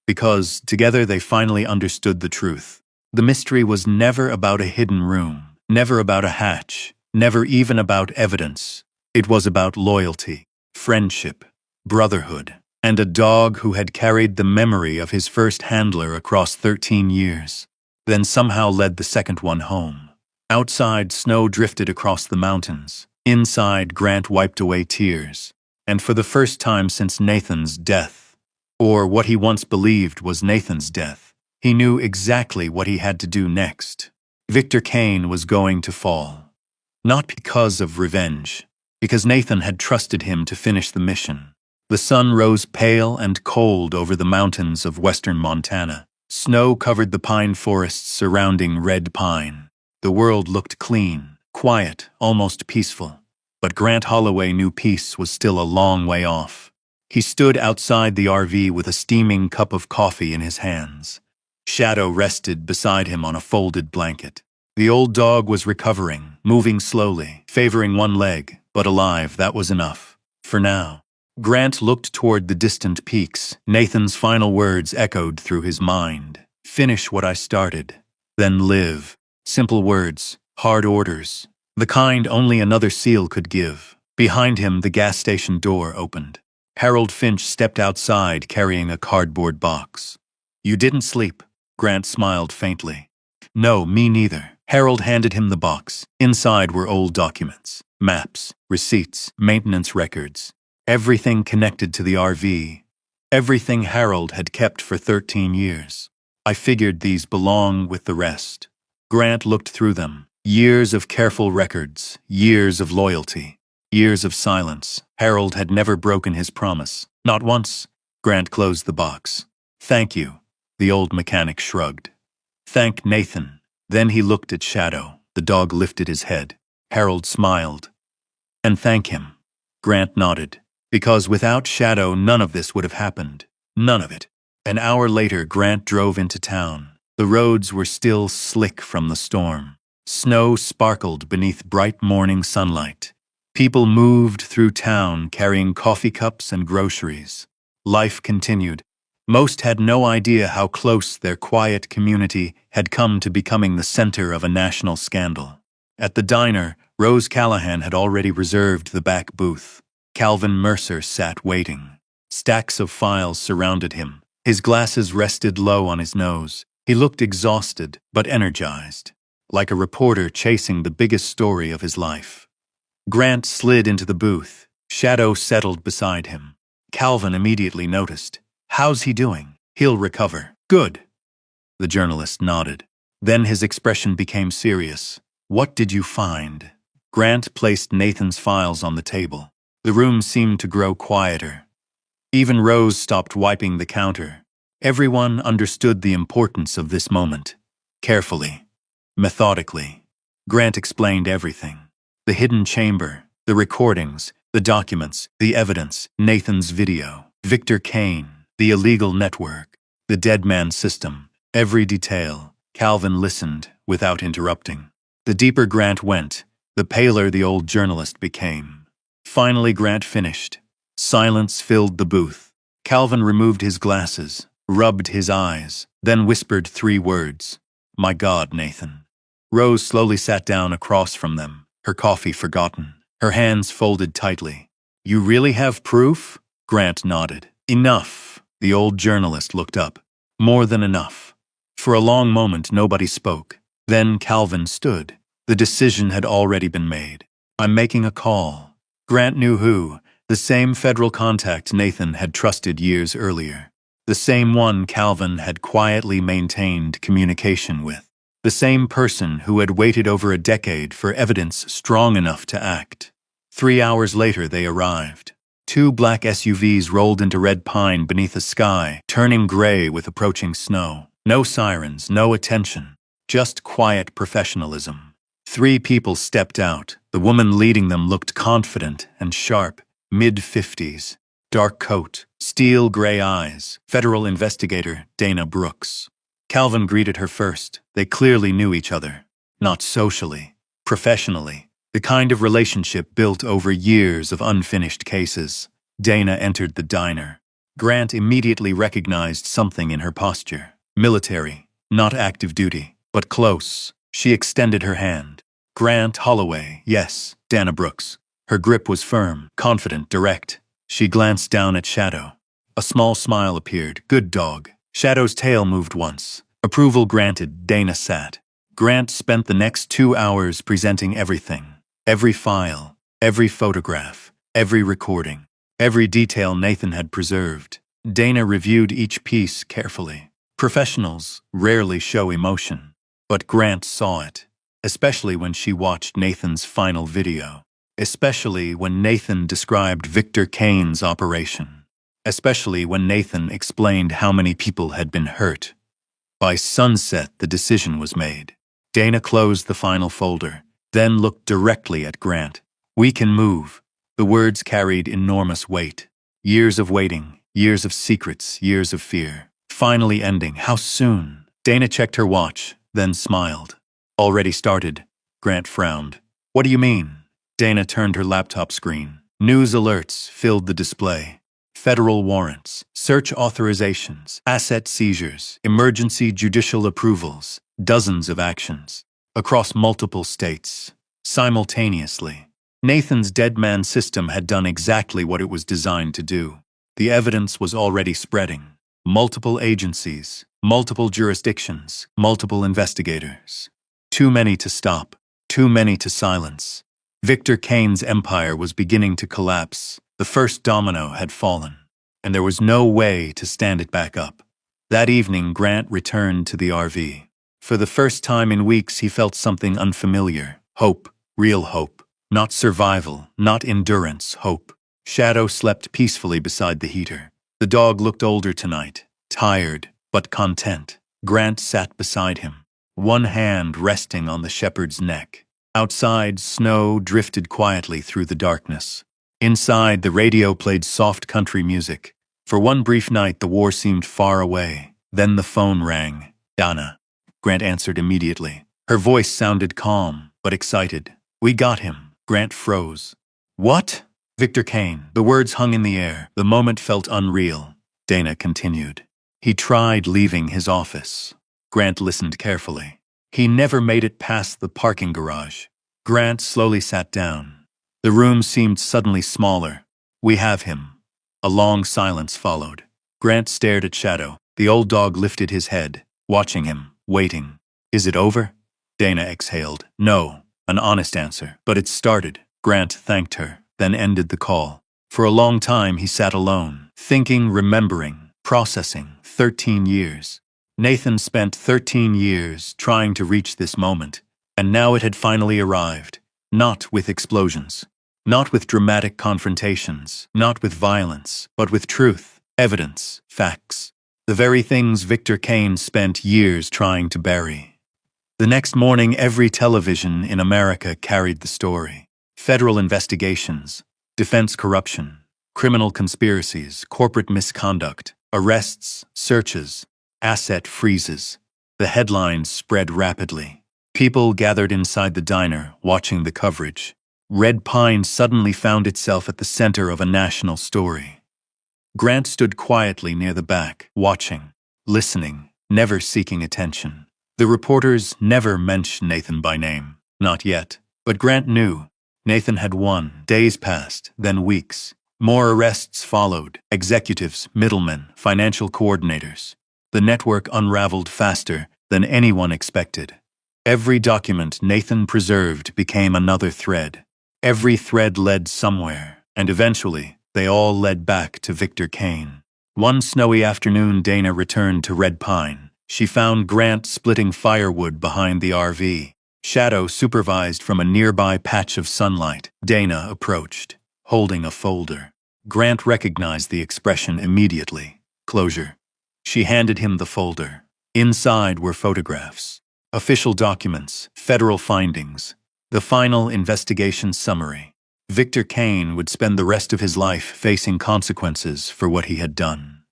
because together they finally understood the truth. The mystery was never about a hidden room, never about a hatch, never even about evidence. It was about loyalty, friendship, brotherhood, and a dog who had carried the memory of his first handler across 13 years, then somehow led the second one home. Outside, snow drifted across the mountains. Inside, Grant wiped away tears. And for the first time since Nathan's death, or what he once believed was Nathan's death, he knew exactly what he had to do next. Victor Kane was going to fall. Not because of revenge, because Nathan had trusted him to finish the mission. The sun rose pale and cold over the mountains of western Montana. Snow covered the pine forests surrounding Red Pine. The world looked clean, quiet, almost peaceful. But Grant Holloway knew peace was still a long way off. He stood outside the RV with a steaming cup of coffee in his hands. Shadow rested beside him on a folded blanket. The old dog was recovering, moving slowly, favoring one leg, but alive. That was enough. For now. Grant looked toward the distant peaks. Nathan's final words echoed through his mind. Finish what I started. Then live. Simple words, hard orders. The kind only another SEAL could give. Behind him, the gas station door opened. Harold Finch stepped outside carrying a cardboard box. You didn't sleep, Grant smiled faintly. No, me neither. Harold handed him the box. Inside were old documents, maps, receipts, maintenance records, everything connected to the RV. Everything Harold had kept for 13 years. I figured these belong with the rest. Grant looked through them. Years of careful records, years of loyalty, years of silence. Harold had never broken his promise. Not once. Grant closed the box. Thank you, the old mechanic shrugged. Thank Nathan. Then he looked at Shadow. The dog lifted his head. Harold smiled. And thank him. Grant nodded. Because without Shadow, none of this would have happened. None of it. An hour later, Grant drove into town. The roads were still slick from the storm. Snow sparkled beneath bright morning sunlight. People moved through town carrying coffee cups and groceries. Life continued. Most had no idea how close their quiet community had come to becoming the center of a national scandal. At the diner, Rose Callahan had already reserved the back booth. Calvin Mercer sat waiting. Stacks of files surrounded him. His glasses rested low on his nose. He looked exhausted, but energized, like a reporter chasing the biggest story of his life. Grant slid into the booth. Shadow settled beside him. Calvin immediately noticed. How's he doing? He'll recover. Good. The journalist nodded. Then his expression became serious. What did you find? Grant placed Nathan's files on the table. The room seemed to grow quieter. Even Rose stopped wiping the counter. Everyone understood the importance of this moment. Carefully, methodically, Grant explained everything. The hidden chamber, the recordings, the documents, the evidence, Nathan's video, Victor Kane, the illegal network, the dead man system, every detail. Calvin listened without interrupting. The deeper Grant went, the paler the old journalist became. Finally, Grant finished. Silence filled the booth. Calvin removed his glasses, rubbed his eyes, then whispered 3 words. My God, Nathan. Rose slowly sat down across from them, her coffee forgotten, her hands folded tightly. You really have proof? Grant nodded. Enough. The old journalist looked up. More than enough. For a long moment, nobody spoke. Then Calvin stood. The decision had already been made. I'm making a call. Grant knew who. The same federal contact Nathan had trusted years earlier. The same one Calvin had quietly maintained communication with. The same person who had waited over a decade for evidence strong enough to act. 3 hours later they arrived. 2 black SUVs rolled into red pine beneath a sky, turning gray with approaching snow. No sirens, no attention. Just quiet professionalism. 3 people stepped out. The woman leading them looked confident and sharp. Mid-50s. Dark coat, steel gray eyes. Federal investigator Dana Brooks. Calvin greeted her first. They clearly knew each other. Not socially, professionally. The kind of relationship built over years of unfinished cases. Dana entered the diner. Grant immediately recognized something in her posture. Military, not active duty, but close. She extended her hand. Grant Holloway, yes, Dana Brooks. Her grip was firm, confident, direct. She glanced down at Shadow. A small smile appeared. Good dog. Shadow's tail moved once. Approval granted, Dana sat. Grant spent the next 2 hours presenting everything. Every file, every photograph, every recording, every detail Nathan had preserved. Dana reviewed each piece carefully. Professionals rarely show emotion, but Grant saw it, especially when she watched Nathan's final video. Especially when Nathan described Victor Kane's operation. Especially when Nathan explained how many people had been hurt. By sunset, the decision was made. Dana closed the final folder, then looked directly at Grant. We can move. The words carried enormous weight. Years of waiting, years of secrets, years of fear. Finally ending. How soon? Dana checked her watch, then smiled. Already started. Grant frowned. What do you mean? Dana turned her laptop screen. News alerts filled the display. Federal warrants, search authorizations, asset seizures, emergency judicial approvals, dozens of actions. Across multiple states. Simultaneously. Nathan's dead man system had done exactly what it was designed to do. The evidence was already spreading. Multiple agencies, multiple jurisdictions, multiple investigators. Too many to stop, too many to silence. Victor Kane's empire was beginning to collapse. The first domino had fallen, and there was no way to stand it back up. That evening, Grant returned to the RV. For the first time in weeks, he felt something unfamiliar. Hope, real hope. Not survival, not endurance, hope. Shadow slept peacefully beside the heater. The dog looked older tonight, tired, but content. Grant sat beside him, one hand resting on the shepherd's neck. Outside, snow drifted quietly through the darkness. Inside, the radio played soft country music. For one brief night, the war seemed far away. Then the phone rang. Donna. Grant answered immediately. Her voice sounded calm, but excited. We got him. Grant froze. What? Victor Kane. The words hung in the air. The moment felt unreal. Dana continued. He tried leaving his office. Grant listened carefully. He never made it past the parking garage. Grant slowly sat down. The room seemed suddenly smaller. We have him. A long silence followed. Grant stared at Shadow. The old dog lifted his head, watching him, waiting. Is it over? Dana exhaled. No, an honest answer. But it started. Grant thanked her, then ended the call. For a long time he sat alone, thinking, remembering, processing. 13 years. Nathan spent 13 years trying to reach this moment, and now it had finally arrived. Not with explosions, not with dramatic confrontations, not with violence, but with truth, evidence, facts. The very things Victor Kane spent years trying to bury. The next morning, every television in America carried the story. Federal investigations, defense corruption, criminal conspiracies, corporate misconduct, arrests, searches, asset freezes. The headlines spread rapidly. People gathered inside the diner, watching the coverage. Red Pine suddenly found itself at the center of a national story. Grant stood quietly near the back, watching, listening, never seeking attention. The reporters never mentioned Nathan by name. Not yet. But Grant knew. Nathan had won. Days passed, then weeks. More arrests followed. Executives, middlemen, financial coordinators. The network unraveled faster than anyone expected. Every document Nathan preserved became another thread. Every thread led somewhere, and eventually, they all led back to Victor Kane. One snowy afternoon, Dana returned to Red Pine. She found Grant splitting firewood behind the RV. Shadow supervised from a nearby patch of sunlight. Dana approached, holding a folder. Grant recognized the expression immediately. Closure. She handed him the folder. Inside were photographs, official documents, federal findings, the final investigation summary. Victor Kane would spend the rest of his life facing consequences for what he had done.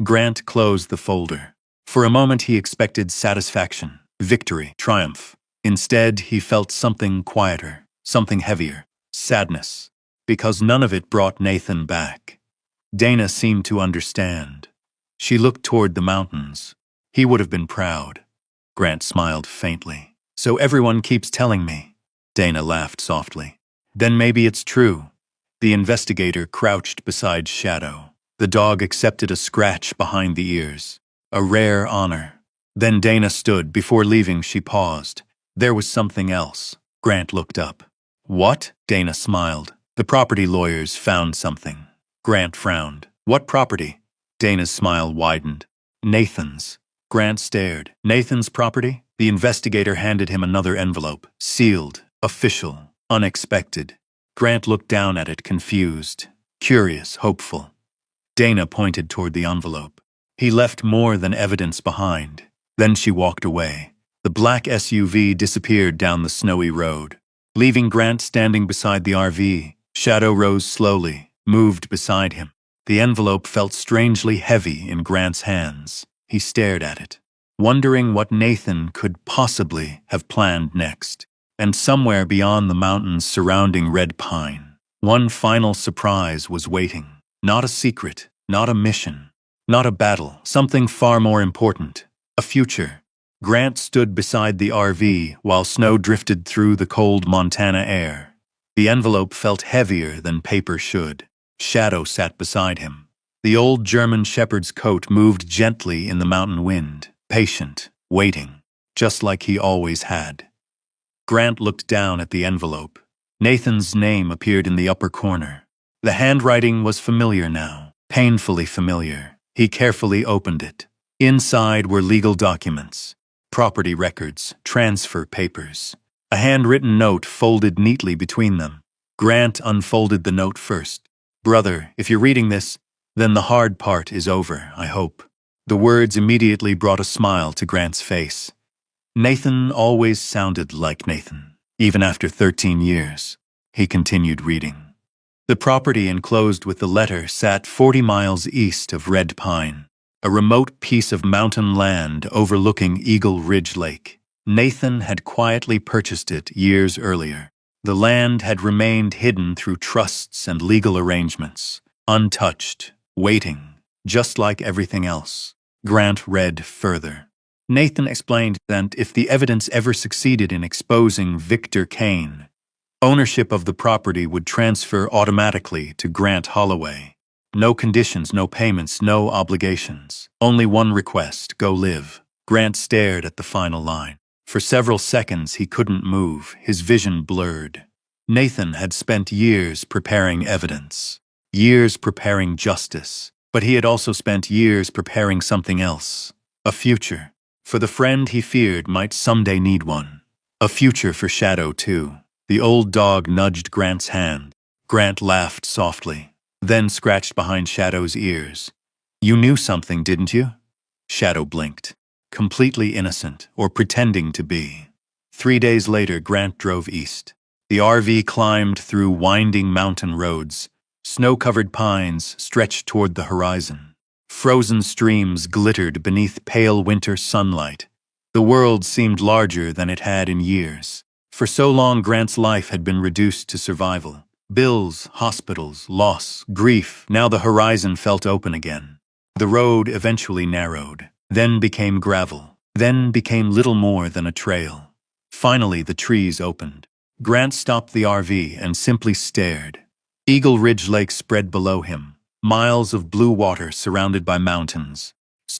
Grant closed the folder. For a moment he expected satisfaction, victory, triumph. Instead, he felt something quieter, something heavier, sadness, because none of it brought Nathan back. Dana seemed to understand. She looked toward the mountains. He would have been proud. Grant smiled faintly. So everyone keeps telling me. Dana laughed softly. Then maybe it's true. The investigator crouched beside Shadow. The dog accepted a scratch behind the ears. A rare honor. Then Dana stood. Before leaving, she paused. There was something else. Grant looked up. What? Dana smiled. The property lawyers found something. Grant frowned. What property? Dana's smile widened. Nathan's. Grant stared. Nathan's property? The investigator handed him another envelope. Sealed. Official. Unexpected. Grant looked down at it, confused, curious, hopeful. Dana pointed toward the envelope. He left more than evidence behind. Then she walked away. The black SUV disappeared down the snowy road. Leaving Grant standing beside the RV, Shadow rose slowly, moved beside him. The envelope felt strangely heavy in Grant's hands. He stared at it, wondering what Nathan could possibly have planned next. And somewhere beyond the mountains surrounding Red Pine, one final surprise was waiting. Not a secret, not a mission, not a battle, something far more important. A future. Grant stood beside the RV while snow drifted through the cold Montana air. The envelope felt heavier than paper should. Shadow sat beside him. The old German shepherd's coat moved gently in the mountain wind, patient, waiting, just like he always had. Grant looked down at the envelope. Nathan's name appeared in the upper corner. The handwriting was familiar now, painfully familiar. He carefully opened it. Inside were legal documents, property records, transfer papers. A handwritten note folded neatly between them. Grant unfolded the note first. "Brother, if you're reading this, then the hard part is over, I hope." The words immediately brought a smile to Grant's face. Nathan always sounded like Nathan, even after 13 years. He continued reading. The property enclosed with the letter sat 40 miles east of Red Pine, a remote piece of mountain land overlooking Eagle Ridge Lake. Nathan had quietly purchased it years earlier. The land had remained hidden through trusts and legal arrangements, untouched, waiting, just like everything else. Grant read further. Nathan explained that if the evidence ever succeeded in exposing Victor Kane, ownership of the property would transfer automatically to Grant Holloway. No conditions, no payments, no obligations. Only one request: go live. Grant stared at the final line. For several seconds he couldn't move, his vision blurred. Nathan had spent years preparing evidence, years preparing justice, but he had also spent years preparing something else: a future. For the friend he feared might someday need one. A future for Shadow, too. The old dog nudged Grant's hand. Grant laughed softly, then scratched behind Shadow's ears. "You knew something, didn't you?" Shadow blinked. Completely innocent, or pretending to be. 3 days later, Grant drove east. The RV climbed through winding mountain roads. Snow-covered pines stretched toward the horizon. Frozen streams glittered beneath pale winter sunlight. The world seemed larger than it had in years. For so long, Grant's life had been reduced to survival. Bills, hospitals, loss, grief. Now the horizon felt open again. The road eventually narrowed, then became gravel, then became little more than a trail. Finally, the trees opened. Grant stopped the RV and simply stared. Eagle Ridge Lake spread below him. Miles of blue water surrounded by mountains.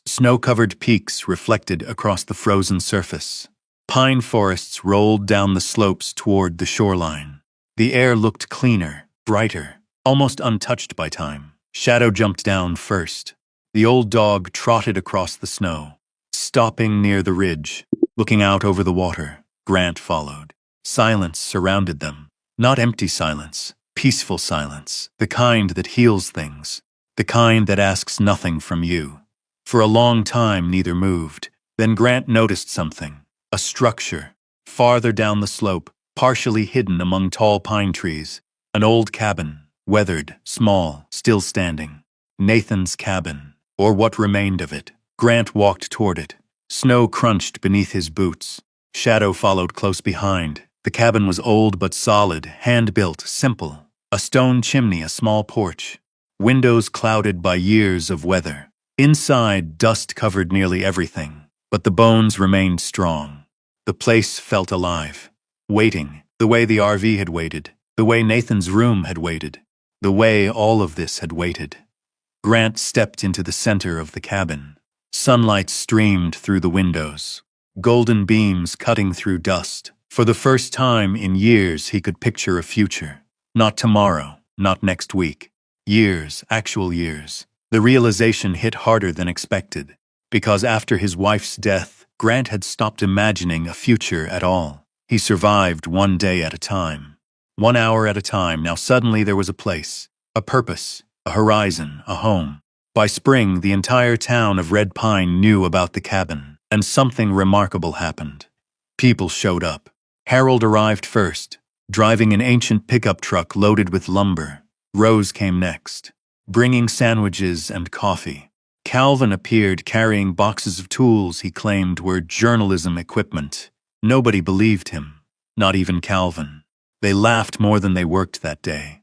Snow-covered peaks reflected across the frozen surface. Pine forests rolled down the slopes toward the shoreline. The air looked cleaner, brighter, almost untouched by time. Shadow jumped down first. The old dog trotted across the snow, stopping near the ridge, looking out over the water. Grant followed. Silence surrounded them. Not empty silence. Peaceful silence, the kind that heals things, the kind that asks nothing from you. For a long time, neither moved. Then Grant noticed something, a structure, farther down the slope, partially hidden among tall pine trees. An old cabin, weathered, small, still standing. Nathan's cabin, or what remained of it. Grant walked toward it. Snow crunched beneath his boots. Shadow followed close behind. The cabin was old but solid, hand-built, simple. A stone chimney, a small porch. Windows clouded by years of weather. Inside, dust covered nearly everything, but the bones remained strong. The place felt alive, waiting, the way the RV had waited, the way Nathan's room had waited, the way all of this had waited. Grant stepped into the center of the cabin. Sunlight streamed through the windows, golden beams cutting through dust. For the first time in years, he could picture a future. Not tomorrow, not next week. Years, actual years. The realization hit harder than expected, because after his wife's death, Grant had stopped imagining a future at all. He survived one day at a time, 1 hour at a time. Now suddenly there was a place, a purpose, a horizon, a home. By spring, the entire town of Red Pine knew about the cabin, and something remarkable happened. People showed up. Harold arrived first, driving an ancient pickup truck loaded with lumber. Rose came next, bringing sandwiches and coffee. Calvin appeared carrying boxes of tools he claimed were journalism equipment. Nobody believed him, not even Calvin. They laughed more than they worked that day.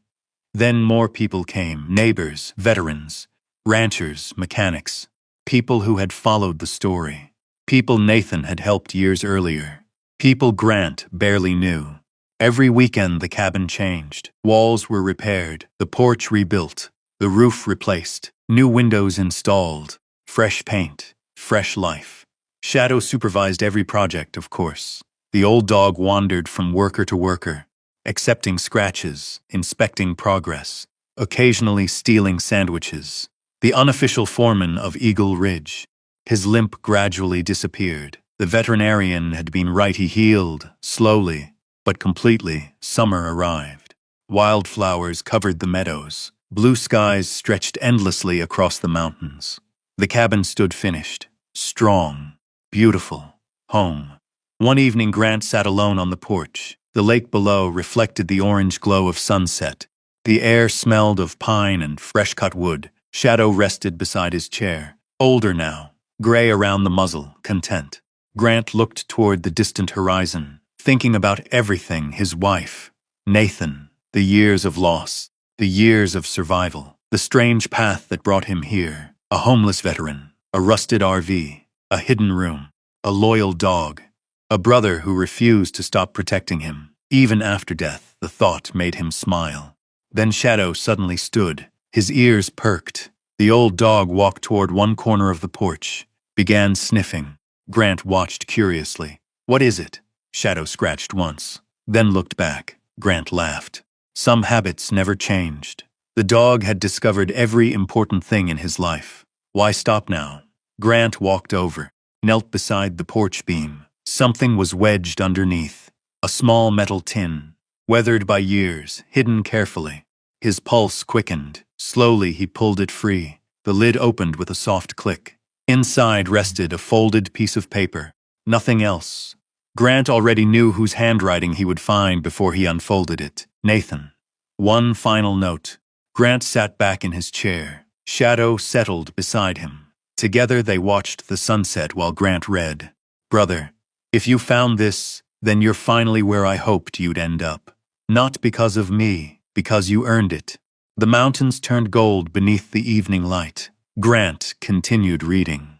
Then more people came, neighbors, veterans, ranchers, mechanics, people who had followed the story, people Nathan had helped years earlier, people Grant barely knew. Every weekend the cabin changed. Walls were repaired, the porch rebuilt, the roof replaced. New windows installed, fresh paint, fresh life. Shadow supervised every project, of course. The old dog wandered from worker to worker, accepting scratches, inspecting progress, occasionally stealing sandwiches. The unofficial foreman of Eagle Ridge. His limp gradually disappeared. The veterinarian had been right. He healed, slowly, but completely. Summer arrived. Wildflowers covered the meadows. Blue skies stretched endlessly across the mountains. The cabin stood finished, strong, beautiful, home. One evening Grant sat alone on the porch. The lake below reflected the orange glow of sunset. The air smelled of pine and fresh-cut wood. Shadow rested beside his chair, older now, gray around the muzzle, content. Grant looked toward the distant horizon, thinking about everything: his wife, Nathan, the years of loss, the years of survival, the strange path that brought him here, a homeless veteran, a rusted RV, a hidden room, a loyal dog, a brother who refused to stop protecting him. Even after death, the thought made him smile. Then Shadow suddenly stood, his ears perked. The old dog walked toward one corner of the porch, began sniffing. Grant watched curiously. "What is it?" Shadow scratched once, then looked back. Grant laughed. Some habits never changed. The dog had discovered every important thing in his life. Why stop now? Grant walked over, knelt beside the porch beam. Something was wedged underneath. A small metal tin, weathered by years, hidden carefully. His pulse quickened. Slowly he pulled it free. The lid opened with a soft click. Inside rested a folded piece of paper. Nothing else. Grant already knew whose handwriting he would find before he unfolded it. Nathan. One final note. Grant sat back in his chair. Shadow settled beside him. Together they watched the sunset while Grant read. "Brother, if you found this, then you're finally where I hoped you'd end up. Not because of me, because you earned it." The mountains turned gold beneath the evening light. Grant continued reading.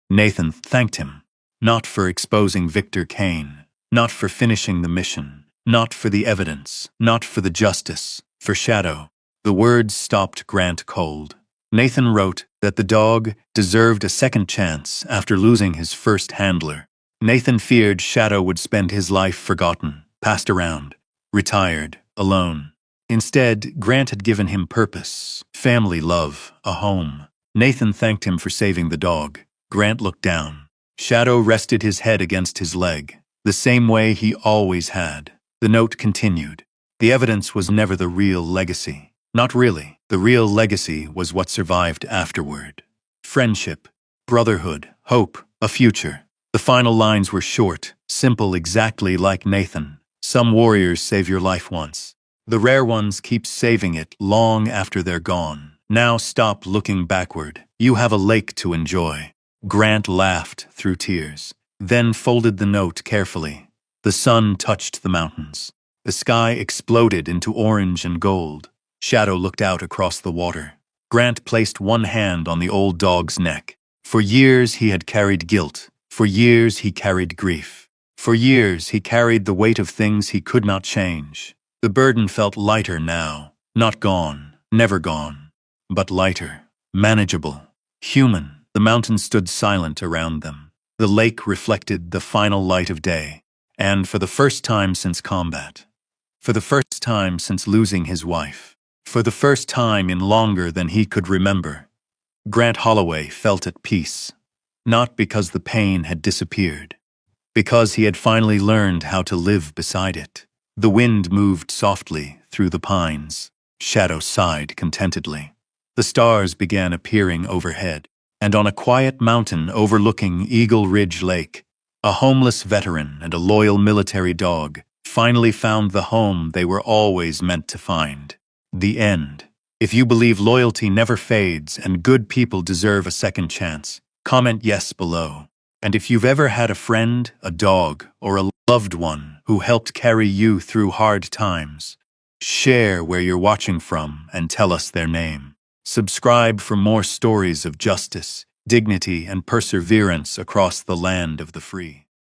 Nathan thanked him, not for exposing Victor Kane, not for finishing the mission, not for the evidence, not for the justice, for Shadow. The words stopped Grant cold. Nathan wrote that the dog deserved a second chance after losing his first handler. Nathan feared Shadow would spend his life forgotten, passed around, retired, alone. Instead, Grant had given him purpose, family love, a home. Nathan thanked him for saving the dog. Grant looked down. Shadow rested his head against his leg, the same way he always had. The note continued. The evidence was never the real legacy. Not really. The real legacy was what survived afterward. Friendship, brotherhood, hope, a future. The final lines were short, simple, exactly like Nathan. Some warriors save your life once. The rare ones keep saving it long after they're gone. Now stop looking backward. You have a lake to enjoy. Grant laughed through tears, then folded the note carefully. The sun touched the mountains. The sky exploded into orange and gold. Shadow looked out across the water. Grant placed one hand on the old dog's neck. For years he had carried guilt. For years he carried grief. For years he carried the weight of things he could not change. The burden felt lighter now. Not gone, never gone, but lighter, manageable, human. The mountains stood silent around them. The lake reflected the final light of day. And for the first time since combat, for the first time since losing his wife, for the first time in longer than he could remember, Grant Holloway felt at peace. Not because the pain had disappeared, because he had finally learned how to live beside it. The wind moved softly through the pines. Shadow sighed contentedly. The stars began appearing overhead, and on a quiet mountain overlooking Eagle Ridge Lake, a homeless veteran and a loyal military dog finally found the home they were always meant to find. The end. If you believe loyalty never fades and good people deserve a second chance, comment yes below. And if you've ever had a friend, a dog, or a loved one who helped carry you through hard times, share where you're watching from and tell us their name. Subscribe for more stories of justice, dignity, and perseverance across the land of the free.